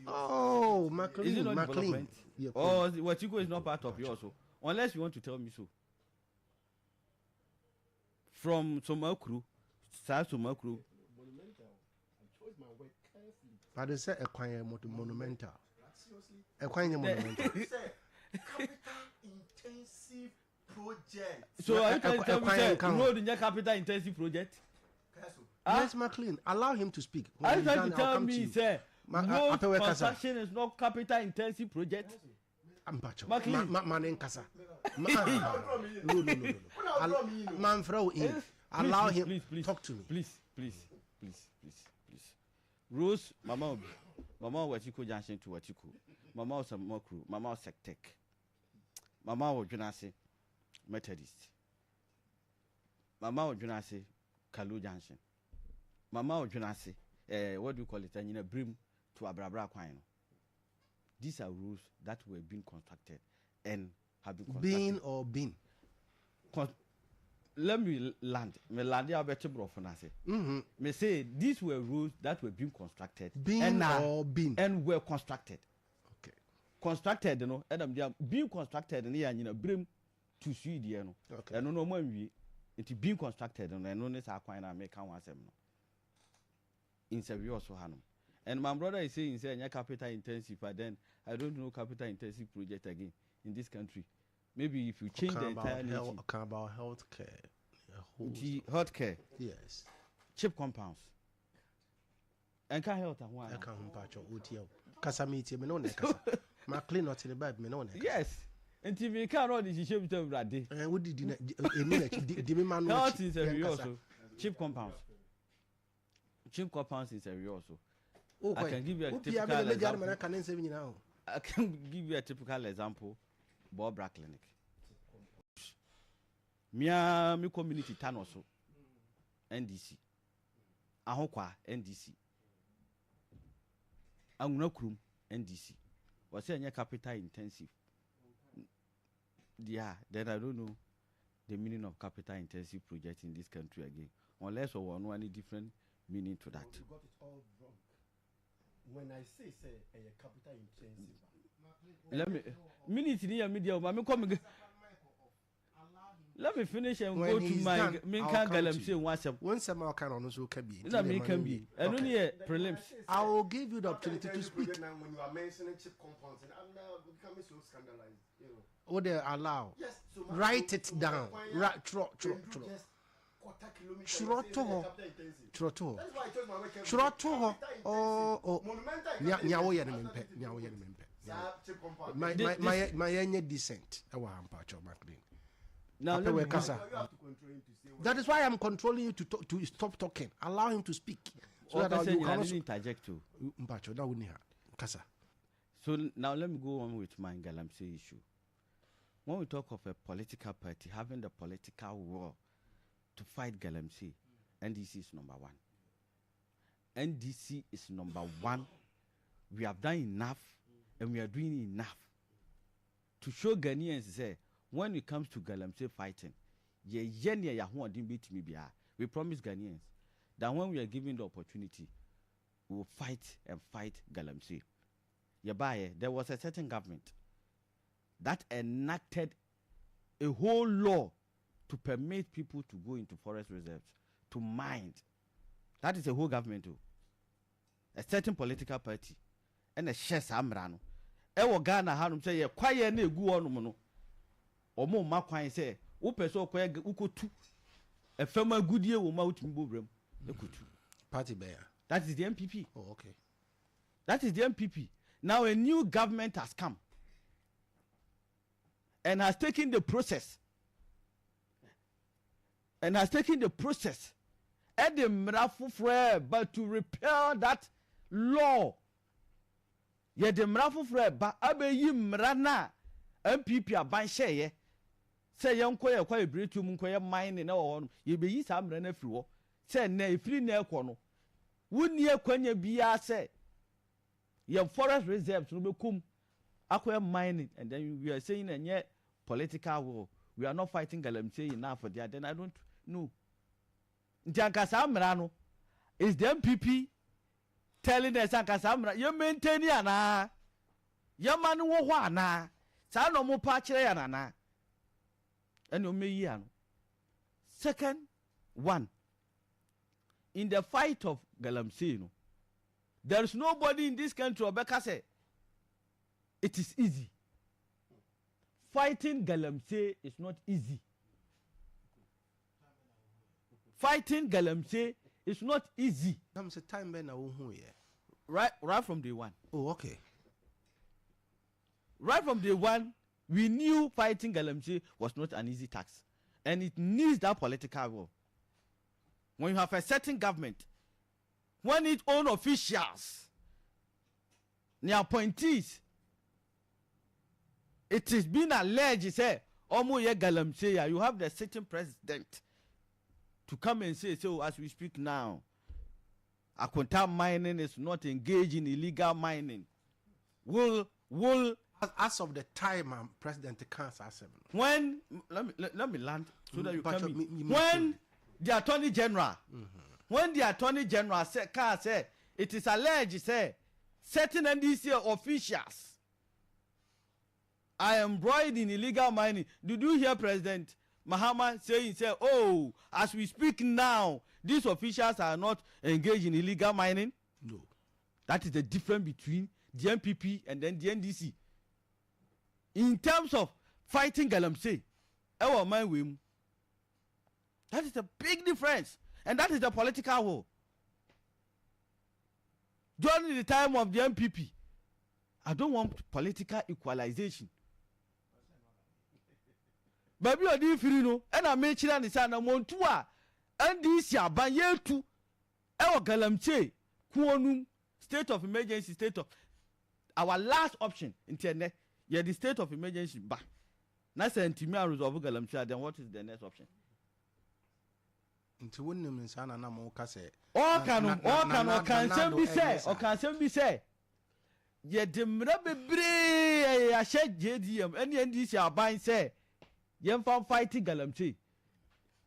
Oh, McLean. Is it not development? Or Watiko is not part of yours. Unless you want to tell me so. From Somakru, South Somakru. But they say a monumental. A monumental. Capital intensive project. So are you trying to tell me that road in your capital intensive project? Yes, McLean, allow him to speak. Are you trying to tell me, sir, road construction is not capital intensive project? McLean. No. Manfro in. Allow him. Please, talk to me. Please. Rose, Mama Watiko Junction to Watiko. Mama Samokru, Mama Sectec. Mama Ojunase Methodist. Mama Ojunase Kalu Junction. Mama Ojunase, what do you call it? And brim to Abrabra Quine. These are rules that were being constructed and have been constructed. Being or been? Let me land. Me land ya better bro for nase. Me say these were rules that were being constructed. Being or been? And were constructed. Constructed, you know, Adam they are being constructed and you know bring to see the no. Okay. And no more we it being constructed and no ness are quite make one sem no. In Sevi also hanum. And my brother is saying say capital intensive, but then I don't know capital intensive project again in this country. Maybe if you change the entire nation. About healthcare. Healthcare. Yes. Cheap compounds. And can health and one. I can't patch OTL. Casamity, me no kasa. McLean not in the bed, me no. Yes. And TV can't run this shape to Brady. And what did you man? Health is a real also. Cheap compounds. Cheap compounds is a real also. I can give you a typical example. I can give you a typical example. Bobra Clinic. Mi community town also. NDC. Ahokwa NDC. Angunakrum NDC. Was saying capital intensive. Yeah, then I don't know the meaning of capital intensive project in this country again. Unless we know any different meaning to that. You got it all wrong. When I say a capital intensive. Let me minute near media, come. Let me finish and go to my Minka Galamsey once some more can also can be. Can be. And only a prelims. I will give you the opportunity to speak. When you are mentioning chip compounds, and I'm now becoming so scandalized. You know. What they allow? Yes. So write it down. Right, trot. Oh. Nyawo ye mempe. My decent. Now that is why I'm controlling you to stop talking. Allow him to speak. So that you can interject too. So now let me go on with my Galamsey issue. When we talk of a political party having the political war to fight Galamsey, NDC is number one. NDC is number one. We have done enough and we are doing enough to show Ghanaians say when it comes to Galamsey fighting, we promise Ghanaians that when we are given the opportunity, we will fight and fight Galamsey. There was a certain government that enacted a whole law to permit people to go into forest reserves to mine. That is a whole government too. A certain political party and a chess amrano. Ewo Ghana hanum say ye kwaye na egu onum no. Omo ma kwan say wo peso kwaye ukotu. E fema gudie wo ma utimi bobrem. Ekutu. Party bear. That is the MPP. Oh, okay. That is the MPP. Now a new government has come and has taken the process. And has taken the process at the mrafufre, but to repeal that law. Ye the mrafufre, but abe yi mrana MPP abanshe ye. Say yanko ye kwa ibretu munko ye mine na wo ye be yi sa mrana firi wo. Say na ifiri na ekwo no. Wuni ekwanya biya say your forest reserves will become acquire mining, and then we are saying and yet political war. We are not fighting Galamsey enough for that. Then I don't know. Ntiankasamrano is the MPP telling us Ankasamra, you maintain yana. Your man wo na. Sa no mo pa kire yana na. And you second one. In the fight of Galamsey, no, there is nobody in this country, Obeka say, it is easy. Fighting Galamsey is not easy. Fighting Galamsey is not easy. Right from day one. Oh, okay. Right from day one, we knew fighting Galamsey was not an easy task. And it needs that political will. When you have a certain government, when its own officials, the appointees, it is being alleged, say, Omo ye Galamsey, you have the sitting president to come and say, so as we speak now, Akonta mining is not engaged in illegal mining. As of the time President can't ask him. When let me land so that you can when the Attorney General, when the Attorney General say it is alleged say certain NDC officials are embroiled in illegal mining. Did you hear President Mahama saying, oh, as we speak now, these officials are not engaged in illegal mining? No. That is the difference between the MPP and then the NDC. In terms of fighting Galamsey, that is a big difference. And that is the political war. During the time of the MPP, I don't want political equalization. Baby, I didn't feel no, and I made sure the son of Montua, and this year, by year 2, our Galamsey, Kuonum, state of emergency, state of our last option, internet, yeah, the state of emergency back. Now, say, Timia resolve Galamsey, then what is the next option? Into wouldn't mean Sana Namoka say, or can be say, yet the Mrabe, I shed JDM, and the NDC are buying say, Yen found fighting Galamsey.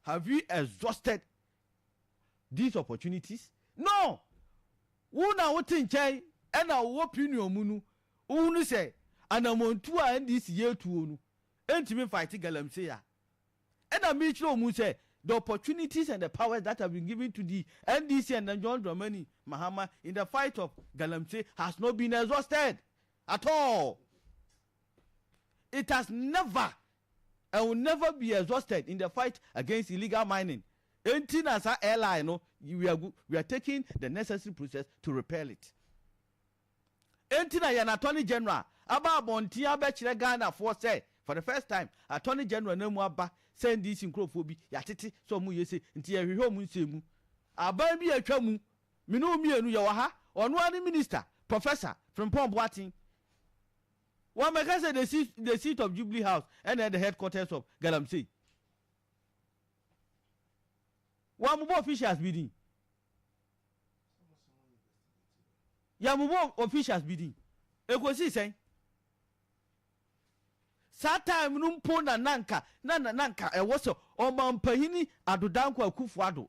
Have you exhausted these opportunities? No. Una wotin chai and a opinion munu. Unu say, and a montua and this year to unu. Intimate fighting Galamsey. And a mutual mu say, the opportunities and the powers that have been given to the NDC and the John Dramani Mahama in the fight of Galamsey has not been exhausted at all. It has never and will never be exhausted in the fight against illegal mining. Anything as an airline, no, we are taking the necessary process to repel it. Anything as an Attorney General, Abba Bontia Bechere Ghana for say, for the first time, Attorney General Nemuaba send this in Crophobia, Yatiti, so mu yesi, until you home semu. Abba be a chamu, Minu me and Yawaha, or one minister, professor from Pomboating. One may say the seat of Jubilee House and at the headquarters of Galamsey. One more officials bidding. Yamubo officials bidding. Ekosi saying. Sata mnumpo na nanka ewoso omampahini adodanko akufuado.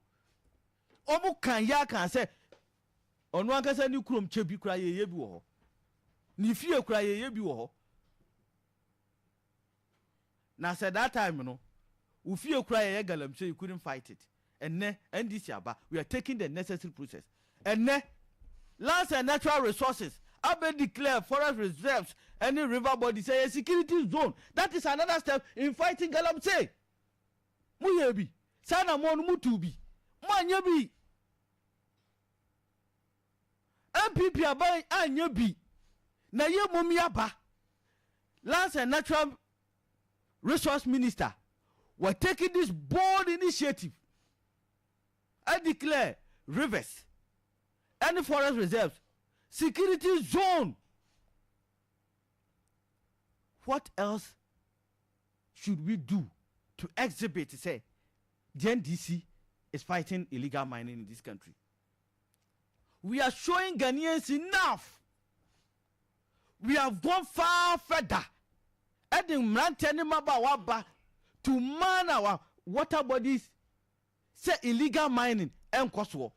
Omu kan ya kan say Ono ankasa ni kurom chebi kura ye bi wo ho. Ni fie kura ye bi wo ho. Na said that time no, ufie kura ye galamsey you couldn't fight it. And ne NDC aba, we are taking the necessary process. And ne lands and natural resources Abia declare forest reserves any river body say a security zone. That is another step in fighting galamsey. Muyebi sana mon mutubi manyebi MPP abai anyebi na ye momi aba. Lands and natural resource minister were taking this bold initiative. I declare rivers and forest reserves security zone. What else should we do to exhibit say the NDC is fighting illegal mining in this country? We are showing Ghanaians enough. We have gone far further. Adding Maba to man our water bodies say illegal mining and Kosovo.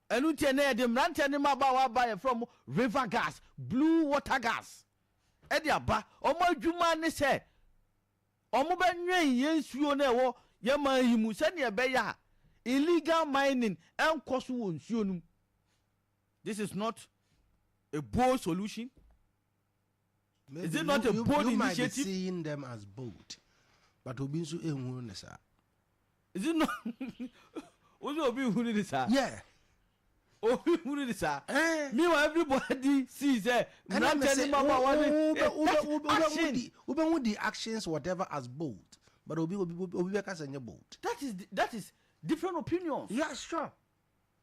And we tell the Maba from river gas, blue water gas. Ediaba, Omo Juma say, Omo Benye Yensuo Newo, Yama Himusania Beya, illegal mining and Kosovo Nsunum. This is not a bold solution. Maybe is it not a bold you initiative? Might be seeing them as bold, but Obinsu Ehunesa. Is it not? Yeah. Meanwhile, everybody sees it. The actions, whatever, as bold, but Obi bold. That is different opinions. Yeah, sure.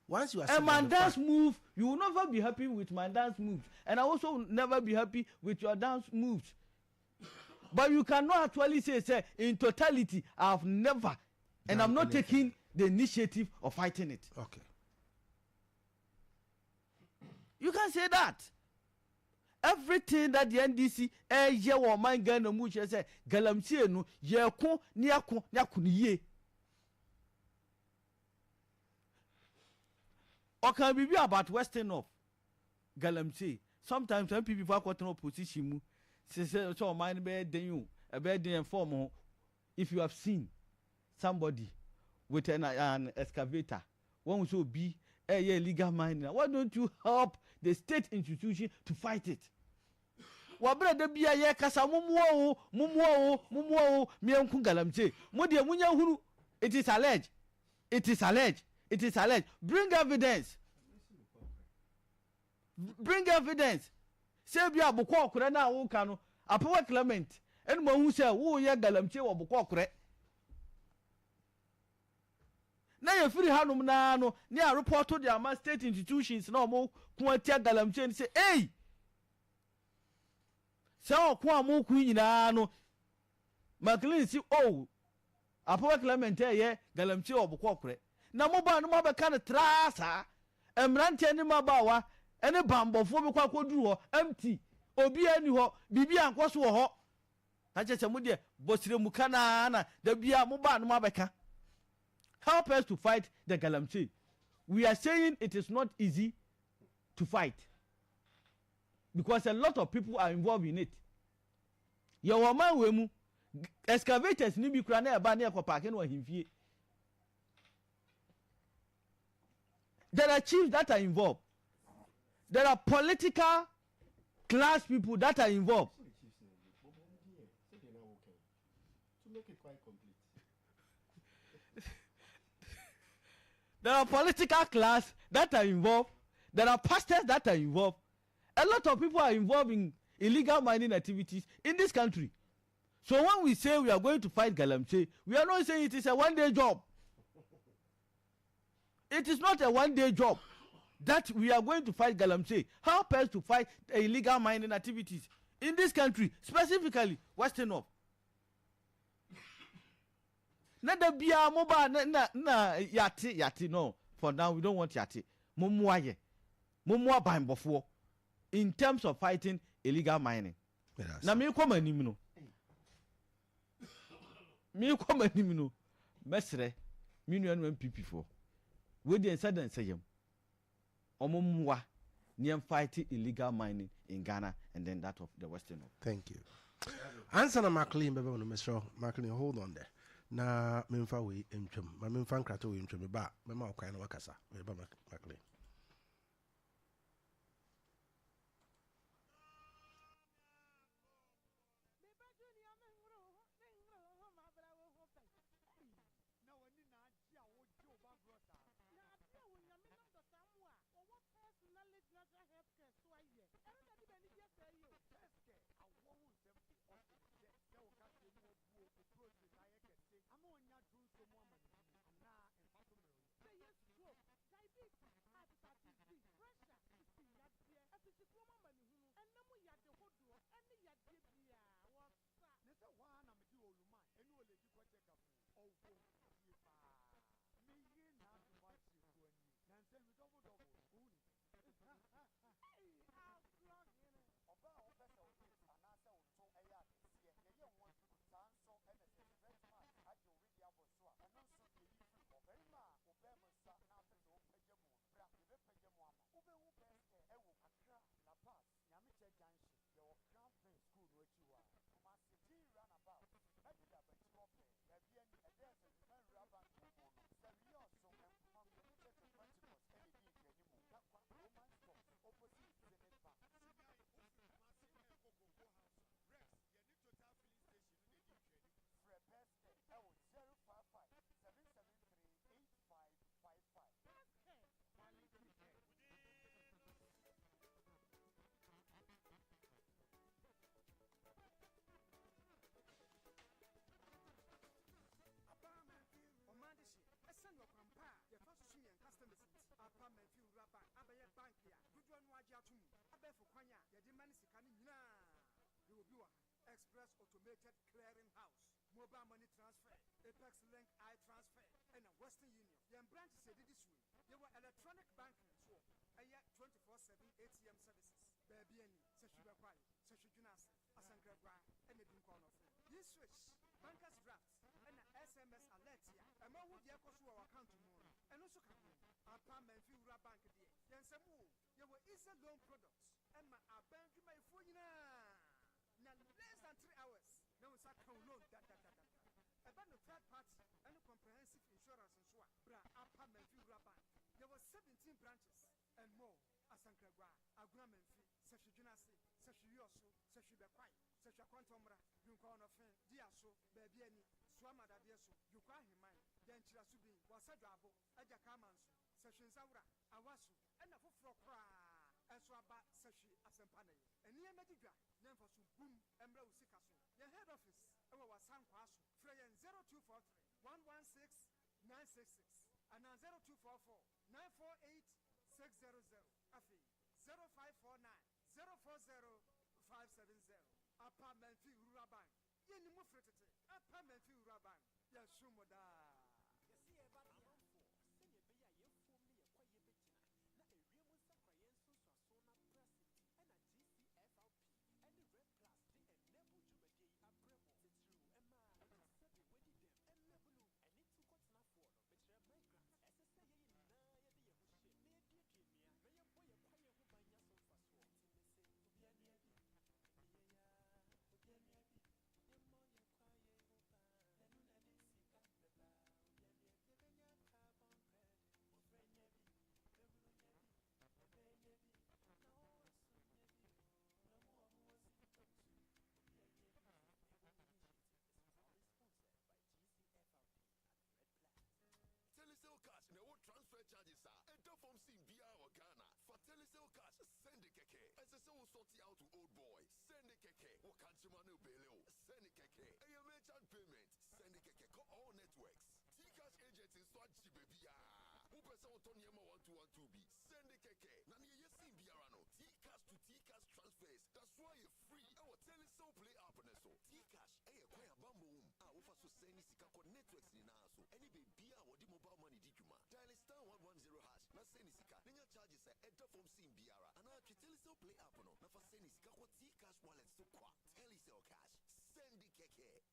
Once you are and my dance move, you will never be happy with my dance moves, and I also will never be happy with your dance moves. But you cannot actually say in totality, I've never, and I'm not taking the initiative of fighting it. Okay. You can say that. Everything that the NDC ye or mind Ghana much say galamsey no ye ko ni ye. Or can be about Western of galamsey. Sometimes when people are in opposition, say so mind better than you, a better than form. If you have seen somebody with an excavator, one will be a illegal mining. Why don't you help the state institution to fight it? Wabrada be a ye kasa mumuo mi enku galamsey. Modi munya huru. It is alleged. It is alleged. It is alleged. Bring evidence. Bring evidence. Say be abukwa okure na wo kanu. Apewa Clement. En mo hu say wo ye galamsey wo abukwa okure. Na ye free hanum na no ni a report to the state institutions na mo ku atia galamsey and say hey. Say o ku amu ku nyina no. McLean si oh. Apewa Clement ye galamsey wo abukwa okure. Na mo ba no mo be kan trasa. Emrante ni mabawa ene bambofo be kwa koduru ho empty. Obi ani ho bibi ankoso wo ho. Na che mo de bosire mu kana na da bia mo ba no mo abeka. Help us to fight the galamsey. We are saying it is not easy to fight because a lot of people are involved in it. Your man we mu excavators ni bi kura na eba na ekopark no ahimfie. There are chiefs that are involved. There are political class people that are involved. There are political class that are involved. There are pastors that are involved. A lot of people are involved in illegal mining activities in this country. So when we say we are going to fight galamsey, we are not saying it is a one-day job. It is not a one-day job that we are going to fight galamsey. Help us to fight illegal mining activities in this country, specifically Western North. Nada bia moba na yati no. For now we don't want yati. Mumwaye. Mumwa bambofo. In terms of fighting illegal mining. Na me kwa manim no. Me kwa manim no. Mesre me nua no MPP for. We dey say dem say yam. Omumwa near fighting illegal mining in Ghana and then that of the Western North. Thank you. Answer na McLean, baby, no, Mr. McLean, hold on there. Na memfa we ntwam ma memfa nkrato we ntwam ba mema okwan na wakasa me ba McLean. Express Automated Clearing House, Mobile Money Transfer, Apex Link I Transfer, and Western Union. The branch said this way. There were electronic banking so I 24/7 ATM services. Baby any Seshuba Kwai, Seshujunas, Asankra, and the Dunkon of this switch, bankers draft, and SMS alert here. A man who the echoes to our account tomorrow, and also come apartment few bank there. Then some more, there were easy loan products, and my bank my phone. Now less than 3 hours. Now it's a count loan. About the third party and comprehensive insurance and so on. Bra apartment few bank. There were 17 branches and more. Asankra, Aguaman fee, Seshujunasi, Seshuyoso, Seshubequai, Seshaquantomra, Yunkon of Diaso, Babiani, Swamada Diaso, Yukahiman, then Chirasubi, Wasadabo, Ajakamansu, Seshinzaura, Awasu, and a Fufrokra. Eswaba Sashi Asampane. And near Mediga, Nemfosu Boom, Embro Sikasu. Your head office, our San Quasu, Freyan 0243 116 966, and 0244 948 600, Afi 0549 040 570. Apartment fee Raban. Yenimufrete, apartment fee Raban. Yasumoda. Transfer charges are enter from Simbia or Ghana. For Telecel cash, send the keke. SSO sort it out to old boy. Send the keke. Wakachimano Beleo. Send the keke. And your merchant payment. Send the keke. Call all networks. T-Cash agents in Swatchi baby. Who person will turn Yama 1212B? Send the keke. Nani ye Simbia no. T-Cash to T-Cash transfers. That's why you're free. Our Telecel play app on so. T-Cash. Hey, kwaya bamboom. Offer so send this networks in our so. Any baby or the mobile money did you ma. Dial star 110 hash. Na senisika. Ninya charges a enter from Simbiara. And our Telecel play app no. Na for senisika kwa T-Cash wallet so kwa. Telecel cash. Send the keke.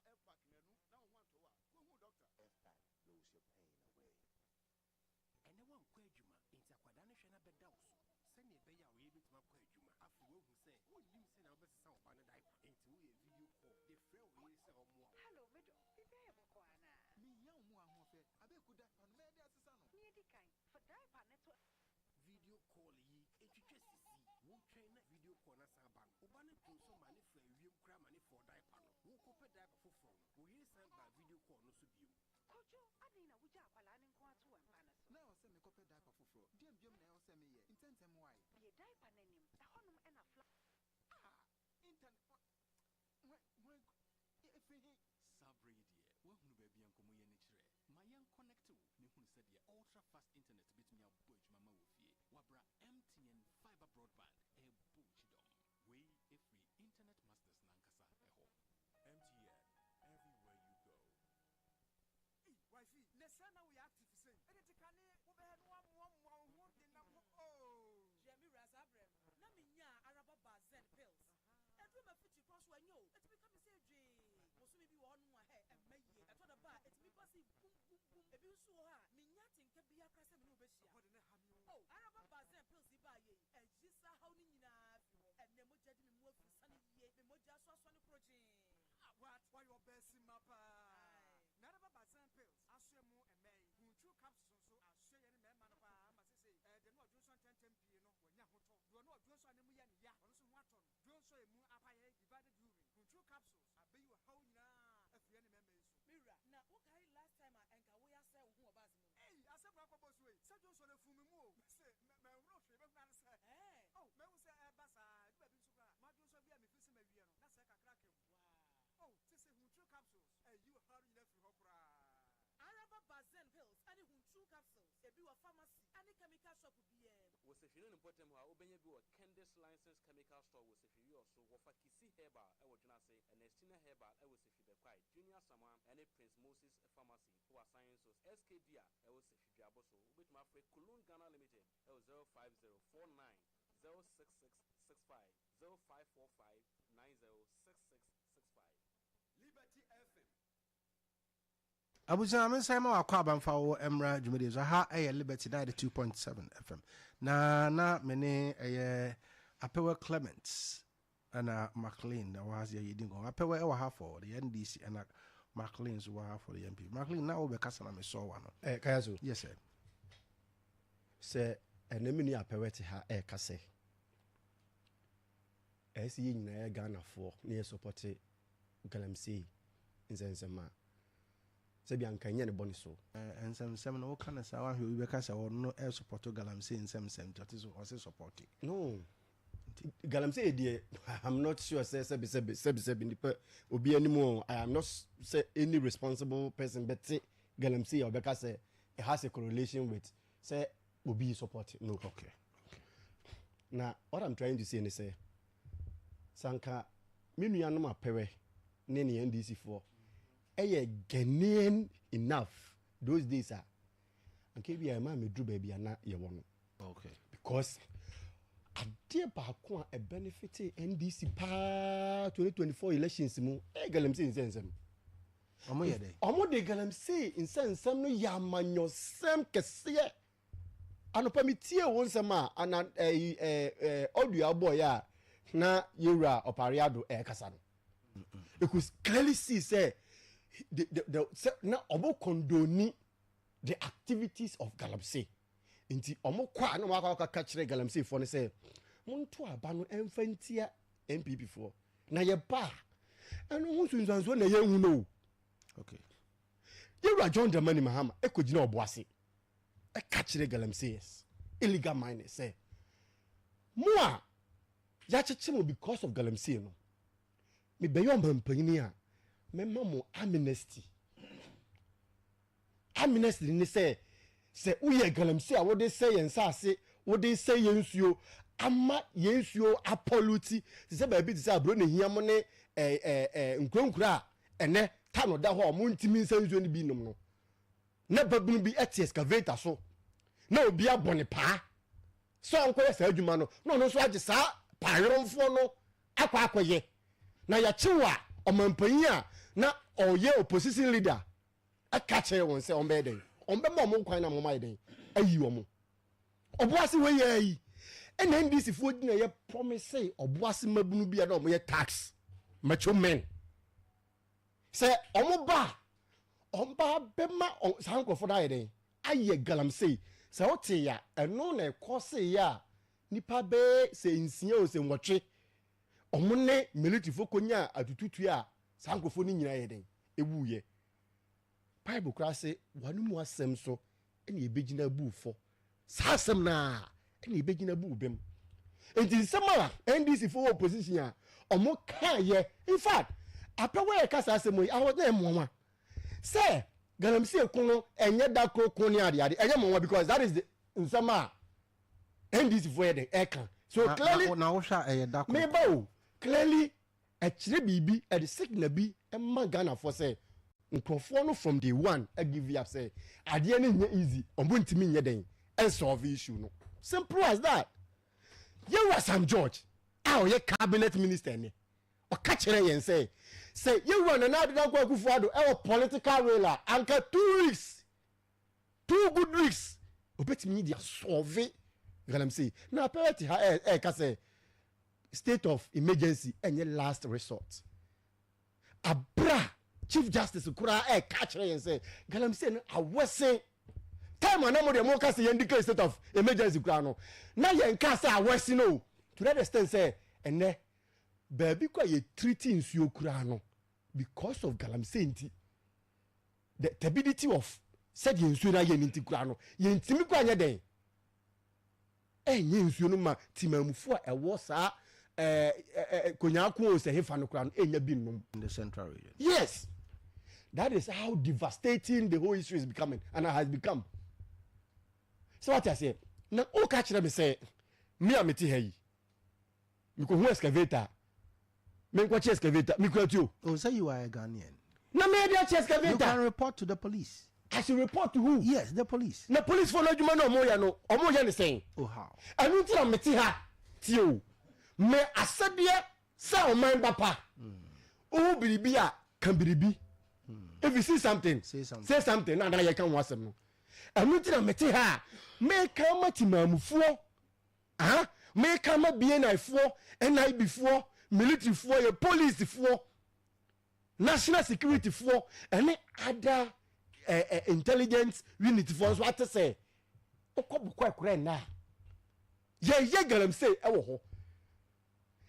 F-pack nenu na ho anto a go hu doctor. F-pack blows your pain away. Ene wan kwa adwuma enti akwada no hwe na beda wo so. Se ne be ya wo ye betuma kwa adwuma. Afu wo hu se wonnim se na obesesa wo ba no diaper. Enti wo ye video call. The friend wo ye se omo. Hello, medo. Bibe bo kwa na. Mi ya mu ahofe. Abeku diaper no me de asesa no. Ni di kan. For diaper neto Video call yi etwetwe sisi. Wo twɛn na video call na san ba. Oba ne tunso ma ne fa wiem kra ma ne for diaper no. Wo ko pe diaper foforo no. Wo yiri san ba video call no so biom. Kojo adi na wuja akwala ne nko ato ampa na so. Na o se me ko pe diaper foforo. Diem na o se me ye. Intentem why? Ye diaper nanim. Ehonum e na fla. Internet. When efe Sabre die. Wo hunu ba bia nkomo ye ne kire. Ma yan connect wo. Ne hunu se die ultra fast internet bitumi abo adwuma ma wo fie. Wabra MTN fiber broadband e buchidom. We free internet masters nankasa eho. MTN everywhere you go. Wifey, nesana we active say. Ede kane wo be no amwa ho de nam oh. Jemi Razabrem. Na minya araba bazen pills. Edru ma fiti cross wanyo. Etimi ka me say dwe. Wosumi bi wo no he emaye. Eto da ba etimi pasi bum bum bum. Ebi nso ho a minya tinka bi akasa me no be hia. Ho de ne ha mi o. Oh, araba bazen pills ba ye. Ejisa haw ni nyina fi wo. Enne mo jadi me mo afi sane ye. Me mo ja so aso ne protein. What? Why your best mapa? Naraba bazen pills. Aswemu emay. Hunchu capsules so aswe ye ne me man pa ama say de no adwo so 10 pie no wanya hoto. Do no adwo so ne mu ya ne ya. Ono so ho aton. Do so emu apaye divided urine. Hunchu capsules abeyi wo haw nyina afie ne mema yesu. Mira, na wo kai last time enka wo ya say wo ho obazi mu. Hey, asebra kwa boss we. Sajo so le fumi mu o. Say me wro hwe be na say. Oh, me wo say e basa, di ba bi nso bra. Ma do so bia me fisi ma wie no. Na say kakra kem. Wow. Oh, this is Hunchu capsules. You how you left for kra. Araba bazen pills ani Hunchu capsules. Ebi wa pharmacy ani chemical shop biye. Wo se hwene important ho a obenya bi wo Candice license chemical store wo se hwiri so wo fa kisi herbal e wo dwena se Ernestina herbal e wo se hwi bekwai Junior Saman ene Prince Moses pharmacy wo sciences SKD e wo se hwi aboso obetuma afre Kulun Ghana Limited e wo 05049 06665 0545 906665 Liberty FM. Abuja mensa ma wakwa banfa wo emra dwumede so ha Liberty 92.7 FM na mene apewa Clements ana McLean na was ye yidingo apewa e wa ha for the NDC ana McLean so wa ha for the MP McLean na wo be kasa na me so wa no Kayaso yes sir se enemi ni apewa te ha kase esi nyina Ghana for na support galamsey nzensema sebia nkanye ne boni so ensem no kana sa wa hwe be kasa wo no support galamsey ensem so o se support no galamsey die I'm not sure say nipa obi animo I am not say any responsible person but say galamsey or because it has a correlation with say obi support no okay now what I'm trying to say is say sanka minu no mapewe ne ne NDC for Ghanaian enough those days are and KBI ma me dru baby na ye wono okay because ade ba ko a benefit NDC pa 2024 elections mu galamsey insensem omo ye dey omo de galamsey insensem no ya manyosem kese anopa mitie wonsem a ana audio boy a na yewra opariado kasa no you could clearly see say the na omo condone the activities of galamsey nti omo kwa na wakaka kachire galamsey for ne say monto aba no emfantia MPP for na ye ba eno hunsunzanso na ye hu no okay yewra John Dramani Mahama ekogina oboase kachire galamsey illegal mining say moa ya chechemo because of galamsey no me be yo mampanyini a me mamo amnesty ni say uye galamsey a wo de say yensase wo de say yensuo ama yensuo apoluti se ba bi say abro ne hiam ne nkronkura ene tano da ho mo ntimi nsansuo ne bi nom no na babunu bi eti excavator so na obi abone pa so anko sa adwuma no no so age sa payoromfo no akwa akoye na ya chiwa omampanyi a na or ye opposition leader a catcher won say on bed on be mo kwan na mo mai den ayi omo obuase we ye and then this if we na promise say obuase mabunu bia na omo ye tax macho men say omo ba bema sanko for that den aye galamsey say ote ya eno na ekose ya nipa be say nsia o say nwotwe omo ne military fokonya atututu a sanko fo ni nyina ye den ewuye bible kra say wanu mu asem so ene ebegina buufo sa asem na ene ebegina buubem enti nsema NDC for opposition a omo kan ye in fact apewe kasa asem yi awo na emwa say galamsey kono enye dakro kono ade enye monwa because that is the nsema NDC for the eka so clearly na wo hwa dakro me ba o clearly a chire bibi e de signal bi e ma Ghana for say nkrofo no from day one I give you up say ade ne nya easy ombo ntimi nye den and solve issue no simple as that. You was Sam George ah ye cabinet minister ne o ka kire yen say you run na do go Akufo-Addo e political railer anka 2 weeks 2 good weeks obetimi dia solve galamsey na party ha ka say state of emergency enye last resort abra chief justice kura ka kire yen say galamsey no awese time anamo de mo ka say indicate state of emergency kura no na yen ka say awese no to that extent say ene baby kwa ye treating nsuo kura no because of galamsey nti the stability of said nsuo na ye nti kura no ye ntimi kwa nya den enye nsuo no ma timamufo a ewo saa konyako o se hefa no kura no enya bi nnum in the central region. Yes, that is how devastating the whole issue is becoming and has become. So what I say na o ka kire me say me ameti hayi me ko hu excavator me ko che excavator me ko tu oh say you are a Ghanaian na me dey che excavator you can report to the police. I should report to who? Yes, the police. Na police follow you man omo ya ne saying oh how anu ti na meti ha ti o me asade sa o man papa o biribi a kan biribi if you see something say something na you can wasem no anu ti na meti ha me kan mati mamufuo me kan ma BNI fuo NIB fuo military fuo ye police fuo national security fuo any other intelligence unit for what to say okobukwa kure na ye galamsey e wo ho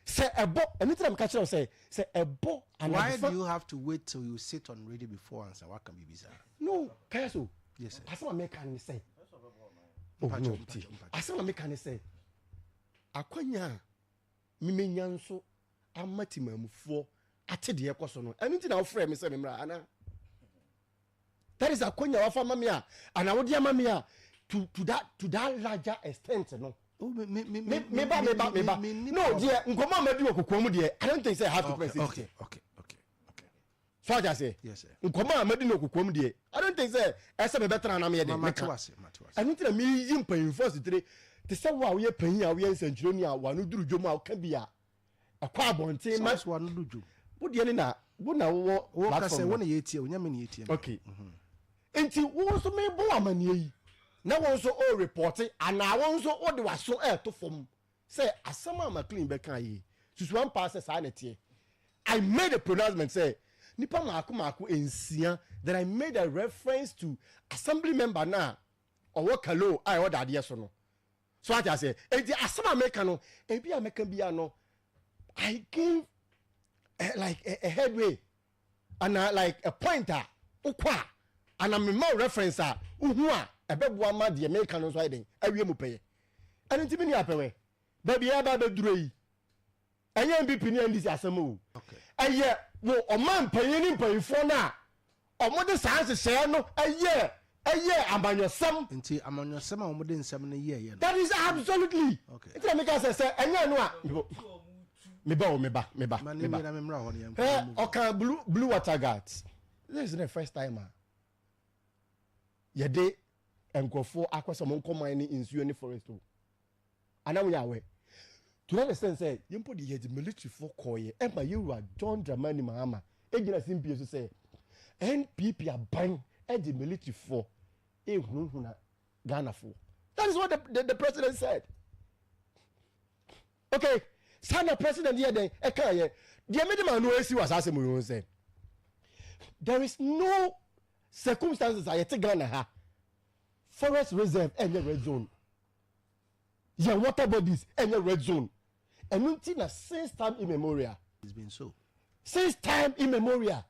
say ebo anytime catch you say ebo and why do you have to wait till you sit on radio before answer what can be bizarre? No Kayaso yes sir asama make can say asama make can say akwanya mimenya nso amatimamufuo atede ekoso no enu ti na ofre me say me mra ana that is akwanya wa fa mamia ana wo dia mamia to that larger extent no oh me ba no dear nkoma amadi okokom dear I don't think say I have to press it okay so I just say yes sir nkoma amadi no okokom dear I don't think say ese be better na me dey matwase anu ti na me yimpan first tire te say wa we pan ya we nsanchironi a wa no duru dwom a ka bia akwa abonten ma wa no duru wo de ne na wo na wo ka say wo na yetie onya me na yetie okay enti wo so me bo amane yi na wo so o report ana wo so o de waso to fom say asama ma clean be kan yi susu one pass say na tie I made a pronouncement say nipa mako ensia that I made a reference to assembly member na owo kalo I order de so no so what I say enti asama make no e bia make bia no I give like a headway and like a pointer ukwa and I'm a reference uhu a ebeboa ma de make no so iden awie mu peye and ntimi ni apewe baby ya ba duro yi anya mbi pini andi asama o okay aye wo o man panye ni mpanyfo na o mo de sanse share no aye amanyosam nti amanyosam a o mo de nsam no ye no that is absolutely okay it make us say anya no a me ba okay blue water guards this is the first time ye de enkofo akwaso mo nkoman ni insuo ni forest o anawo ya we to that extent say yimpo de ye the military for koye e ma yewa John Dramani Mahama e gina simpie so say NPP aban the military for Ghana for. That is what the president said. Okay, Sana president here then the minimum no AC was asking me say. There is no circumstances I take Ghana ha. Forest reserve and the red zone. Your water bodies and the red zone. And until since time immemorial. It's been so. Since time immemorial.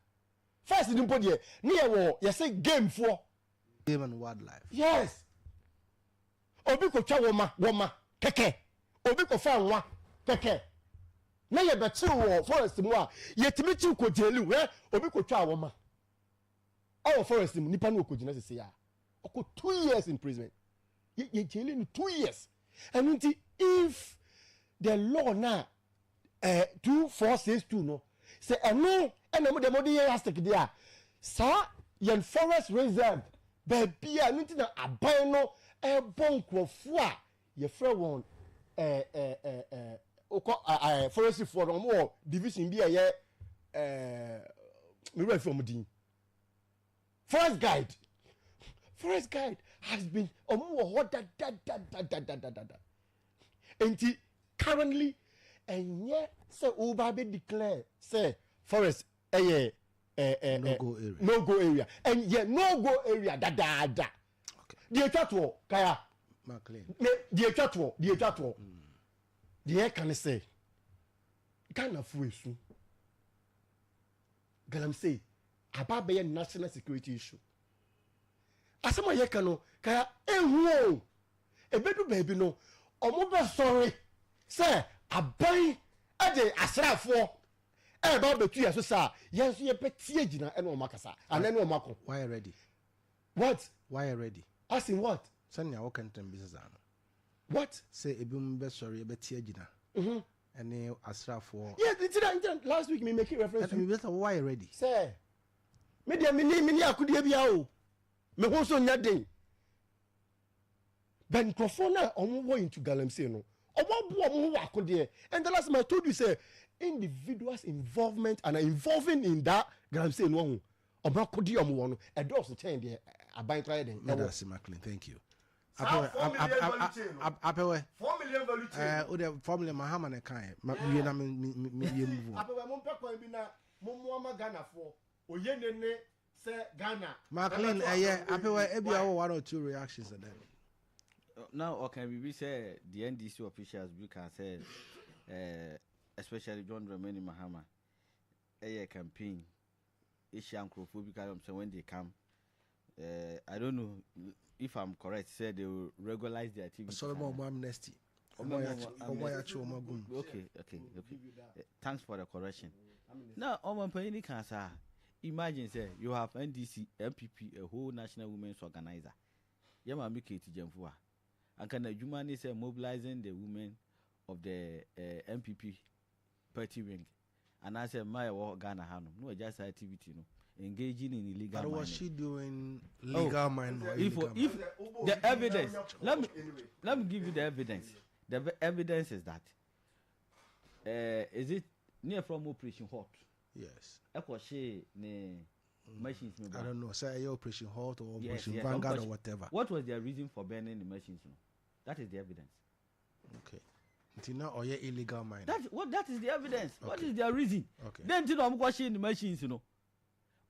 First in the near war, you say game for game and wildlife. Yes. Obi ko twa woma keke. Obi ko fa nwa keke. Na ye beti wo forest mu a yetimi ti ko jeli we obi ko twa woma. Our forest mu nipa no ko jina sese ya. Oko 2 years imprisonment. Ye jeli no 2 years. And until if the law now 2462 no say no and the modi has take there. Sa yen forest reserve baby anunti na aban no bon krofo a ye frɛ won forest for no more division bi ye me refer from din forest guide has been what that enti currently enye say oba be declare say forest no go area and yeah no go area da okay the chatwo kaya McLean the chatwo the can say Ghana fuesu galam say about be national security issue asema ye kano kaya ehu ebedu baby no omo be sorry say aban ade asrafo about the 2 years so sir yes you petie gina e no makasa and then no mako why ready why ready asking what send ya work and business ano what say ebim be sorry petie gina and asrafo yeah did last week me make reference to me why ready say me dia mini akudie bia o me ho so nya den ben microphone na omo into galamsey no omo akudie and the last time I told you say individuals involvement and involving in that galamsey no ho omo akudie omo wo no e do so chain there aban try den that's McLean thank you apewe 4 million value chain o the formula mahama na kan we na me move apewe mo pe kwan bi na mo ama Ghana for oye nene say Ghana McLean apewe ebia 1 or 2 reactions and then now okay we say the NDC officials we can say especially John Dramani Mahama a campaign Asian Crophobical when they come I don't know if I'm correct say they will regularize their activity Solomon amnesty okay thanks for the correction now Oman can say imagine say you have NDC MPP a whole national women's organizer yama make it Jamfua and can the human say mobilizing the women of the MPP party wing and I said my Ghana Hanum no just activity no engaging in illegal mining. What was she doing legal mining? If the evidence let me give you the evidence. The evidence is that is it near from Operation Hot? Yes. Machines. I don't know. Say Operation Hot or Operation Vanguard or whatever. What was their reason for burning the machines? That is the evidence. Okay. Until now, or illegal mining. That is the evidence. Okay. What is their reason? Okay. Then to I'm questioning the machines,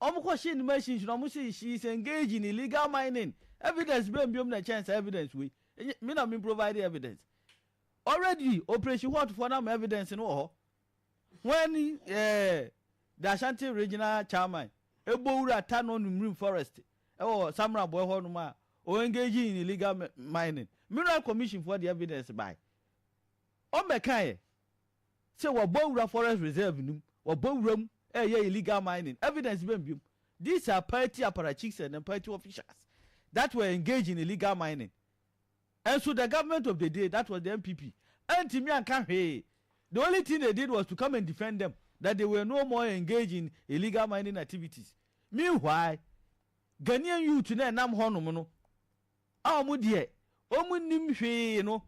I'm questioning the machines. I'm saying she is engaged in illegal mining. Evidence, beyond the chance evidence. Me not provide the evidence. Already, Operation What for them evidence in all. When the Ashanti regional chairman, Eboura turn on Marine Forest, or Samra Bohonuma, or engaging in illegal mining. Mineral Commission for the evidence by. Omekai say what Boura Forest Reserve, or Borum, illegal mining. Evidence being these are party apparatchiks and party officials that were engaged in illegal mining. And so the government of the day, that was the MPP. And Timian Kanhe, the only thing they did was to come and defend them, that they were no more engaged in illegal mining activities. Meanwhile, Ghanaian youth na nam honomono. Amudie, omunimhwe,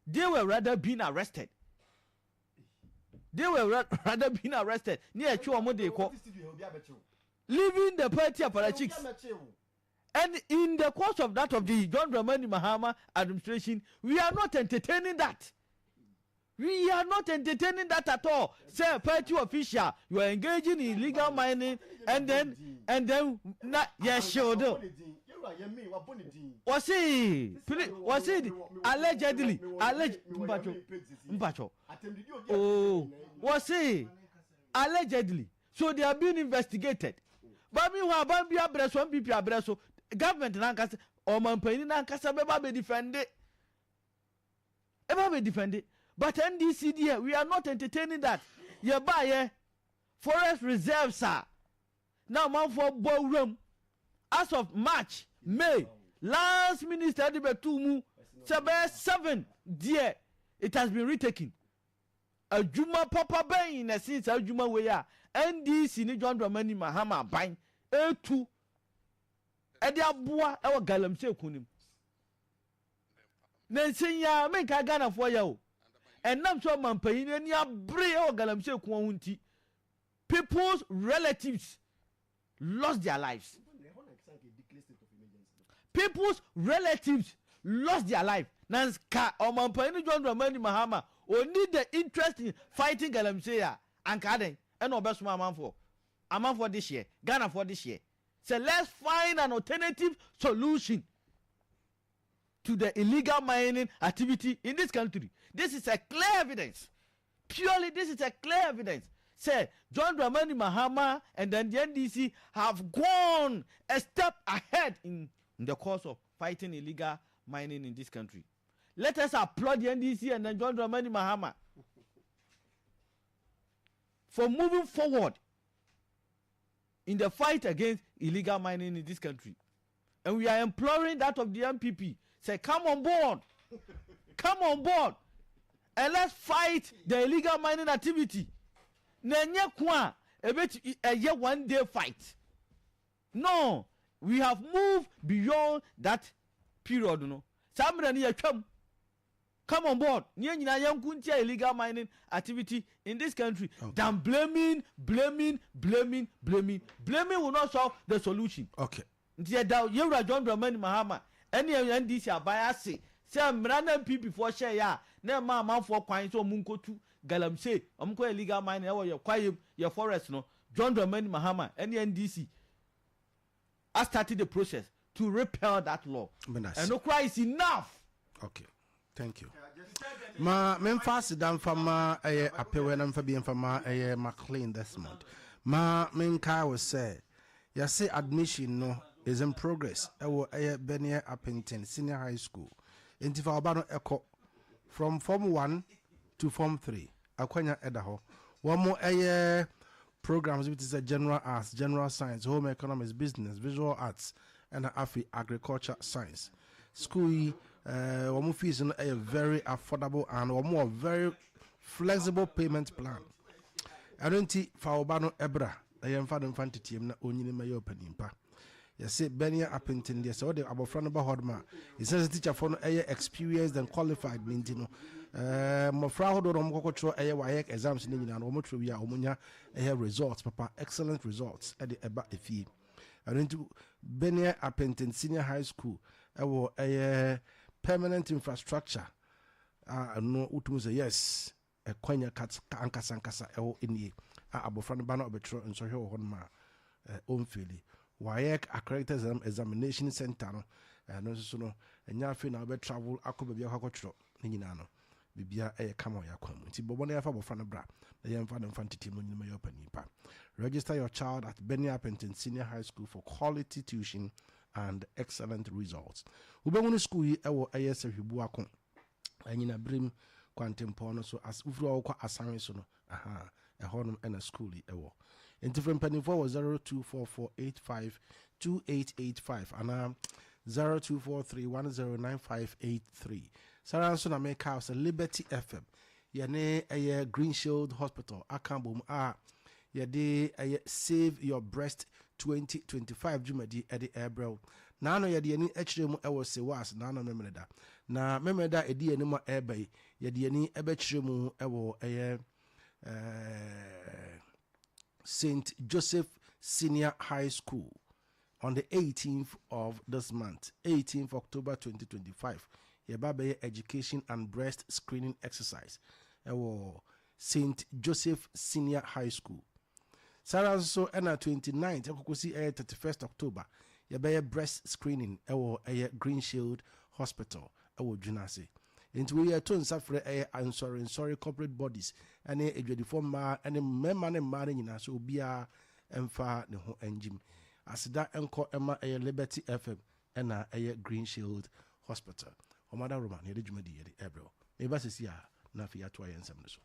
they were rather being arrested. They were rather being arrested. Near Chuamode. leaving the party apparatchiks. And in the course of that of the John Dramani Mahama administration, we are not entertaining that. We are not entertaining that at all. Say, party official, you are engaging in illegal mining, and then, yes, sure do. Was it allegedly? Mpacho. Oh, was it allegedly? So they are being investigated. But meanwhile, Bambia Bresso, MPP Abresso, government Nankasa, or Mampani Nankasa, Beba be defended. Ever be defended. But NDCD, we are not entertaining that. You buy forest reserves, sir. Now, man for ballroom. As of March, May, last minister Adibatumu, 7 dear, it has been retaken. A Juma Papa Bain, a since a Juma way, NDC ni John Dramani Mahama Bain, A2, Edia Bua, our Galam Sekunim. Nansinya, make a Ghana for you. And now so man paying any bray or galamse kwunti. People's relatives lost their lives. People's relatives lost their life. Nanska or man paying John Dramani Mahama only the interest in fighting galamse and kaden and obesuma man for this year, Ghana for this year. So let's find an alternative solution to the illegal mining activity in this country. This is a clear evidence. Purely, this is a clear evidence. Say, John Dramani Mahama and then the NDC have gone a step ahead in the course of fighting illegal mining in this country. Let us applaud the NDC and then John Dramani Mahama for moving forward in the fight against illegal mining in this country. And we are imploring that of the MPP. Say, come on board. Come on board. And let's fight the illegal mining activity. Nenye kwa a year 1 day fight. No, we have moved beyond that period. No, come on board. Illegal mining activity in this country. Okay. Than blaming will not solve the solution. Okay. John Dramani Mahama. Any NDC abaya say mrana people for share ya na man for kwan so munko tu galamsey omko illegal mining e wo your forest no John Dramani Mahama any NDC I started the process to repeal that law. And no cry is enough. Okay, thank you. Ma memfas dan fama apewe na mfa bi mfama McLean this month. Ma menka was say ya say admission no is in progress. Ewo Benia Appington Senior High School. Intifa Obano Echo from Form 1 to Form 3. Akwanya Edaho. One more programs which is a general arts, general science, home economics, business, visual arts, and agriculture science. School one fees in a very affordable and one more very flexible payment plan. I don't think for Obano Ebra. I am father fanti team na only my opening pa. Yes, Benia Appington, yes, or the Abofrano Hodma. He says a teacher for experienced and qualified Mintino. Mofrao do Romcoco AYEC exams in Indian Omotria Omunia results, papa, excellent results at the Eba Efi. I went to Benia Appington Senior High School. A permanent infrastructure. No Utumus, yes, a Quenya Cats Ancasancasa in the Abofrano Bano Betro and Soho Honma Omfili. WAEC accredited examination center no no so no enya fe na be travel akoba bia kwakotro nyina no bibia kama ya kwam nti bobone ya fa bofra no bra na ye mfa no mfa ntitim no nyima ya opanipa. Register your child at Benia Appington Senior High School for quality tuition and excellent results. Ubengunu school yi ewo hwibu akon anyina brim kwantempo no so as ufru akwa asanwe so no ehonum na school yi ewo. In different penny for 0244852885 and 0243109583. Sarah Sona make house a Liberty FM. Yane a Green Shield Hospital. Akambum yade a Save Your Breast 2025 Jumadi at the airbrow. Nano yadi any HM ever say was nano memeda. Na memeda a dear no airbay. Yadi any ebechrimu ever a Saint Joseph Senior High School on the 18th of this month, 18th October 2025. Yeba education and breast screening exercise. St. Joseph Senior High School. Sarah so ena 29th ekokosi 31st October. Yeba breast screening Green Shield Hospital Junase. Into we are to suffer sorry corporate bodies and a 24 ma and a member and marrying us will be a emfa ne ho engine. As that enko Emma a Liberty FM and a Green Shield Hospital. Omada Roman, Yedi Jumadi Yedi Ebro. Maybe see ya Nafia Twy and Samso.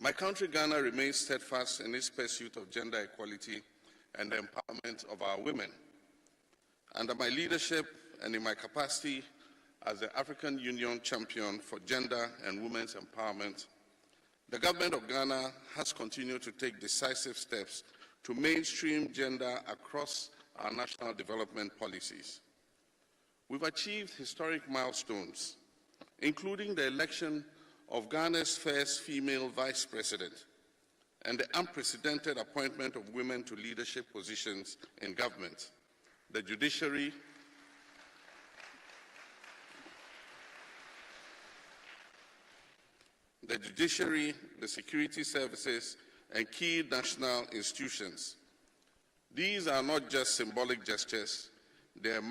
My country, Ghana, remains steadfast in its pursuit of gender equality and the empowerment of our women. Under my leadership and in my capacity as the African Union champion for gender and women's empowerment, the government of Ghana has continued to take decisive steps to mainstream gender across our national development policies. We've achieved historic milestones, including the election of Ghana's first female vice president and the unprecedented appointment of women to leadership positions in government, the judiciary, the security services, and key national institutions. These are not just symbolic gestures, they are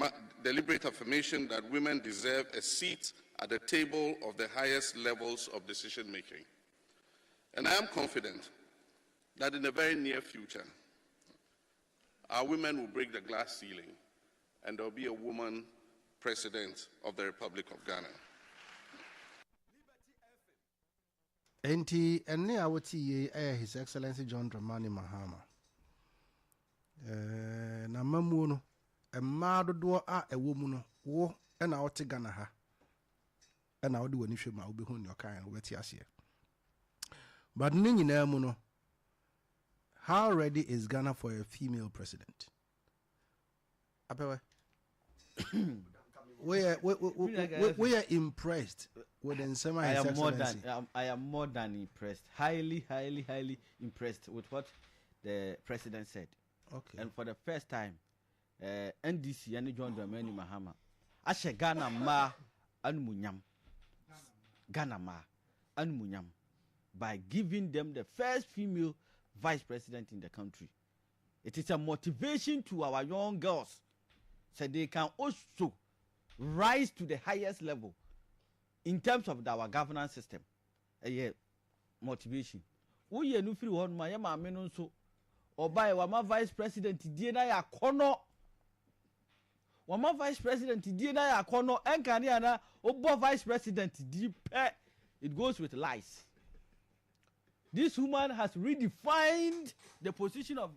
deliberate affirmation that women deserve a seat at the table of the highest levels of decision-making. And I am confident that in the very near future, our women will break the glass ceiling and there will be a woman president of the Republic of Ghana. Enti ene awoti His Excellency John Dramani Mahama. Na mamu no emma dodo a ewo mu no wo na wote Ghana ha. Na wodi wani hwema obehu ne okan weti ase. But ni nyina mu no, how ready is Ghana for a female president? Apewe. We are impressed with the Nsema His Excellency. I am more than impressed. Highly impressed with what the president said. Okay. And for the first time, NDC and John Dramani Mahama, Ashe Ghana ma anmunyam. Ghana ma anmunyam by giving them the first female vice president in the country. It is a motivation to our young girls so they can also rise to the highest level in terms of our governance system motivation woyɛ no firi hɔ no ma yɛ maame no nso ɔbae wama vice president die na yɛ akɔnɔ wama vice president die na yɛ akɔnɔ ɛnka ne ana ɔbɔ vice president die pɛ it goes with lies. This woman has redefined the position of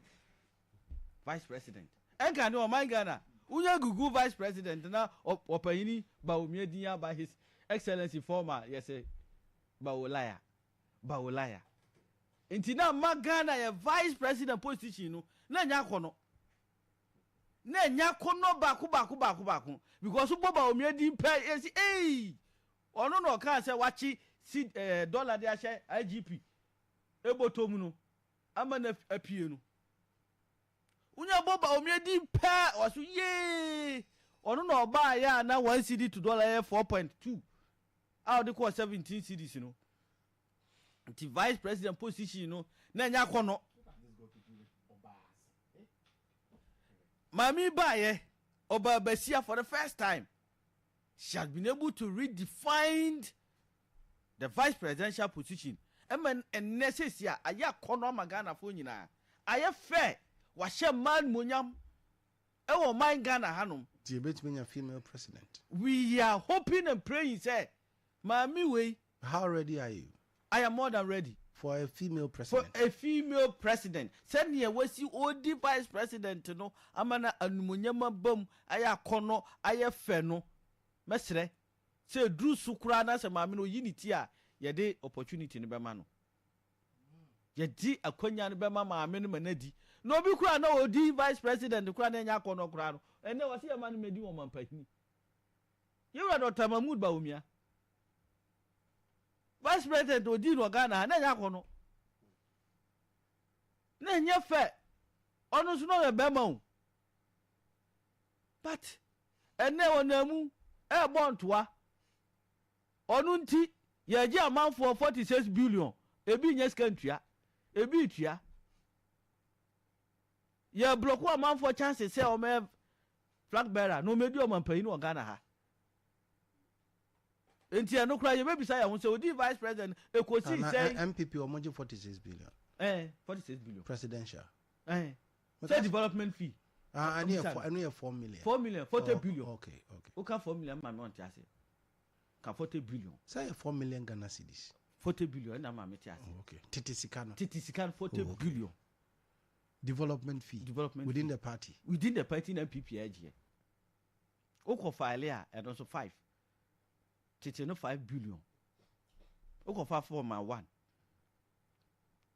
vice president. Enka ni o man Ghana. Unya gugu vice president na opayini ba omiediya by his excellency former yes Baolaya. Baolaya. Inti na ma Ghana ye vice president position no na nya kono. Na nya kono baku because ubo ba omiedi pay yes ono no kan say wachi dollar de ahye IGP ebotom no ama na apie no unya boba omiedi pa oso ye ono na oba ya na 1 cedi to dollar 4.2 out the cost 17 cedis no the vice president position no na nya kono mami ba ye oba basia for the first time she has been able to redefine the vice presidential position. And necessary, aya kono magana fo nyina. Aya fair, wa she man munyam. E wo man Ghana hanom. Do you bet me a female president? We are hoping and praying, say, Mami we. How ready are you? I am more than ready. For a female president. For a female president. Send me a wasi odi vice president no. Amana anumunyama bom. Aya kono, aya fair no. Mesre. Say Drew Sukra na se maame no unity a ye de opportunity ne bema no ye di akwanya ne bema maame no manadi no bi kura na odi vice president kura na nya kono kura no ene wase ye man medi wo mampahini ye wura Dr. Mahmoud Bawumia vice president odi no Ghana na nya kono na nya fe onu so no ye bema o but ene wonamu e bontoa onu nti ye gi amount for 46 billion ebi nye skantua ebi tua ye block amount for chances say o me flag bearer no medi o mampayi no Ghana ha enti eno kra ye bebi say ya ho say odi vice president ekosi say MPP o moje 46 billion 46 billion presidential say development fee I need 4 million 4 million 40 billion okay o ka 4 million ma me on ti ase ka 40 billion say 4 million Ghana cedis 40 billion na ma me ti ase okay titi sikano 40 billion development fee within the party na MPP age o ko file a and also 5 titi no 5 billion o ko fa for my 1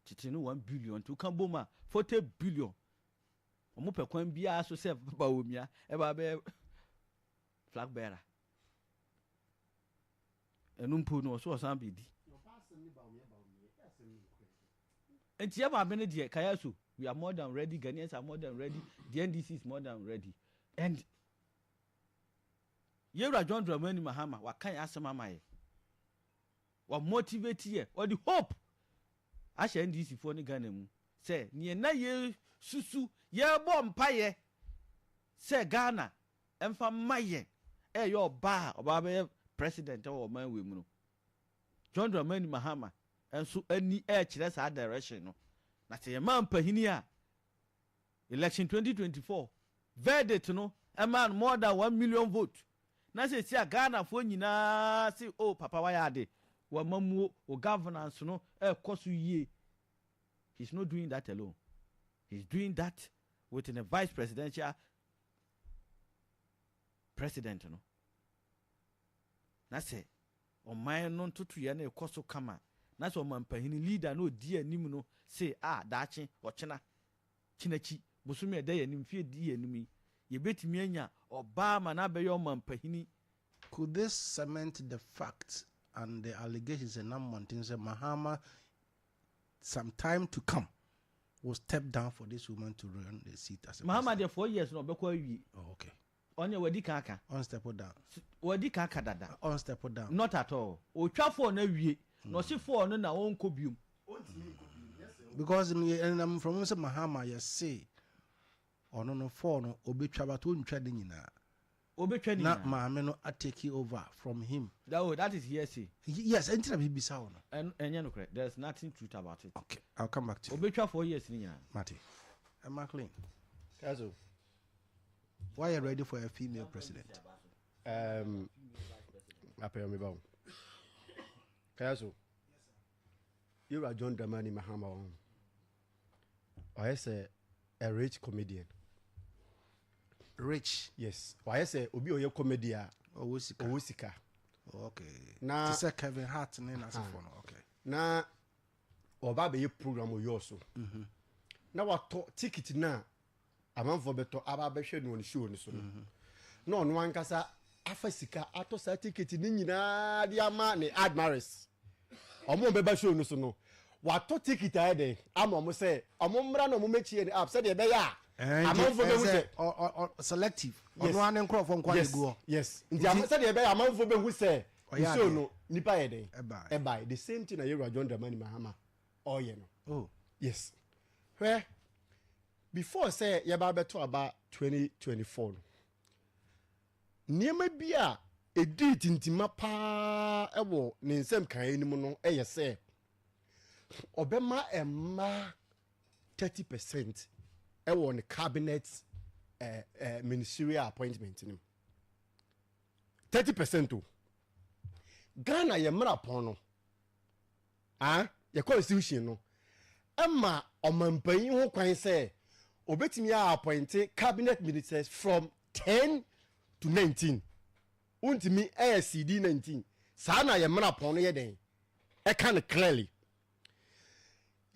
titi no 1 billion to kan boma 40 billion omo pe kwan bia so se Bawumia e ba be flag bearer enumpu no so san be di enti ya ba be ne de Kayaso we are more than ready, Ghanaians are more than ready, the NDC is more than ready, and Yewra John Dramani Mahama wa kan asema mai wa motivate ye or the hope asha NDC for ni Ghana mu say ni na ye susu ye bo mpaye say Ghana emfa maye e yo ba oba be president or man we mu no John Dramani Mahama enso ani e kire sa direction no na say ye man pahini a election 2024 verdict no a man more than 1 million vote na say see Ghana fo nyina say oh papa why ade wa mamu o governance no e koso yie. He's not doing that alone. He's doing that with a vice presidential president no na say o man no tutu ya na e koso kama na say o man pahini leader no di anim no say daachi ochena chinachi bosumi eda ya nim fie di anim ye betimi anya Obama na be your man pahini. Could this cement the facts and the allegations and mountains that Mahama some time to come will step down for this woman to run the seat as a Mahama there 4 years no beko wi. Oh, okay. On your wadi kaka. On step down. Wadi kaka dada. On step down. Not at all. O twa for na wi. No si for no na won ko bium. Because and I'm from Mahama you say no for no obetwa but on twa de nyina na maame no take over from him. That is hearsay. Yes, enter bibisa no. And there's nothing truth about it. Okay, I'll come back to you. Obetwa 4 years ni nyina. Mate. And McLean. Kayaso. Why are you ready for a female president? Appear me bow. Kayaso. You are John Dramani Mahama. I say a rich comedian. Rich? Yes. Why I say Obi Oyo comedian. Owusika. Okay. Na say Kevin Hart and then as okay. Na Oba be program o yoso. Na wato ticket na amanfo beto aba behwe no show ni so no. Na ono ankasa afasika ato sa ticket ni nyina dia ama ne admirers. Omo be ba show no so no. Wato ticket ade ama mo say omo mra no mo mechi ni app say de be ya. Amanfo be hu say selective. Ono an nkro from kwa go. Yes. Nti am say de be ya amanfo be hu say show no nipa ye den. E buy the same thing na Yewura John Dramani Mahama. Oh yeah no. Oh. Yes. Where before say yeba beto about 2024 niema bia edit intima pa ewo ne nsem kan enimu no eye say obema emma 30% ewo ne cabinet ministerial appointment nim 30% o Ghana ye mra pon no ye constitution no emma omampan ho kwan say obetimi appoint cabinet ministers from 10 to 19 untimi ASCD 19 sana ye mra pon no ye den e kan clearly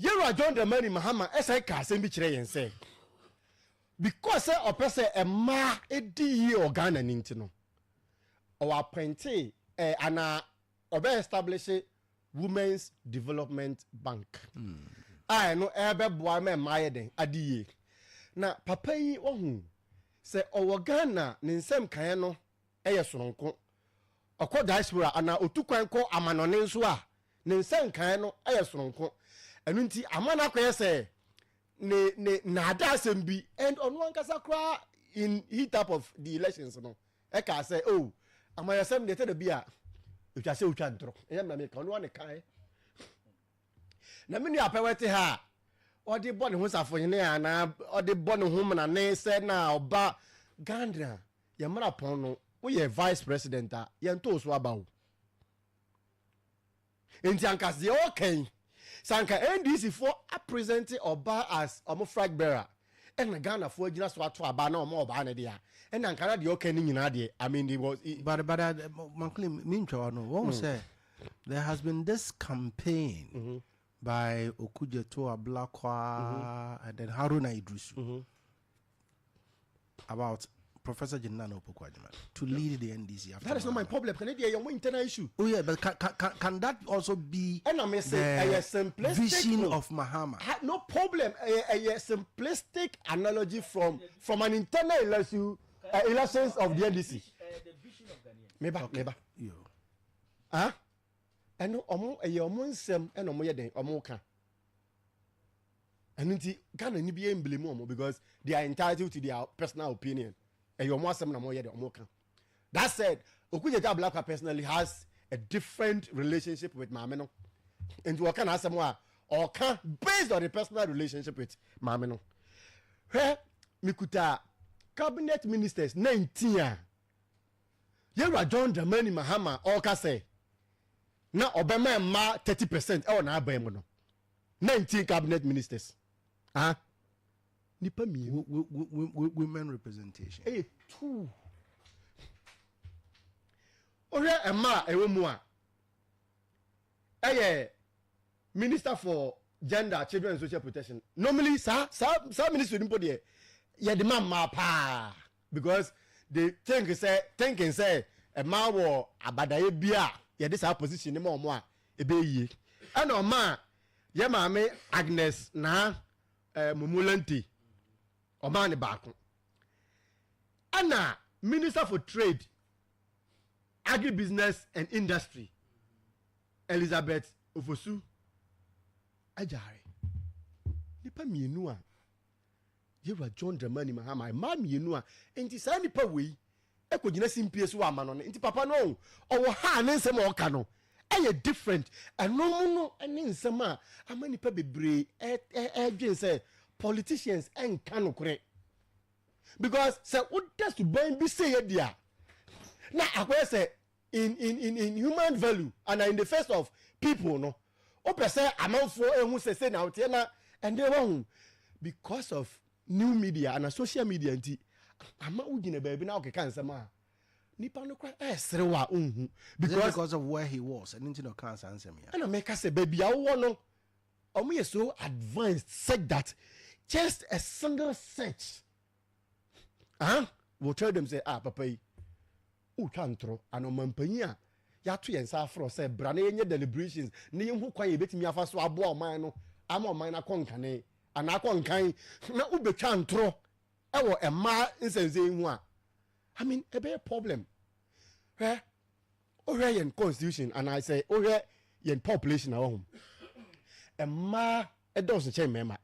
Yewura John Dramani Mahama esa ka asem bi kire yen say because o person e ma edi ye organa ninti no o appoint ana obe establish Women's Development Bank I no ebe boa me maye den adiye na papa yi ohun se Ghana ne nsem kan no eye soronko okọ diaspora ana otukwan ko amanone nso a ne nsem kan no eye soronko enu nti amana akoye se ne na ada asem bi and onu ankasa kra in heat up of the elections no e ka say oh amayasem de te de bia utwa se utwa ntro e na me ka onu an kan na menu apewete ha odi bone ho safonyene ana odi bone ho mna ne se na oba Ghana ye mra pon no wo ye vice president a ye nto so abawo enti ankase ye okay sanka NDC for a present oba as omo flag bearer and Ghana for agina so ato aba na omo oba ne dia and ankara de okay ni nyina de I mean it was but Manclean mincho no won say there has been this campaign by Okujeto Ablakwa and then Haruna Idrisu about Professor Jenana Opoku-Agyeman to lead the NDC. That is not my problem. Can it be your internal issue? Oh yeah, but can that also be the vision of Mahama? No problem. A simplistic analogy from an internal elections of the NDC. The vision of Ghanaian. Neba. Huh? And omo nsem and omo ye den omo ka and nti Ghana ni be emblem omo because they are entitled to their personal opinion and your mo asem na mo ye den omo ka. That said, Okujeto Ablakwa personally has a different relationship with Mame no and we can asem wa or can based on the personal relationship with Mame no he mikuta cabinet ministers 19 Yewura John Dramani Mahama all ka say na obema ma 30% e na abam no 19 cabinet ministers nipa mi women representation two ore ema ewo mu a minister for gender children and social protection normally sa minister nimpo de ye de ma pa because they thinking say ema wo abadaye bia ye this position ma omo a ebe yie ana o ma ye maame Agnes na Mumulenti o ma ne baako ana minister for trade agribusiness and industry Elizabeth Ofosu ajare nipa mienu a Yewura John Dramani Mahama ma mienu a enti sa nipa wei ekogina simpie so ama no nti papa no owo ha ne nsem o ka no eye different eno no ene nsem a ama nipa bebre dwen say politicians enka no kore because say what does to ban be say dia na akwa say in human value and in the face of people no o pese amanfo ehun say na otie na and they won because of new media and social media nti ama ugine baby na okeka nsema nipa no kwa esrewa unhu because of where he was and into no cancer answer me and make say baby awo no omo so advanced said that just a single search will tell them say papa yi u twantro anomampanyi a ya to yensa afro say bra na yenye deliberations ne hu kwan ye betimi afa so abo oman no ama oman na konkane ana konkan na u betwantro ewo ema nsense hu a I mean a big problem yen constitution and I say yen population at home ema e doesn't change mema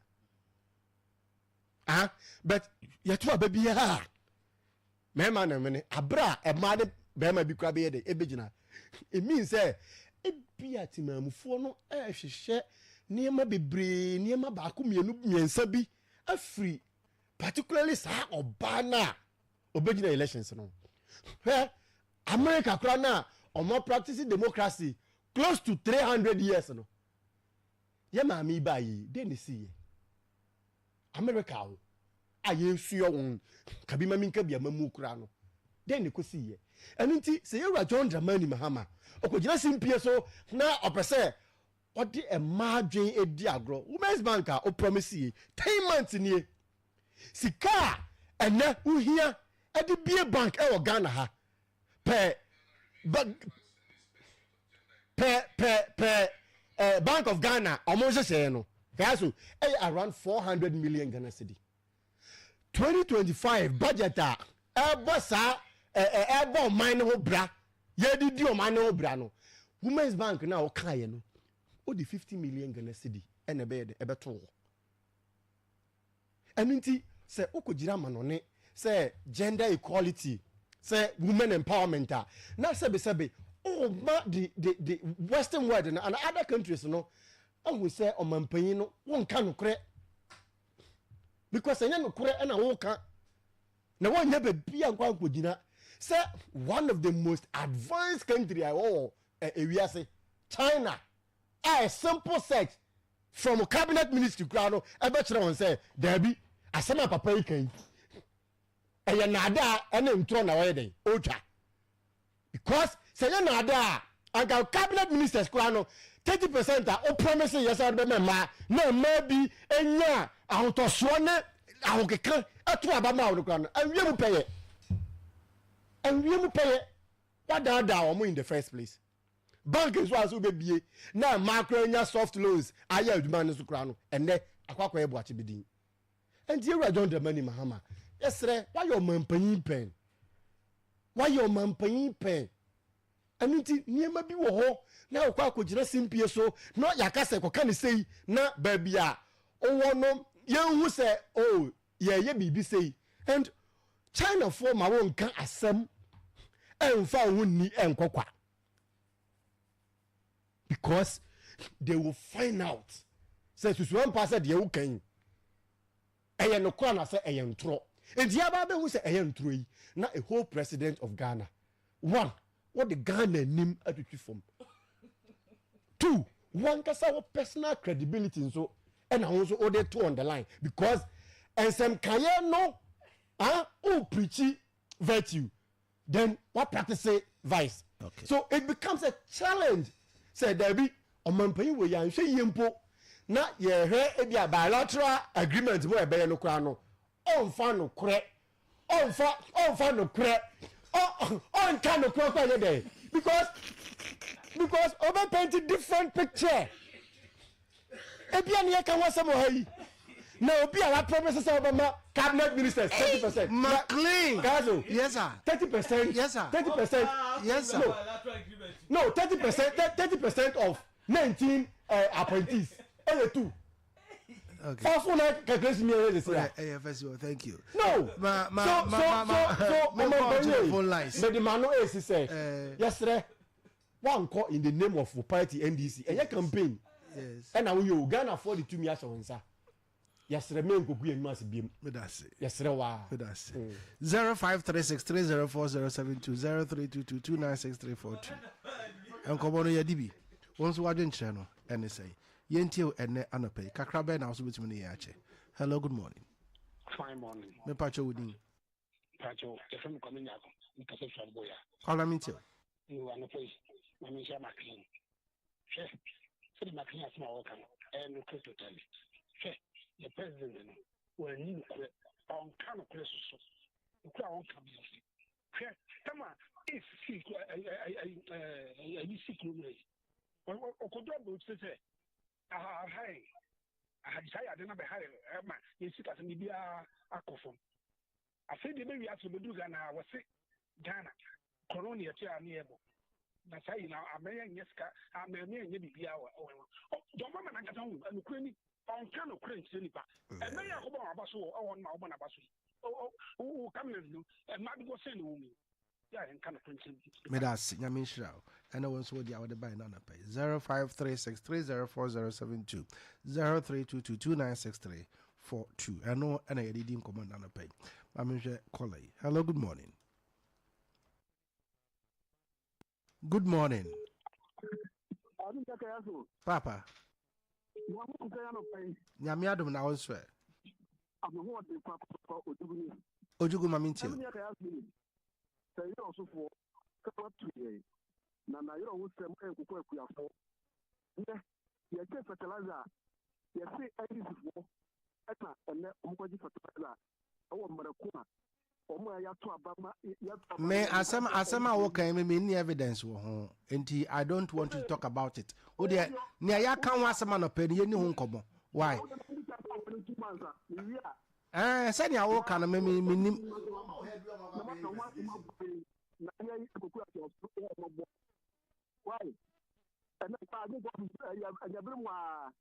but yetu baby ha mema na mene abra ema de bema bi kwa be de ebegina it means say e bia timamufo no hwehwe niema bebre niema ba ko mienu miensa bi afri particularly sa obana obegina elections no America kra na omo practicing democracy close to 300 years no ye ma mi ba yi de ne si America o ayesuo won kabima minka bia mamu kra no de ne ko si ye enunti se yewra John Dramani Mahama okogina simpie so na opese odi e madwen edi agro Women's Bank o promise ye 10 months ni sika ene uhia edi bie bank e wo Ghana ha Bank of Ghana almost say no Kayaso around 400 million Ghana cedi 2025 budget bossa ebo mine ho bra ye di o mine ho bra no Women's Bank na o kan ye no o di 50 million Ghana cedi ene be de ebeto enunti se okogira manone say gender equality say women empowerment na sebe ma the western world and other countries no who say omampanyi no won ka no kore because enya no kore na won ka na won nya be ankwa nkogina say one of the most advanced country ewiase China a simple search from cabinet ministry crano ebe kire won say dabi asema papa yi kan eye nada ene ntro na waye den otwa because say nada anga cabinet ministers kwano 30% o promise yes be ma na ma bi enya ahotoso ne ahokeka atu abama wo kwano anwie mu peye wadada o mo in the first place bank is was be bie na macro enya soft loans aya aduma ne so kwano enne akwakwa ebo ache bidin and you are John Dramani Mahama yes sir why your mampanyi pen anuti niema bi wo ho na okwa akogina simpie so no yakase ko kan sei na ba bia owo no yenhu se ye bibi sei and China for ma won kan asem emfa hunni enkokwa because they will find out say to one person de you kan eye no kwa na say eye ntro edia ba be hu say eye ntro yi na a whole president of Ghana one what the Ghana name attitude from 2 one kasa personal credibility so and also order two on the line because and some kaye no who preach virtue then what practice vice okay. So it becomes a challenge say there be omampanyi we yan hwe yempo na ye hwe e bia bilateral agreement mo e be no kra no onfa no kre on kind of cross day because over painted different picture ebia ne ka wasa mo hayi na obi a promises Obama cabinet ministers 30%. McLean. Kayaso. Yes sir. 30%. Yes sir. 30%. Yes sir. No, 30% of 19 appointees. Only 2. Okay. Fafo na calculation me here this year. First of all, thank you. No. So phone lines. But the man no is say yesterday one call in the name of party NDC and your campaign. Yes. And now you Ghana for the 2 years on sir. Yesterday me go ku enu asebiem. Me da say. Yesterday wa. Me da say. 0536304072 0322296342. Enkobo no yadibi. Wonso wadwen kire no ene say. Yentie ene anope. Kakra be na so betimi ne yache. Hello, good morning. Fine morning. Me pacho wudin. Pacho, the film coming out. Nkase Boya. Call me tell. You are no place. Mami share McLean. Chef. So the McLean has my work and no crystal tell me. Chef, the president will need on kind of place so. The crowd won't come here. Chef, come on. If sick, I sick room. Okodo will say, hi. I had decided I didn't have you sit as a media akofo. I said the baby has to do Ghana, I was sick Ghana, Coronia nearbo. That's how you know I may and yes, I may maybe be our own. Oh, don't mama and home and Ukraine on kind of cringe silver. And may I go on Abaso or on my Abaso. Oh, come in and might go send me. Yeah, and kind of cringe. Medas, Yamin Shroud. And I was with the other by none pay 0536304072 0322296342. I know and I didn't command on a pay. I'm Coley. Hello, good morning. Good morning. Papa. Yamiadum now swear. Ojugu Maminti. Na yoro wusem enkuko ekuyafo ye ke fertilizer ye se ayisifo eta ene omkwaji fertilizer owo maraku a omo ya to abama ya to me asema wo kan me ni evidence wo ho enti I don't want to talk about it o de ne ya kan wa asema no pe ni ho nkomo why say ni awo kan me nim why? And I go to Yabrimwa.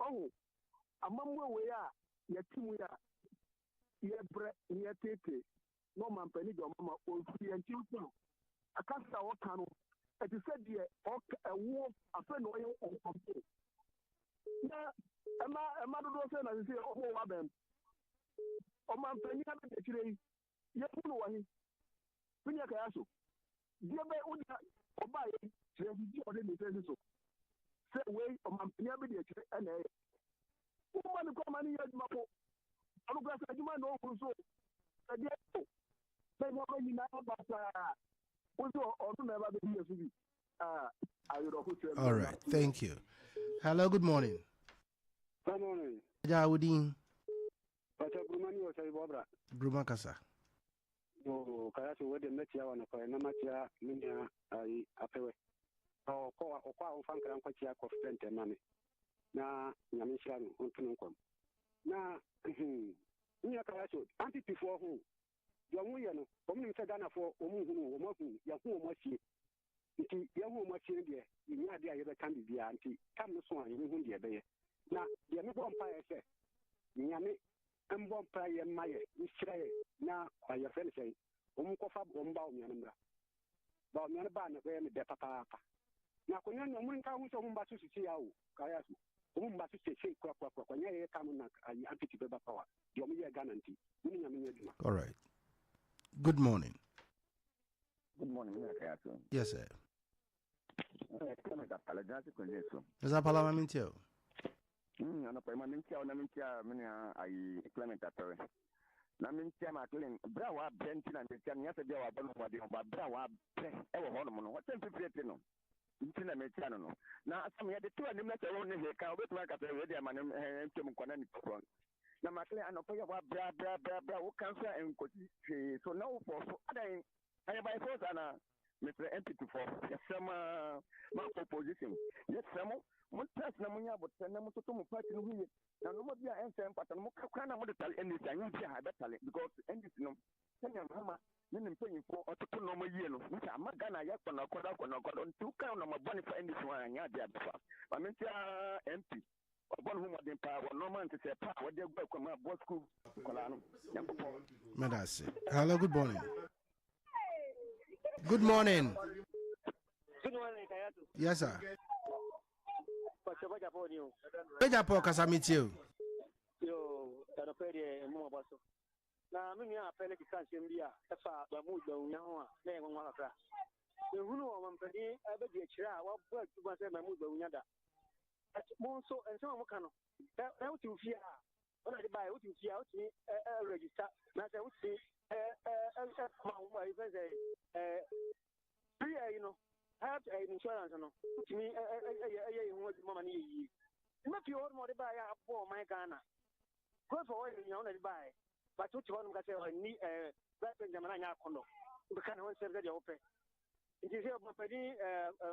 Oh, a mamma we are, yet we are, yet bread, yet take no man penny your mamma or free and children. I can't say what can it is said here, a wolf, a friend oil or something. Yeah, a mother was saying, I say, oh, Wabem. Oh, man, penny, today. Yes, no one. When you Kayaso, dear by Oba, you already said so. Say, way, or my never be and a woman come money as Mapo. I look at you, man, also. Then what you know about also or never be here to be. All right, thank you. Hello, good morning. Good morning. Jawudin. But a Brumani was a Bobra. Brumakasa. Oh, Kayaso, where the Metia on a Koyamatia, Minia, I apewe. Oh, Koa, Fanka, and Kochia of Pent and Mammy. Na Yamishan, Untunum. Na, Nia Kayaso, anti before who? Yamuyan, Omni Sagana for Omu, Yahu Mochi. Yahu Mochi, dear, you know, the other can be auntie. Come the swan, you dear bay. Now, the other umpire said, Yami. I'm born prior Maya, Miss Trey, now by your friend say, Umkofa Bombao Yanamba. Baumianaban, where the papa. Now, when you're moving out with Umbatu to see how, Kayasu, Umbatu to say, crop, when you're coming at Adeakyia power, your mere guarantee. All right. Good morning. Good morning, Kayasu. Yes, sir. Is that Palamintio? Ano pa mamintia mena ai Clement atore na mintia maklen bra wa brenti na mintia nya se bia wa bano wa de ba bra wa bre e wo hono no what template no mintia mintia no na asam ya de tu anim na se wo ne he ka obetuma ka se we de amanem ntem kwana ni pro na maklen ano pa ya wa bra wo kan fa enkoti so na wo for so adan ay by force ana Mr. MP24 yasema ma opposition yasema Montas na munya botta na mutoto mu party no huye na no bia ensem pata no kakra na mo de tale eni sa yin bia ha betale because endis no senya mama ne mpanyimfo ototo no mo yie no nti ama Ghana ya kono ntu kan no mabone fa ndi so anya de abefa ma menti MP obon hu modern pa wo normal nti se pa wo de gba kwa ma boss school kola no yakpo Medasi. Hello, good morning. Good morning. Good morning, Kayaso. Yes, sir. Pacha poni o. Beja po kasamitio. Yo, tano pere mo baso. Na mimi apele kisanche mbia efa ba mu gba unya ho a na ye nwa kakra. Ehunu o mampani abedi akira wa bu atuba se ma mu gba unya da. Mo so ense mo ka no. Na wuti ufia a. Ona de bai wuti ufia wuti register na se wuti ma wo ai fe se you know, have insurance no. To me who money yi. Not you all more buy a poor my Ghana. Go for oil you only buy. But what you want to say ni black Benjamin Kondo. You can one serve the open. It is here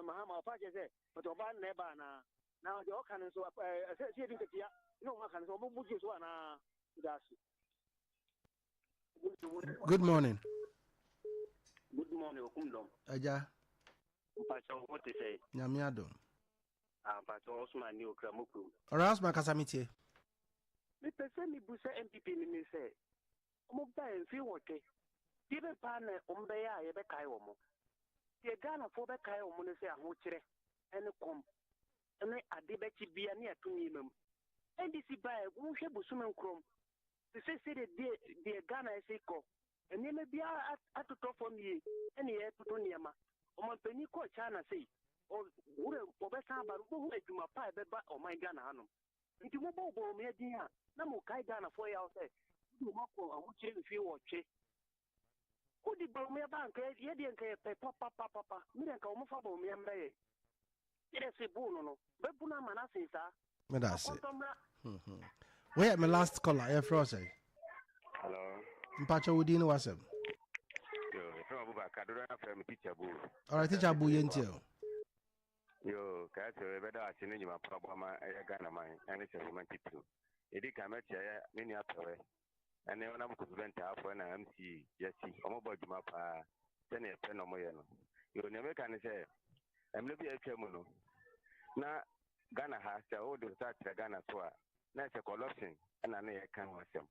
Mahama Paja say, but Oban Nebana. Now the Okan so no one can so move you one Good morning. Good morning, Okundom. Aja. Pacho, what to say? Nyamiado. Pacho Osman New Kramuku. Arouse my casamity. Me person me busa MPP me say. Mobile and feel okay. Give a partner Umbea Ebe Kayomo. The Ghana for the Kayomo say a hotre and a comb. And I Adeakyia be near to him. And this is by Bushuman Chrome. The say the Ghana is equal. And you may be at the top from ye, any air to Tonyama. Or my penny coach China say, or Obeka, but who make you my pie or my Ghana? If you move over me, dear, no Kai Ghana for you say, you walk on which if you watch it. Who did me a bank? Ye didn't pay papa, me and come for me and bay. It is a bono, but Puna Manassi, sir. Medasi. Where my last caller, I froze. Hello. Mpacho within was him. All right, teacher Buyentio. Yo, Kayaso, better I seen you my problem. I got a mind, and it's a romantic too. It did come at many up away. And then I'm going to vent out when I am see, Jesse, I'm about to map, then a pen on my own. You never can say, I'm not a Chemono. Now, Ghana has the old start the Ghana soa. That's a corruption, and I can't was him.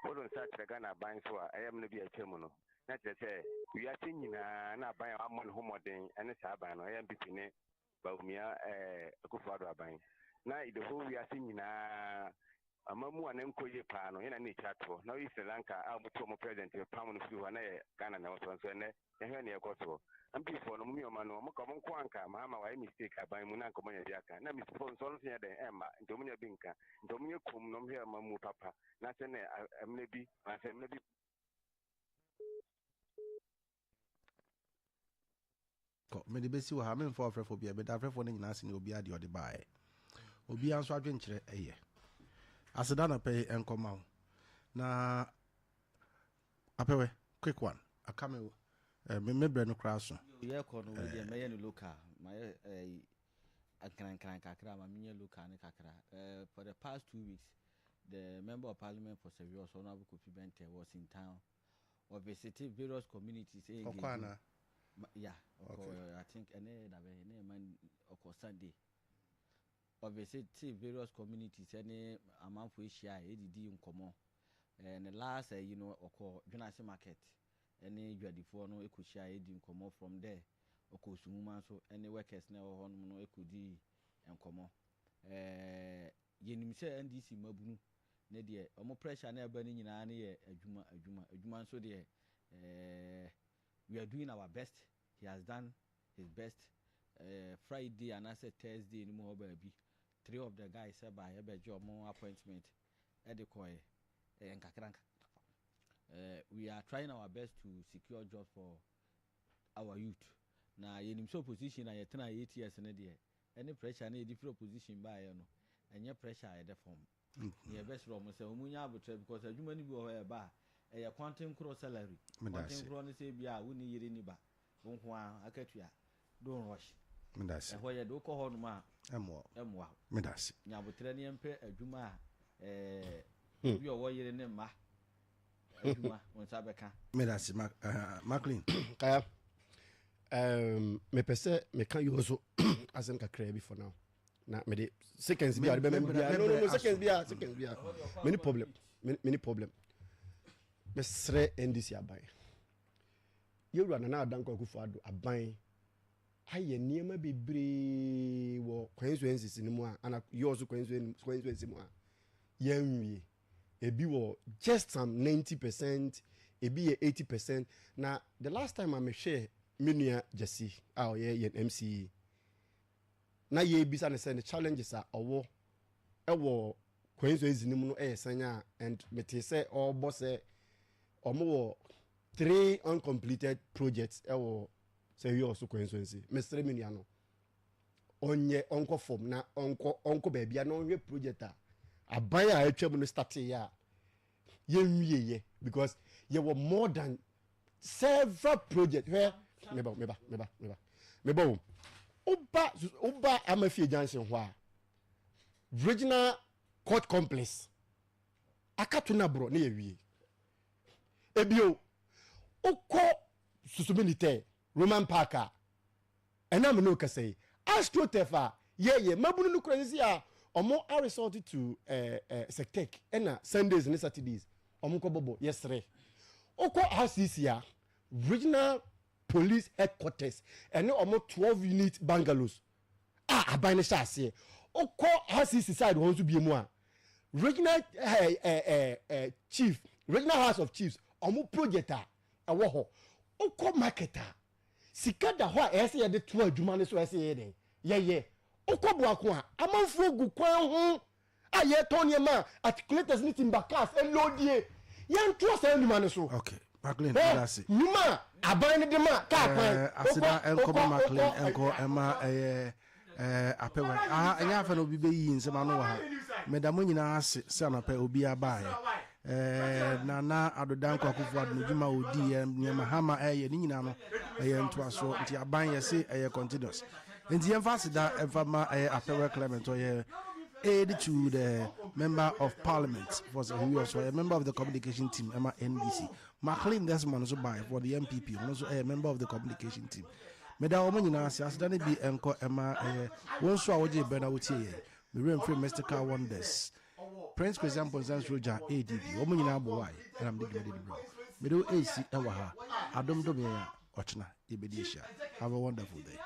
Hold on, start the Ghana buying soa. I am not a Chemono. That's a say, we are seeing na buy a one home thing and a saban. I am between it, but me a good father buying. Now, the whole we are seeing a mamu and Mkoye Pano in a nature. Now, Sri Lanka, I'll be president of Pound of Ghana and also, and here Kosovo. I'm before no more man, Mokamon Kwanka, Mamma, I mistake by Munako Moyaka. Now, Mr. Fonson here, the Emma, Domina Binka, Domina Kum, no here, Mamu Papa, nothing, maybe, I said, maybe. Me the best you have me for phobia, but I've for the Nazi will be at your buy. Obi answer adventure a year. As a dana pay and come out. Now, a quick one. I come remember no crash. Yeah, Corno, may look my Akran Kakra, my mini look for the past 2 weeks. The member of parliament for Sevier Honorable Kofi Bente was in town or visited various communities. Yeah, okay. I think any man or Sunday. Or visit various communities, any amount for Asia, ADD in common. And the last, or Jonasi market, any before no Ekushia in common from there. Or Kosuma, so any workers now on no Ekudi and common. Yenim say NDC Mabunu, Nedia, or more pressure never burning in any a Juma, so dear. We are doing our best. He has done his best. Friday and I said Thursday in more baby. 3 of the guys said by a job more appointment. Adeakyia and Kakranka. We are trying our best to secure jobs for our youth. Now, in so position, I turn 8 years in a day. Any pressure, any different position by and your pressure at the form. Your best room was a Munya because a human will have a bar, a quantum cross salary. Quantum cross say, yeah, we need any bar. Don't rush. Medasi. Why you do call ma? Emwa. Medasi. Nyabutrani empe adwuma you are warrior name ma. Adwuma on sabeka. Medasi McLean. Kaya. me pese me can you also asem kakra bi for now. Na me de seconds bi no seconds bi many problem me sre ndc aban yewura na adanko akufo ado aban aye niema bebre wo constituencies ni mu a ana yours constituency mu a yenwie ebi wo just some 90%, ebi 80%. na the last time I me share menua Jesse ye MC na ye bisa ne say the challenges are ewo constituency ni mu no sanya and me say all boss omo 3 uncompleted projects say you also constituency Mr. Miniano onye onko form na onko baby na onwe project aban a atwa mu no start ya ye because you were more than several projects where meba uba amafie junction hwa regional court complex akatuna bro na yewie ebio ukọ susu militaire Roman Parker enam no kase astrotefa ye mabunu no crazy a omo are resorted to sectec ena Sundays and Saturdays omo ko bobo yesre ukọ RCC a regional police headquarters ene omo 12 unit bungalows aban ne shase ukọ RCC side won so biemu a regional chief regional house of chiefs omo project a ewo ho ukọ marketer sika da ho a ese ye de to adwuma ne so ese ye den ye ukọ boako a amanfo ogu kwan ho a ye ton ye ma articulators ni timbakas elodie ye nto asa adwuma ne so. Okay, Maclean that's it. Numa aban ne de ma ka kwan asida enko Maclean enko ema apewa anya fa no bi be yi nsema no wa medamo nyina ase se anape obi abae na adodanko akufo adnujuma odi nyama hama ni nyina no ntoaso nti aban yese continuous nti emphasize evama apewa Clement or aid to the member of parliament for who also a member of the communication team Emma NBC Maclean Desmond also by for the MPP also a member of the communication team meda omo nyina asida ne bi enko Emma wonso a woje bena wotie me remfree mystical wonders Prince Christian Ponsans Roger ADB omo nyina abo wai and am the bro me do AC ewa ha adom dom ya ochna ebedi ehia have a wonderful day.